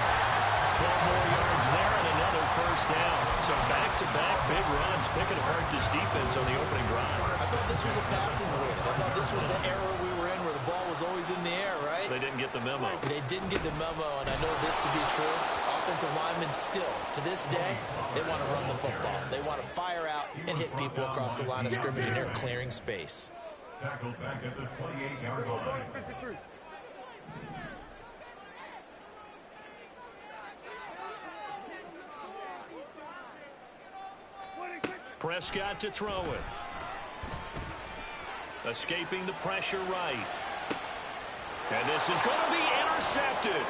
12 more yards there and another first down. So back-to-back big runs picking apart this defense on the opening drive. I thought this was a passing lead. I thought this was the era we were in where the ball was always in the air, right? They didn't get the memo. They didn't get the memo, and I know this to be true. Offensive linemen still, to this day, they want to run the football. They want to fire out and hit people across the line of scrimmage, and they're clearing space. Tackled back at the 28-yard line. 53. Prescott to throw it. Escaping the pressure right. And this is going to be intercepted.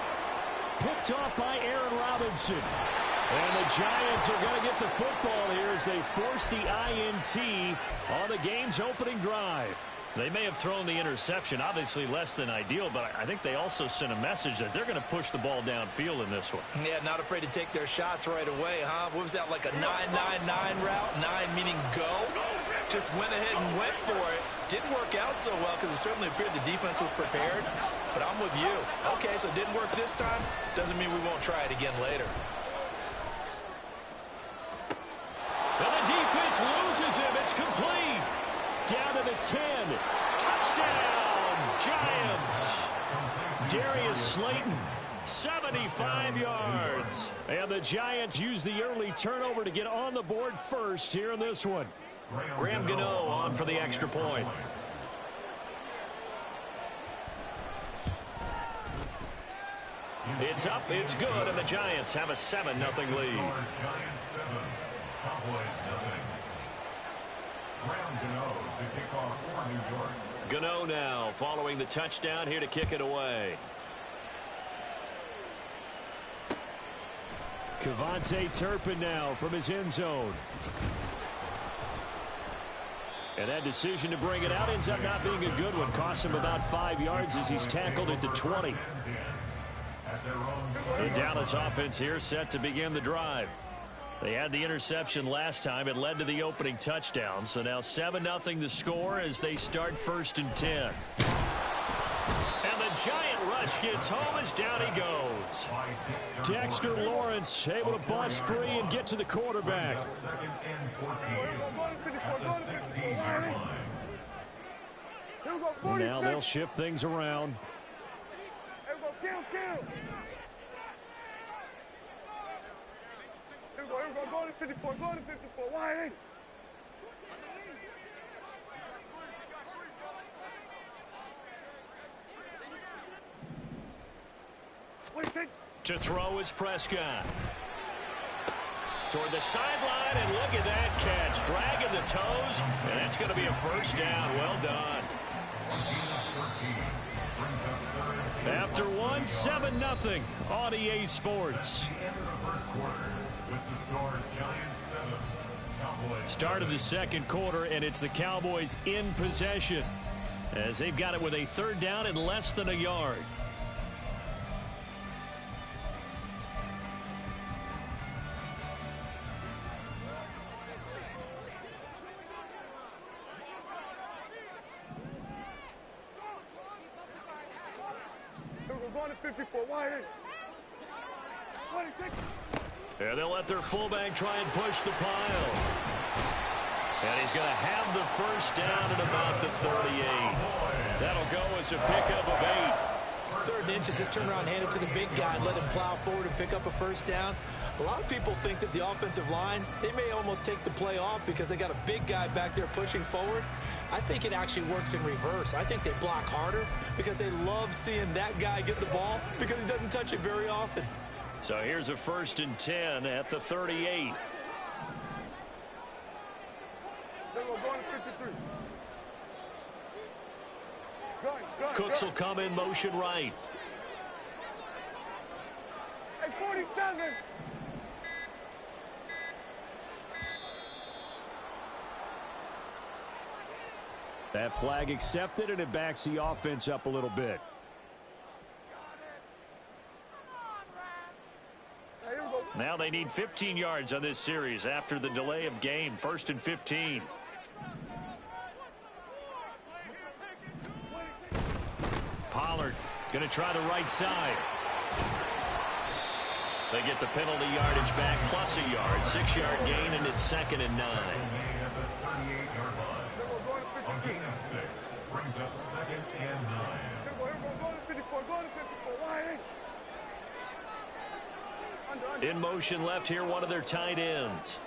Picked off by Aaron Robinson. And the Giants are going to get the football here as they force the INT on the game's opening drive. They may have thrown the interception, obviously less than ideal, but I think they also sent a message that they're going to push the ball downfield in this one. Yeah, not afraid to take their shots right away, huh? What was that, like a 9-9-9 route? 9 meaning go? Just went ahead and went for it. Didn't work out so well because it certainly appeared the defense was prepared, but I'm with you. Okay, so it didn't work this time. Doesn't mean we won't try it again later. And the defense loses him. It's complete. Down to the 10. Touchdown, Giants. Darius Slayton 75 yards. And the Giants use the early turnover to get on the board first here in this one. Graham Gano on for the extra point. It's up, it's good, and the Giants have a 7-0 lead. Giants 7, Cowboys 0. Graham Gano to kick off for New York. Gano now following the touchdown here to kick it away. Kevontae Turpin now from his end zone. And that decision to bring it out ends up not being a good one. Cost him about 5 yards as he's tackled at the 20. The Dallas offense here set to begin the drive. They had the interception last time. It led to the opening touchdown. So now 7-0 the score as they start 1st and 10. And the Giant rush gets home as down he goes. Dexter Lawrence able to bust free and get to the quarterback. And now they'll shift things around. Go to 54, go to 54. Why ain't it? To throw is Prescott. Toward the sideline, and look at that catch. Dragging the toes, and that's going to be a 1st down. Well done. After one, 7-0 on EA Sports. Start of the second quarter, and it's the Cowboys in possession as they've got it with a 3rd down and less than a yard. Going to 54. Why ain't it? And they'll let their fullback try and push the pile. And he's going to have the 1st down at about the 38. That'll go as a pickup of 8. 3rd and inches, just turn around and hand it to the big guy and let him plow forward and pick up a 1st down. A lot of people think that the offensive line, they may almost take the play off because they got a big guy back there pushing forward. I think it actually works in reverse. I think they block harder because they love seeing that guy get the ball because he doesn't touch it very often. So here's a 1st and 10 at the 38. Cooks will come in motion right. Hey, 47. That flag accepted, and it backs the offense up a little bit. Now they need 15 yards on this series after the delay of game. 1st and 15. Pollard going to try the right side. They get the penalty yardage back plus a yard. 6-yard gain, and it's 2nd and 9. Brings up 2nd and 9. In motion left here, one of their tight ends.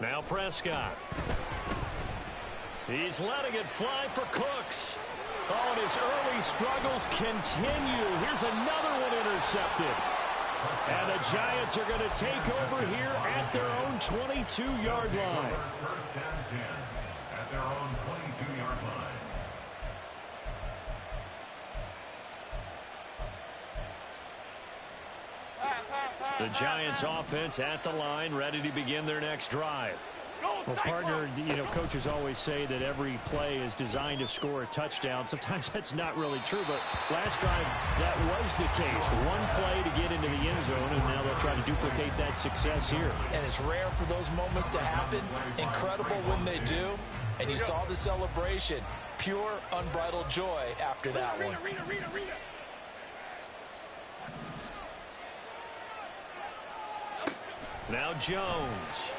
Now Prescott. He's letting it fly for Cooks. Oh, and his early struggles continue. Here's another one intercepted. And the Giants are going to take over here at their own 22-yard line. 1st and 10 at their own 22-yard line. The Giants offense at the line, ready to begin their next drive. Well, partner, you know, coaches always say that every play is designed to score a touchdown. Sometimes that's not really true, but last drive, that was the case. One play to get into the end zone, and now they'll try to duplicate that success here. And it's rare for those moments to happen. Incredible when they do. And you saw the celebration. Pure, unbridled joy after that one. Now Jones.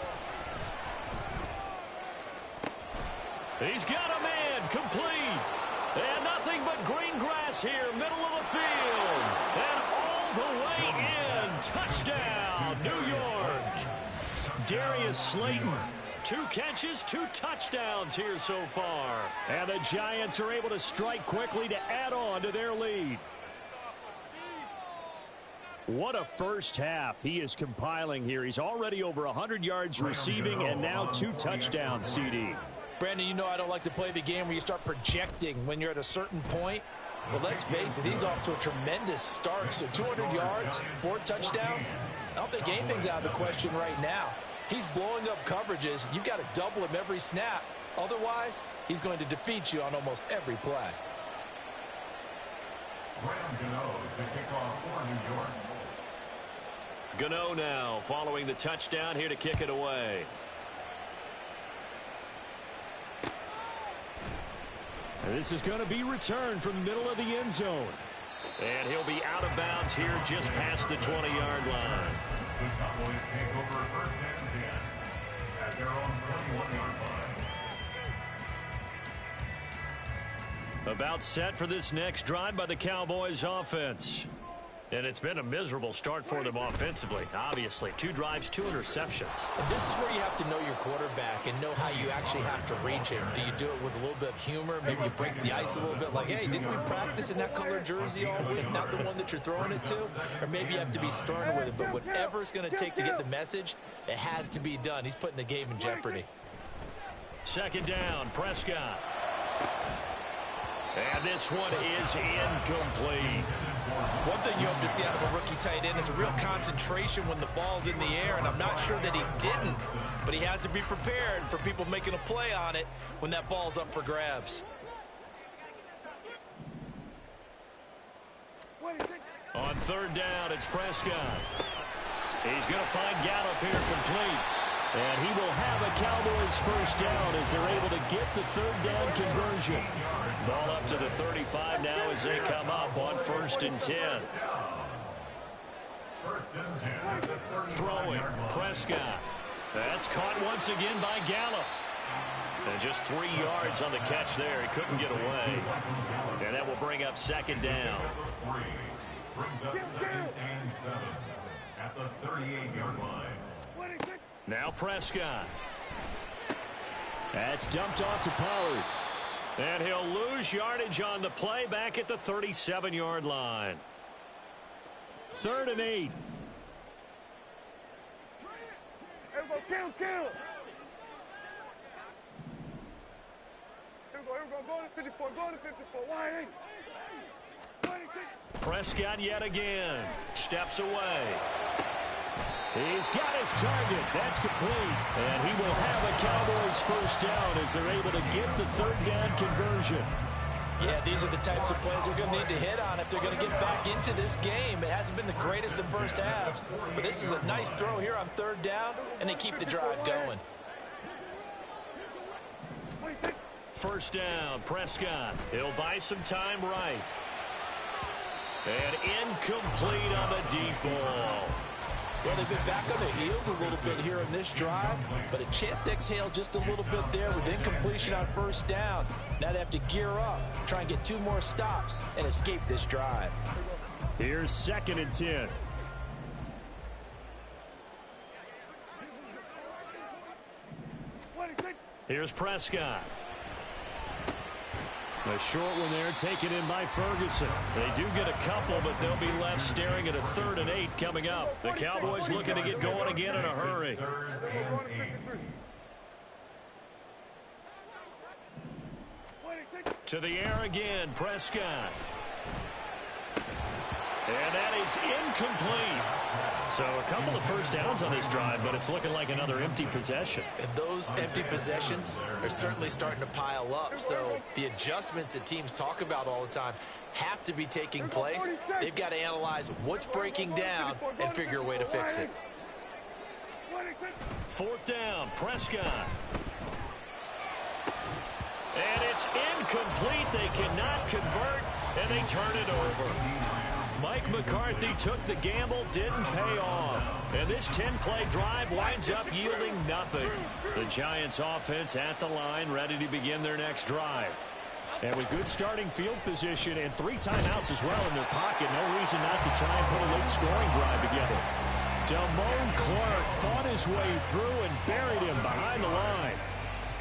He's got a man complete. And nothing but green grass here, middle of the field. And all the way in. Touchdown, New York. Darius Slayton. 2 catches, 2 touchdowns here so far. And the Giants are able to strike quickly to add on to their lead. What a first half he is compiling here. He's already over 100 yards receiving and now 2 touchdowns, CD. Brandon, you know I don't like to play the game where you start projecting when you're at a certain point. But let's face it, he's off to a tremendous start. So 200 yards, 4 touchdowns. I don't think anything's out of the question right now. He's blowing up coverages. You've got to double him every snap. Otherwise, he's going to defeat you on almost every play. Graham Gano to kick off for New York. Gano now following the touchdown here to kick it away. And this is going to be returned from the middle of the end zone. And he'll be out of bounds here just past the 20-yard line. The Cowboys take over first and 10 at their own 21-yard line. About set for this next drive by the Cowboys offense. And it's been a miserable start for them offensively. Obviously, 2 drives, 2 interceptions. And this is where you have to know your quarterback and know how you actually have to reach him. Do you do it with a little bit of humor? Maybe you break the ice a little bit like, hey, didn't we practice in that color jersey all week, not the one that you're throwing it to? Or maybe you have to be stern with it. But whatever it's going to take to get the message, it has to be done. He's putting the game in jeopardy. Second down, Prescott. And this one is incomplete. One thing you hope to see out of a rookie tight end is a real concentration when the ball's in the air, and I'm not sure that he didn't, but he has to be prepared for people making a play on it when that ball's up for grabs. On third down, it's Prescott. He's going to find Gallup here complete. And he will have a Cowboys first down as they're able to get the third down conversion. Ball up to the 35 now as they come up on 1st and 10. Throwing, Prescott. That's caught once again by Gallup. And just 3 yards on the catch there. He couldn't get away. And that will bring up second down. Brings up 2nd and 7 at the 38-yard line. Now Prescott. That's dumped off to Pollard. And he'll lose yardage on the play back at the 37-yard line. 3rd and 8. Everybody, kill. Here we go. Go to 54. Wide 8. Prescott yet again. Steps away. He's got his target. That's complete. And he will have a Cowboys first down as they're able to get the third down conversion. Yeah, these are the types of plays they're going to need to hit on if they're going to get back into this game. It hasn't been the greatest of first halves, but this is a nice throw here on third down, and they keep the drive going. First down, Prescott. He'll buy some time right. And incomplete on the deep ball. Well, they've been back on their heels a little bit here in this drive, but a chance to exhale just a little bit there with incompletion on first down. Now they have to gear up, try and get 2 more stops, and escape this drive. Here's 2nd and 10. Here's Prescott. A short one there taken in by Ferguson. They do get a couple, but they'll be left staring at a 3rd and 8 coming up. The Cowboys looking to get going again in a hurry. To the air again, Prescott. And that is incomplete. So a couple of first downs on this drive, but it's looking like another empty possession. And those empty possessions are certainly starting to pile up. So the adjustments that teams talk about all the time have to be taking place. They've got to analyze what's breaking down and figure a way to fix it. 4th down, Prescott. And it's incomplete. They cannot convert, and they turn it over. Mike McCarthy took the gamble, didn't pay off. And this 10-play drive winds up yielding nothing. The Giants offense at the line, ready to begin their next drive. And with good starting field position and 3 timeouts as well in their pocket, no reason not to try and put a late scoring drive together. Damone Clark fought his way through and buried him behind the line.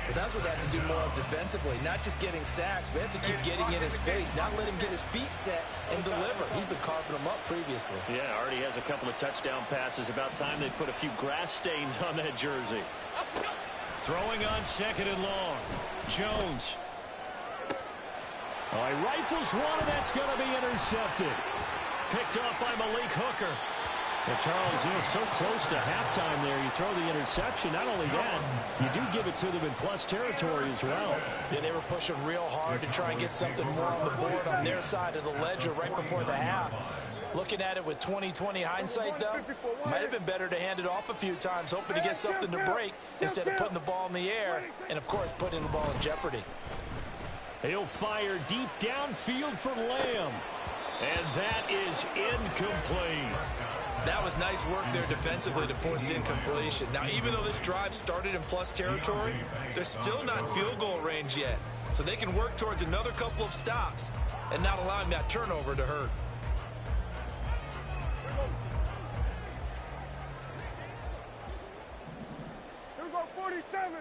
But that's what they have to do more of defensively, not just getting sacks, but have to keep getting in his face, not let him get his feet set and deliver. He's been carving them up previously. Yeah, already has a couple of touchdown passes. About time they put a few grass stains on that jersey. Throwing on 2nd and long. Jones. Oh, he rifles one, and that's going to be intercepted. Picked up by Malik Hooker. Well, Charles, so close to halftime there. You throw the interception. Not only that, you do give it to them in plus territory as well. Yeah, they were pushing real hard to try and get something more on the board on their side of the ledger right before the half. Looking at it with 20/20 hindsight, though, might have been better to hand it off a few times, hoping to get something to break instead of putting the ball in the air and, of course, putting the ball in jeopardy. He'll fire deep downfield for Lamb. And that is incomplete. That was nice work there defensively to force incompletion. Now, even though this drive started in plus territory, they're still not in field goal range yet. So they can work towards another couple of stops and not allowing that turnover to hurt. Here we go, 47.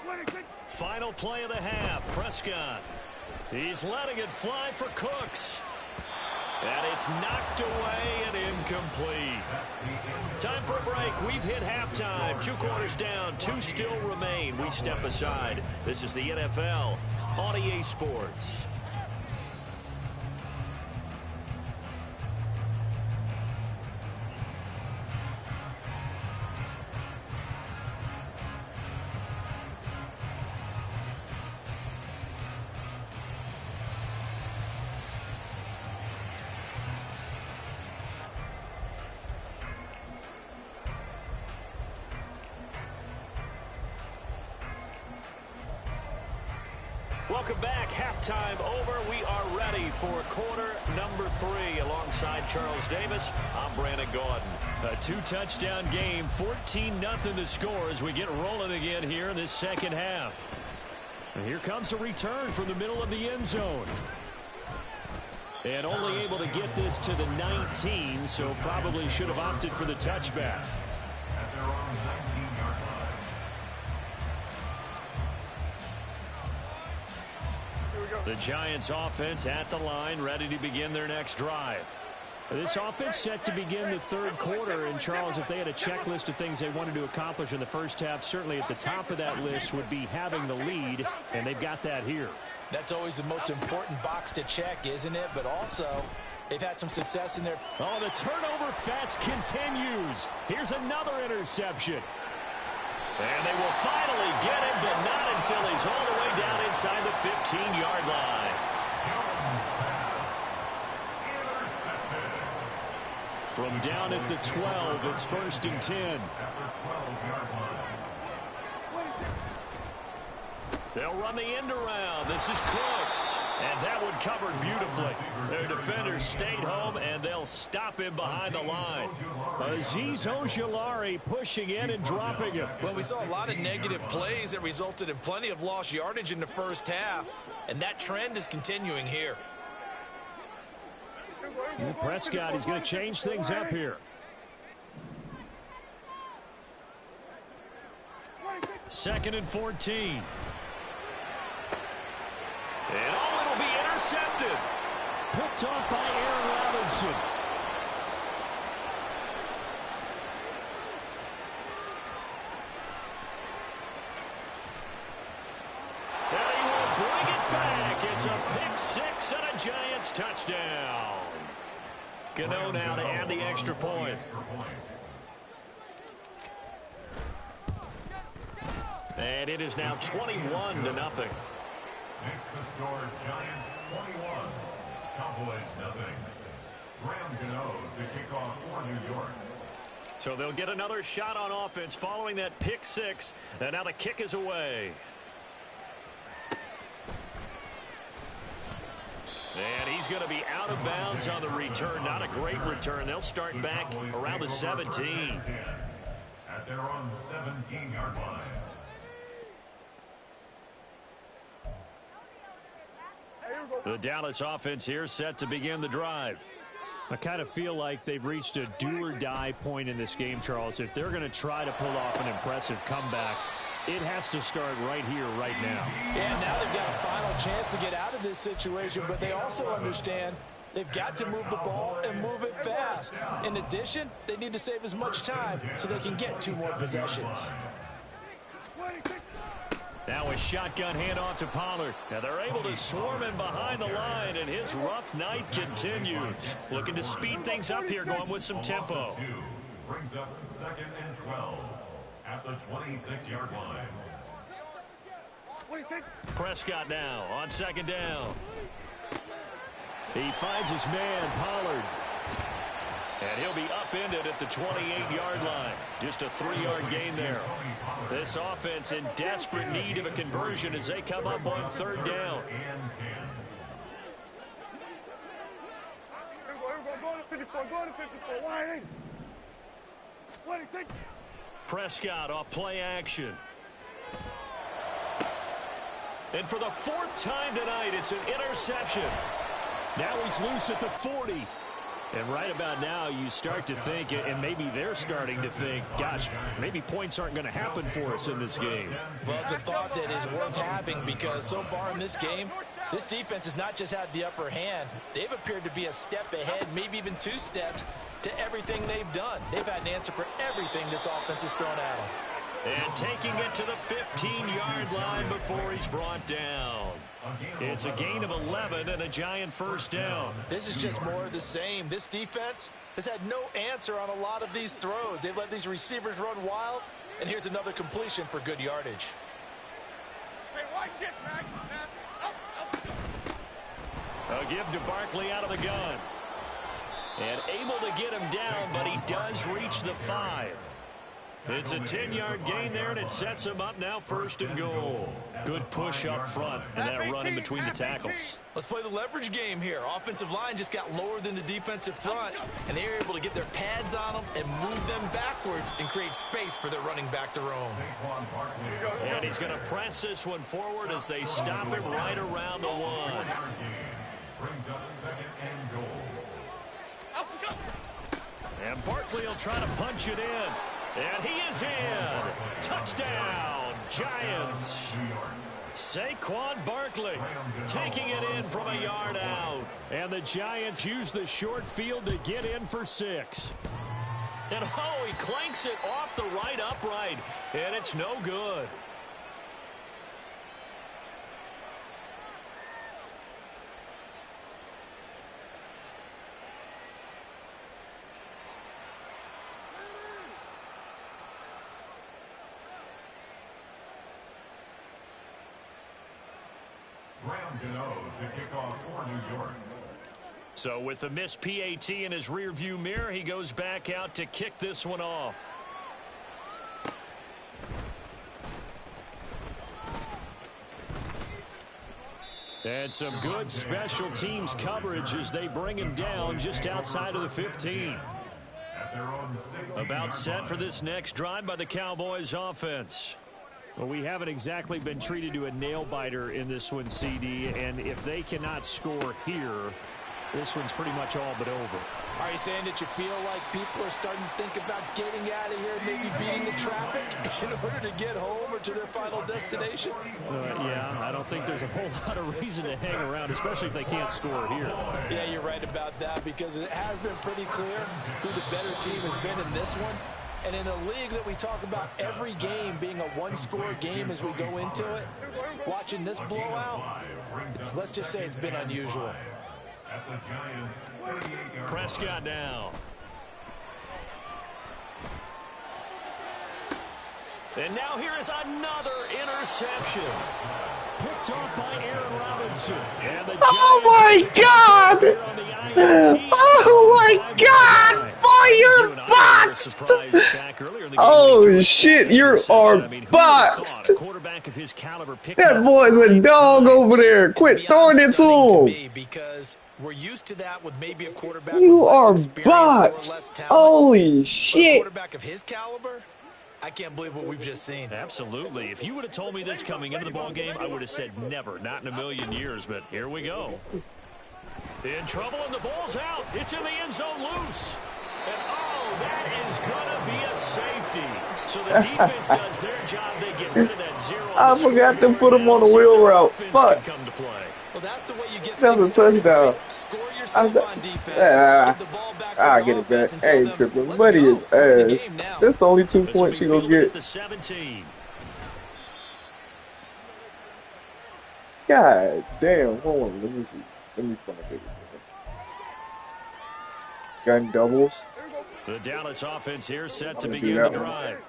26. Final play of the half. Prescott. He's letting it fly for Cooks. And it's knocked away and incomplete. Time for a break. We've hit halftime. 2 quarters down. 2 still remain. We step aside. This is the NFL on EA Sports. Welcome back. Halftime over. We are ready for quarter number 3 alongside Charles Davis. I'm Brandon Gaudin. A 2-touchdown game, 14-0 the score as we get rolling again here in this second half. And here comes a return from the middle of the end zone. And only able to get this to the 19, so probably should have opted for the touchback. At their own 19-yard line. The Giants offense at the line, ready to begin their next drive. This offense set to begin the 3rd quarter. And, Charles, if they had a checklist of things they wanted to accomplish in the first half, certainly at the top of that list would be having the lead, and they've got that here. That's always the most important box to check, isn't it? But also, they've had some success in their... Oh, the turnover fest continues. Here's another interception. And they will finally get him, but not until he's all the way down inside the 15-yard line. From down at the 12, it's 1st and 10. They'll run the end around. This is Cooks. And that one covered beautifully. Their defenders stayed home, and they'll stop him behind the line. Azeez Ojulari pushing in and dropping him. Well, we saw a lot of negative plays that resulted in plenty of lost yardage in the first half, and that trend is continuing here. And Prescott, he's going to change things up here. 2nd and 14. And oh, it'll be intercepted. Picked off by Aaron Robinson. And he will bring it back. It's a pick 6 and a Giants touchdown. Gano now to add the extra point. And it is now 21-0. Makes the score Giants 21, Cowboys nothing. Graham Gano to kick off for New York. So they'll get another shot on offense following that pick 6. And now the kick is away. And he's going to be out of bounds on the return. Not a great return. They'll start back around the 17. At their own 17-yard line. The Dallas offense here set to begin the drive. I kind of feel like they've reached a do-or-die point in this game, Charles. If they're going to try to pull off an impressive comeback, it has to start right here, right now. Yeah, now they've got a final chance to get out of this situation, but they also understand they've got to move the ball and move it fast. In addition, they need to save as much time so they can get 2 more possessions. Now a shotgun handoff to Pollard. Now they're able to swarm him behind the line, and his rough night continues. Looking to speed things up here, going with some tempo. Brings up 2nd and 12 at the 26-yard line. Prescott now on 2nd down. He finds his man, Pollard. And he'll be upended at the 28-yard line. Just a 3-yard gain there. This offense in desperate need of a conversion as they come up on 3rd down. Prescott off play action. And for the 4th time tonight, it's an interception. Now he's loose at the 40. And right about now, you start to think, and maybe they're starting to think, gosh, maybe points aren't going to happen for us in this game. Well, it's a thought that is worth having because so far in this game, this defense has not just had the upper hand. They've appeared to be a step ahead, maybe even 2 steps to everything they've done. They've had an answer for everything this offense has thrown at them. And taking it to the 15-yard line before he's brought down. It's a gain of 11 and a Giant 1st down. This is just more of the same. This defense has had no answer on a lot of these throws. They've let these receivers run wild, and here's another completion for good yardage. Hey, watch it, Mac. A give to Barkley out of the gun. And able to get him down, but he does reach the 5. It's a 10-yard gain there, and it sets him up now 1st and goal. Good push up front, and that run in between the tackles. Let's play the leverage game here. Offensive line just got lower than the defensive front, and they were able to get their pads on them and move them backwards and create space for their running back to roam. And he's going to press this one forward as they stop it right around the 1. Brings up 2nd and goal. And Barkley will try to punch it in. And he is in. Touchdown, Giants. Saquon Barkley taking it in from a yard out. And the Giants use the short field to get in for 6. And oh, he clanks it off the right upright. And it's no good. Graham Gano to kick off for New York. So with the missed PAT in his rearview mirror, he goes back out to kick this one off. And some good special teams coverage as they bring him down just outside of the 15. About set for this next drive by the Cowboys offense. Well, we haven't exactly been treated to a nail-biter in this one, CD, and if they cannot score here, this one's pretty much all but over. Are you saying that you feel like people are starting to think about getting out of here, maybe beating the traffic in order to get home or to their final destination? Yeah, I don't think there's a whole lot of reason to hang around, especially if they can't score here. Yeah, you're right about that because it has been pretty clear who the better team has been in this one. And in a league that we talk about every game being a one-score game as we go into it, watching this blowout, let's just say it's been unusual. Prescott now. And now here is another interception. picked off by Aaron Robinson. And the Oh my God! Oh my God! Boy, you're boxed! Oh shit, you are boxed! That boy's a dog over there. Quit throwing it to him. Because we're used to that with maybe a quarterback You with are less experience or boxed. less talent. Holy But a shit. quarterback of his caliber, I can't believe what we've just seen. Absolutely. If you would have told me this coming into the ball game, I would have said never, not in a million years. But here we go. In trouble, and the ball's out. It's in the end zone loose. And, oh, that is going to be a safety. So the defense does their job. They get rid of that zero. I forgot to put him on the wheel route. Fuck. Well, that's the way you get That was a touchdown. Score yourself on defense. Give the ball back I'll get it back. I ain't tripping. Buddy is ass. That's the only 2 points you gonna get. God damn. Hold on. Let me see. Let me find it. Gun doubles. The Dallas offense here set to I'm gonna begin do the that one. drive.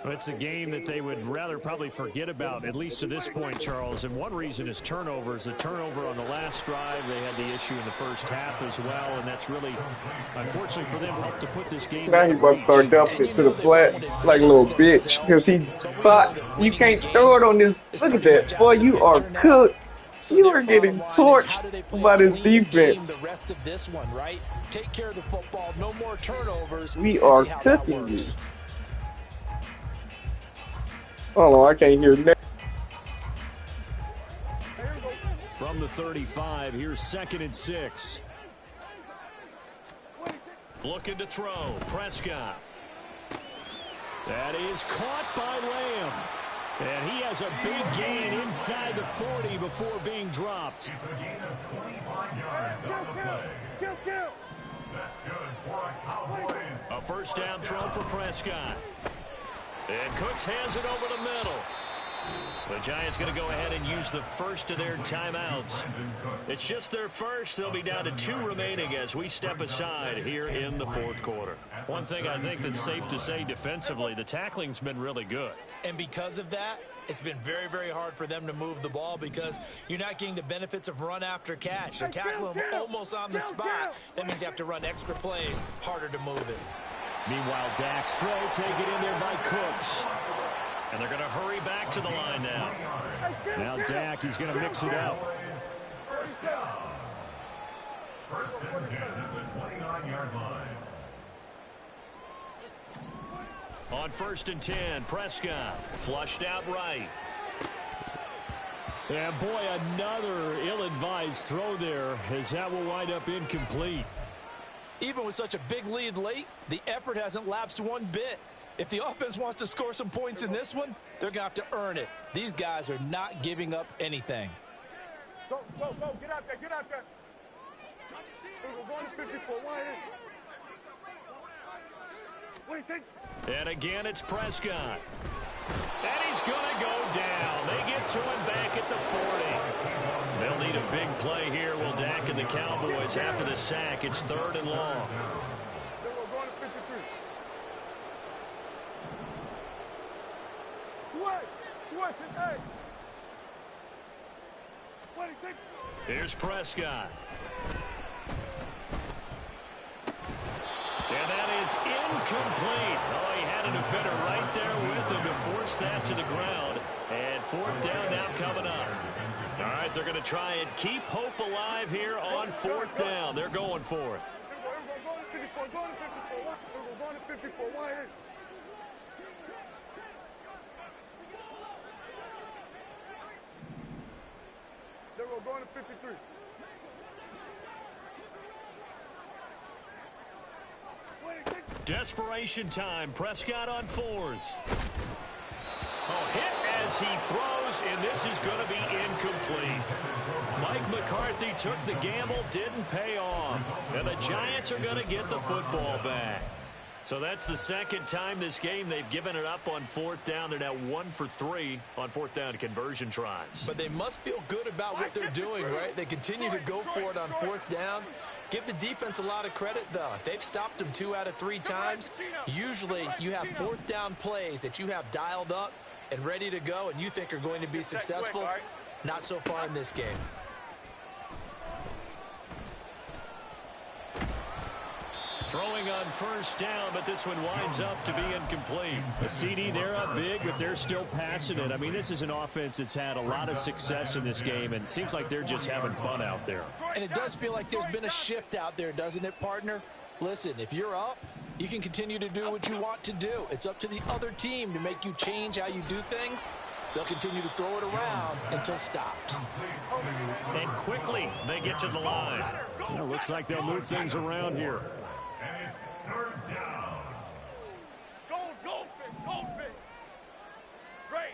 It's a game that they would rather probably forget about, at least to this point, Charles. And one reason is turnovers. The turnover on the last drive, they had the issue in the first half as well, and that's really, unfortunately for them, helped to put this game. Now he about to start dumping it to the flats like a little bitch because he's boxed. You can't throw it on this. Look at that. Boy, you are cooked. You are getting torched by this defense. The rest of this one, right? Take care of the football. No more turnovers. We are cooking you. Oh, I can't hear that. From the 35, here's 2nd and 6. Looking to throw. Prescott. That is caught by Lamb. And he has a big gain inside the 40 before being dropped. It's a gain of 25 yards on the play. That's good for a Cowboys. A first down throw for Prescott. And Cooks has it over the middle. The Giants going to go ahead and use the first of their timeouts. It's just their first. They'll be down to 2 remaining as we step aside here in the 4th quarter. One thing I think that's safe to say defensively, the tackling's been really good. And because of that, it's been very, very hard for them to move the ball because you're not getting the benefits of run after catch. They're tackling them almost on the spot. That means you have to run extra plays, harder to move it. Meanwhile, Dak's throw taken in there by Cooks. And they're going to hurry back to the line now. Now Dak, he's going to mix it up. First down. First and 10 at the 29-yard line. On 1st and 10, Prescott flushed out right. And boy, another ill-advised throw there as that will wind up incomplete. Even with such a big lead late, the effort hasn't lapsed one bit. If the offense wants to score some points in this one, they're going to have to earn it. These guys are not giving up anything. Go, go, go. Get out there, get out there. We're going to 54. What do you think? And again, it's Prescott. And he's going to go down. They get to him back at the 40. They'll need a big play here, will Dak and the Cowboys after the sack. It's 3rd and long. Then we're going to 53. Switch it, hey. What do you think? Here's Prescott. And that is incomplete. Oh, he had a defender right there with him to force that to the ground. And 4th down now coming up. All right, they're going to try and keep hope alive here on 4th down. They're going for it. We're going to 54. We're going to 54. Why is? Then we're going to 53. Desperation time. Prescott on 4th. Oh, hit as he throws, and this is going to be incomplete. Mike McCarthy took the gamble, didn't pay off. And the Giants are going to get the football back. So that's the 2nd time this game they've given it up on 4th down. They're now 1 for 3 on 4th down conversion tries. But they must feel good about what they're doing, right? They continue to go for it on 4th down. Give the defense a lot of credit, though. They've stopped them 2 out of 3 times. Usually, you have 4th down plays that you have dialed up and ready to go and you think are going to be successful. Not so far in this game. Throwing on first down, but this one winds up to be incomplete. The CD, they're up big, but they're still passing it. I mean, this is an offense that's had a lot of success in this game, and it seems like they're just having fun out there. And it does feel like there's been a shift out there, doesn't it, partner? Listen, if you're up, you can continue to do what you want to do. It's up to the other team to make you change how you do things. They'll continue to throw it around until stopped. And quickly, they get to the line. Well, looks like they'll move things around here. And it's third down. Goldfish. Great.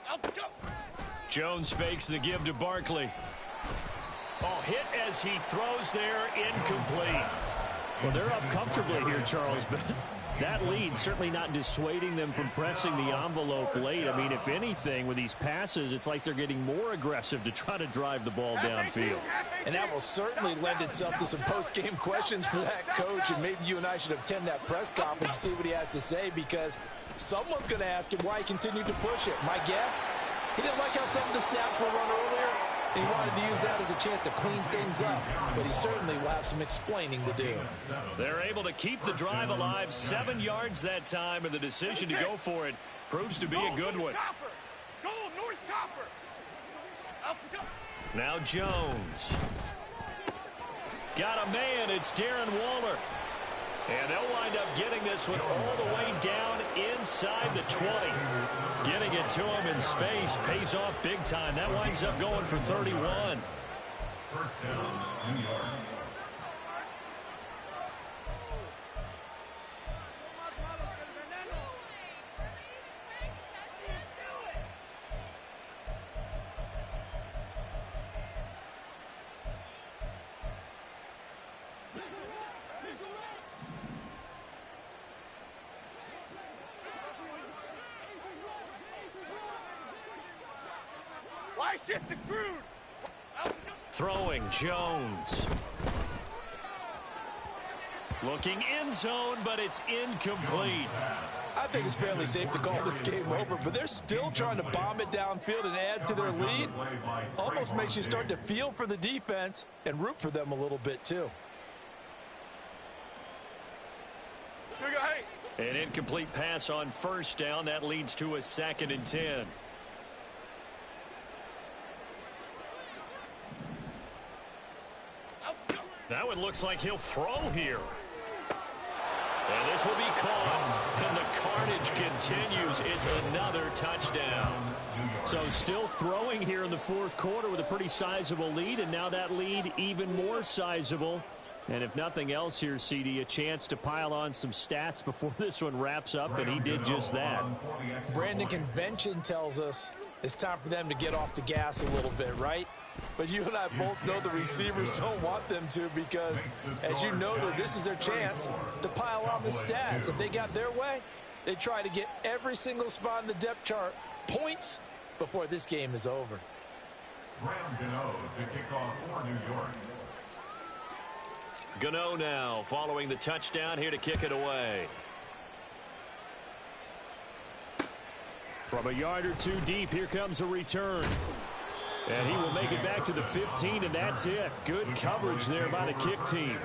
Out go. Jones fakes the give to Barkley. Oh, hit as he throws there, incomplete. Well, they're up comfortably here, Charles, but that lead certainly not dissuading them from pressing the envelope late. I mean, if anything, with these passes, it's like they're getting more aggressive to try to drive the ball downfield. And that will certainly lend itself to some post-game questions for that coach, and maybe you and I should attend that press conference to see what he has to say, because someone's going to ask him why he continued to push it. My guess, he didn't like how some of the snaps were run earlier. He wanted to use that as a chance to clean things up, but he certainly will have some explaining to do. They're able to keep the drive alive, 7 yards that time, and the decision to go for it proves to be a good one. Go, North Copper. Up go. Now Jones. Got a man, it's Darren Waller. And they'll wind up getting this one all the way down inside the 20. Getting it to him in space pays off big time. That winds up going for 31. First down, New York. Why shift the crude? Throwing Jones. Looking end zone, but it's incomplete. I think it's fairly safe to call this game over, but they're still trying to bomb it downfield and add to their lead. Almost makes you start to feel for the defense and root for them a little bit, too. An incomplete pass on first down. That leads to a 2nd and 10. That one looks like he'll throw here. And this will be caught. And the carnage continues. It's another touchdown. So still throwing here in the fourth quarter with a pretty sizable lead, and now that lead even more sizable. And if nothing else here, CD, a chance to pile on some stats before this one wraps up, and he did just that. Brandon, convention tells us it's time for them to get off the gas a little bit, right? But you and I both know the receivers don't want them to, because, as you noted, this is their chance to pile on the stats. If they got their way, they try to get every single spot in the depth chart points before this game is over. Graham Gano to kick off for New York. Gano now following the touchdown here to kick it away. From a yard or two deep, here comes a return. And he will make it back to the 15, and that's it. Good coverage there by the kick team.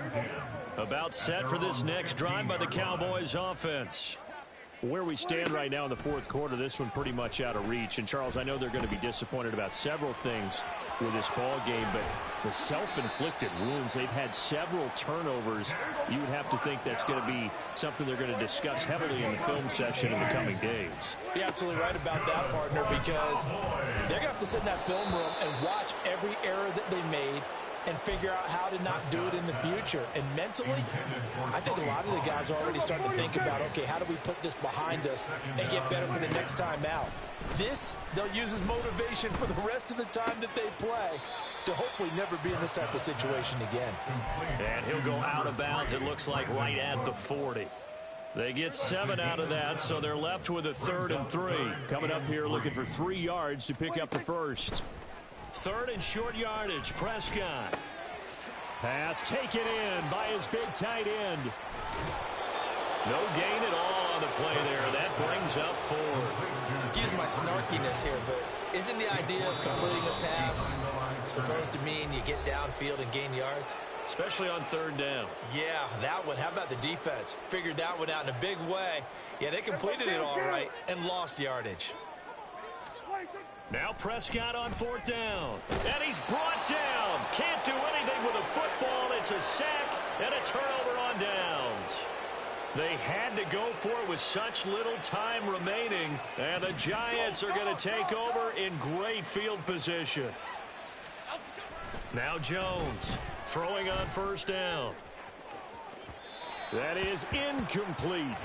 About set for this next drive by the Cowboys offense. Where we stand right now in the fourth quarter, this one pretty much out of reach. And, Charles, I know they're going to be disappointed about several things with this ball game, but the self-inflicted wounds, they've had several turnovers. You would have to think that's going to be something they're going to discuss heavily in the film session in the coming days. You're absolutely right about that, partner, because they're going to have to sit in that film room and watch every error that they made and figure out how to not do it in the future. And mentally, I think a lot of the guys are already starting to think about, okay, how do we put this behind us and get better for the next time out? This, they'll use as motivation for the rest of the time that they play to hopefully never be in this type of situation again. And he'll go out of bounds, it looks like, right at the 40. They get 7 out of that, so they're left with a 3rd and 3. Coming up here looking for 3 yards to pick up the first. 3rd and short yardage, Prescott. Pass taken in by his big tight end. No gain at all on the play there. That brings up 4. Excuse my snarkiness here, but isn't the idea of completing a pass supposed to mean you get downfield and gain yards? Especially on 3rd down. Yeah, that one. How about the defense? Figured that one out in a big way. Yeah, they completed it all right and lost yardage. Now Prescott on 4th down. And he's brought down. Can't do anything with a football. It's a sack and a turnover on downs. They had to go for it with such little time remaining. And the Giants are going to take over in great field position. Now Jones throwing on 1st down. That is incomplete.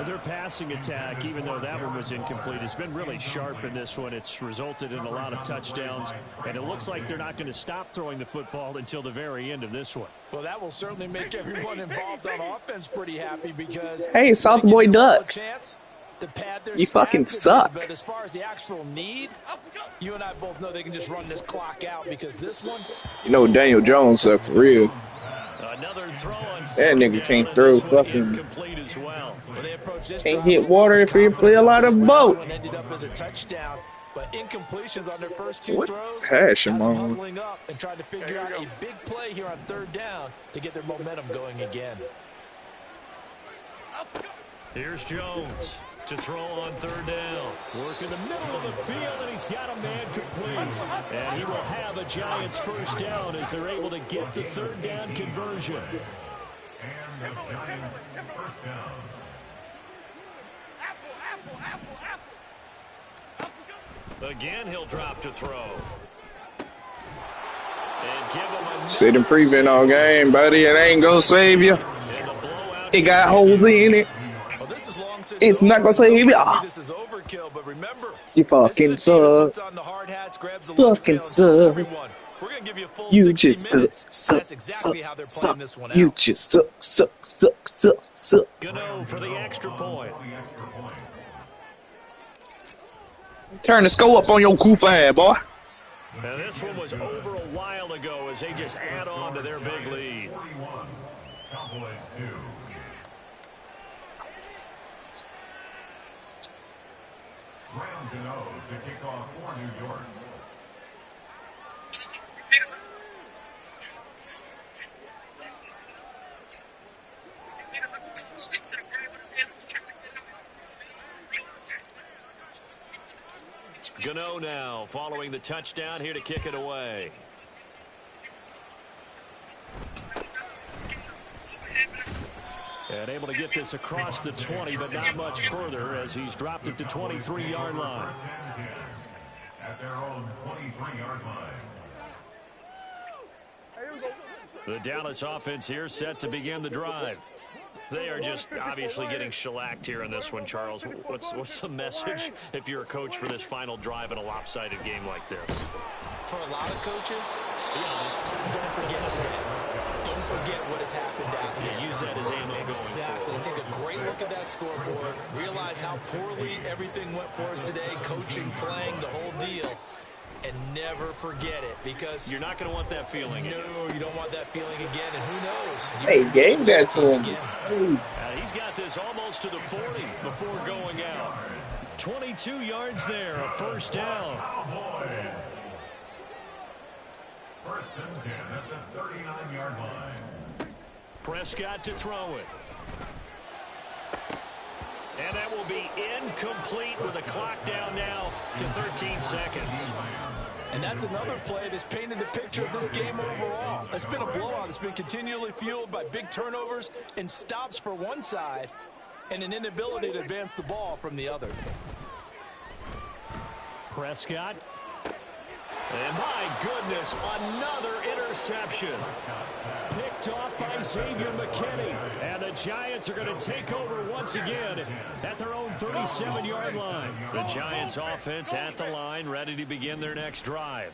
Their passing attack, even though that one was incomplete, has been really sharp in this one. It's resulted in a lot of touchdowns, and it looks like they're not going to stop throwing the football until the very end of this one. Well, that will certainly make everyone involved on offense pretty happy because... Hey, South Boy Duck. To pad their You fucking suck. But as far as the actual need, you and I both know they can just run this clock out because this one... You know Daniel Jones suck for real. Another throw on that nigga can't throw fucking... as well. Can't hit water if he play a lot of boat. Ended up as a touchdown, but incompletions on their first 2 throws. Pass him on. Huddling up and trying to figure out a big play here on 3rd down to get their momentum going again. Here's Jones to throw on 3rd down. Work in the middle of the field, and he's got a man complete. And he will have a Giants 1st down as they're able to get the 3rd down conversion. And the Giants 1st down. Again, he'll drop to throw. And give him a Sit and prevent all game, buddy. It ain't gonna save you. It got holes in it. It's not gonna save you. This is overkill, but remember, you fucking suck. Fucking suck. We're gonna give you a full you 60 just minutes. suck, That's exactly how they're playing this one out. You just suck. Gano for the extra point. Turn the score up on your goof ass, boy. Now this one was over a while ago as they just add on to their big lead. 41. Cowboys 2. Graham Gano to kick off for New York. Gano now following the touchdown here to kick it away. And able to get this across the 20, but not much further as he's dropped it to 23-yard line. At their own 23-yard line. The Dallas offense here set to begin the drive. They are just obviously getting shellacked here in this one, Charles. What's the message if you're a coach for this final drive in a lopsided game like this? For a lot of coaches, be honest, don't forget today. Don't forget what has happened out here. Use that as ammo going forward. Take a great look at that scoreboard. Realize how poorly everything went for us today. Coaching, playing, the whole deal. And never forget it, because you're not going to want that feeling again. No, you don't want that feeling again, and who knows? Hey, game that to him. He's got this almost to the 40 before going out. 22 yards there, a first down. Cowboys. First and 10 at the 39-yard line. Prescott to throw it. And that will be incomplete with the clock down now to 13 seconds. And that's another play that's painted the picture of this game overall. It's been a blowout. It's been continually fueled by big turnovers and stops for one side and an inability to advance the ball from the other. Prescott. And my goodness, another interception. Picked off by Xavier McKinney. And the Giants are going to take over once again at their own 37-yard line. The Giants offense at the line, ready to begin their next drive.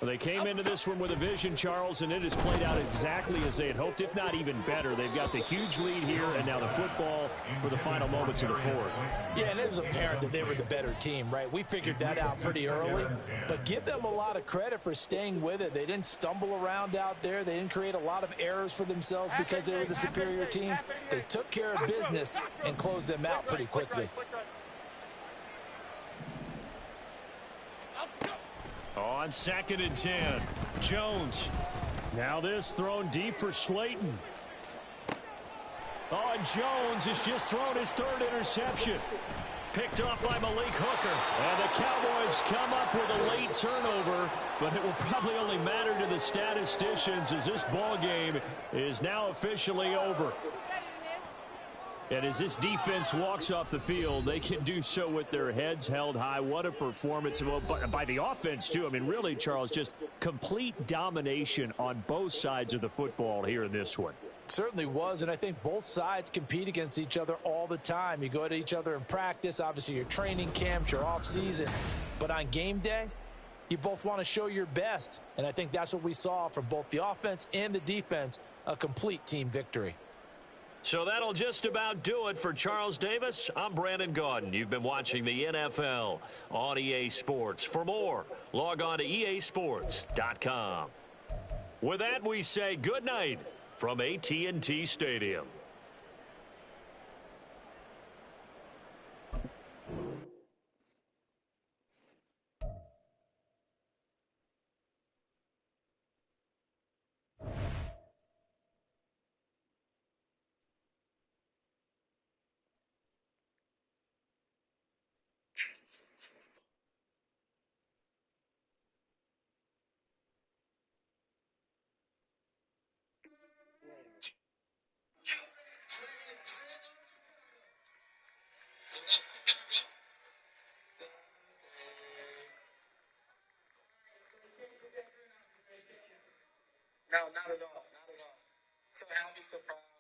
Well, they came into this one with a vision, Charles, and it has played out exactly as they had hoped, if not even better. They've got the huge lead here, and now the football for the final moments of the fourth. Yeah, and it was apparent that they were the better team, right? We figured that out pretty early, but give them a lot of credit for staying with it. They didn't stumble around out there. They didn't create a lot of errors for themselves because they were the superior team. They took care of business and closed them out pretty quickly. On 2nd and 10, Jones. Now this thrown deep for Slayton. Oh, and Jones has just thrown his 3rd interception. Picked off by Malik Hooker. And the Cowboys come up with a late turnover, but it will probably only matter to the statisticians as this ball game is now officially over. And as this defense walks off the field, they can do so with their heads held high. What a performance by the offense, too. I mean, really, Charles, just complete domination on both sides of the football here in this one. Certainly was, and I think both sides compete against each other all the time. You go to each other in practice, obviously your training camps, your off season, but on game day, you both want to show your best, and I think that's what we saw from both the offense and the defense, a complete team victory. So that'll just about do it for Charles Davis. I'm Brandon Gaudin. You've been watching the NFL on EA Sports. For more, log on to easports.com. With that, we say good night from AT&T Stadium. No, not at all. Not at all. So I'll be surprised.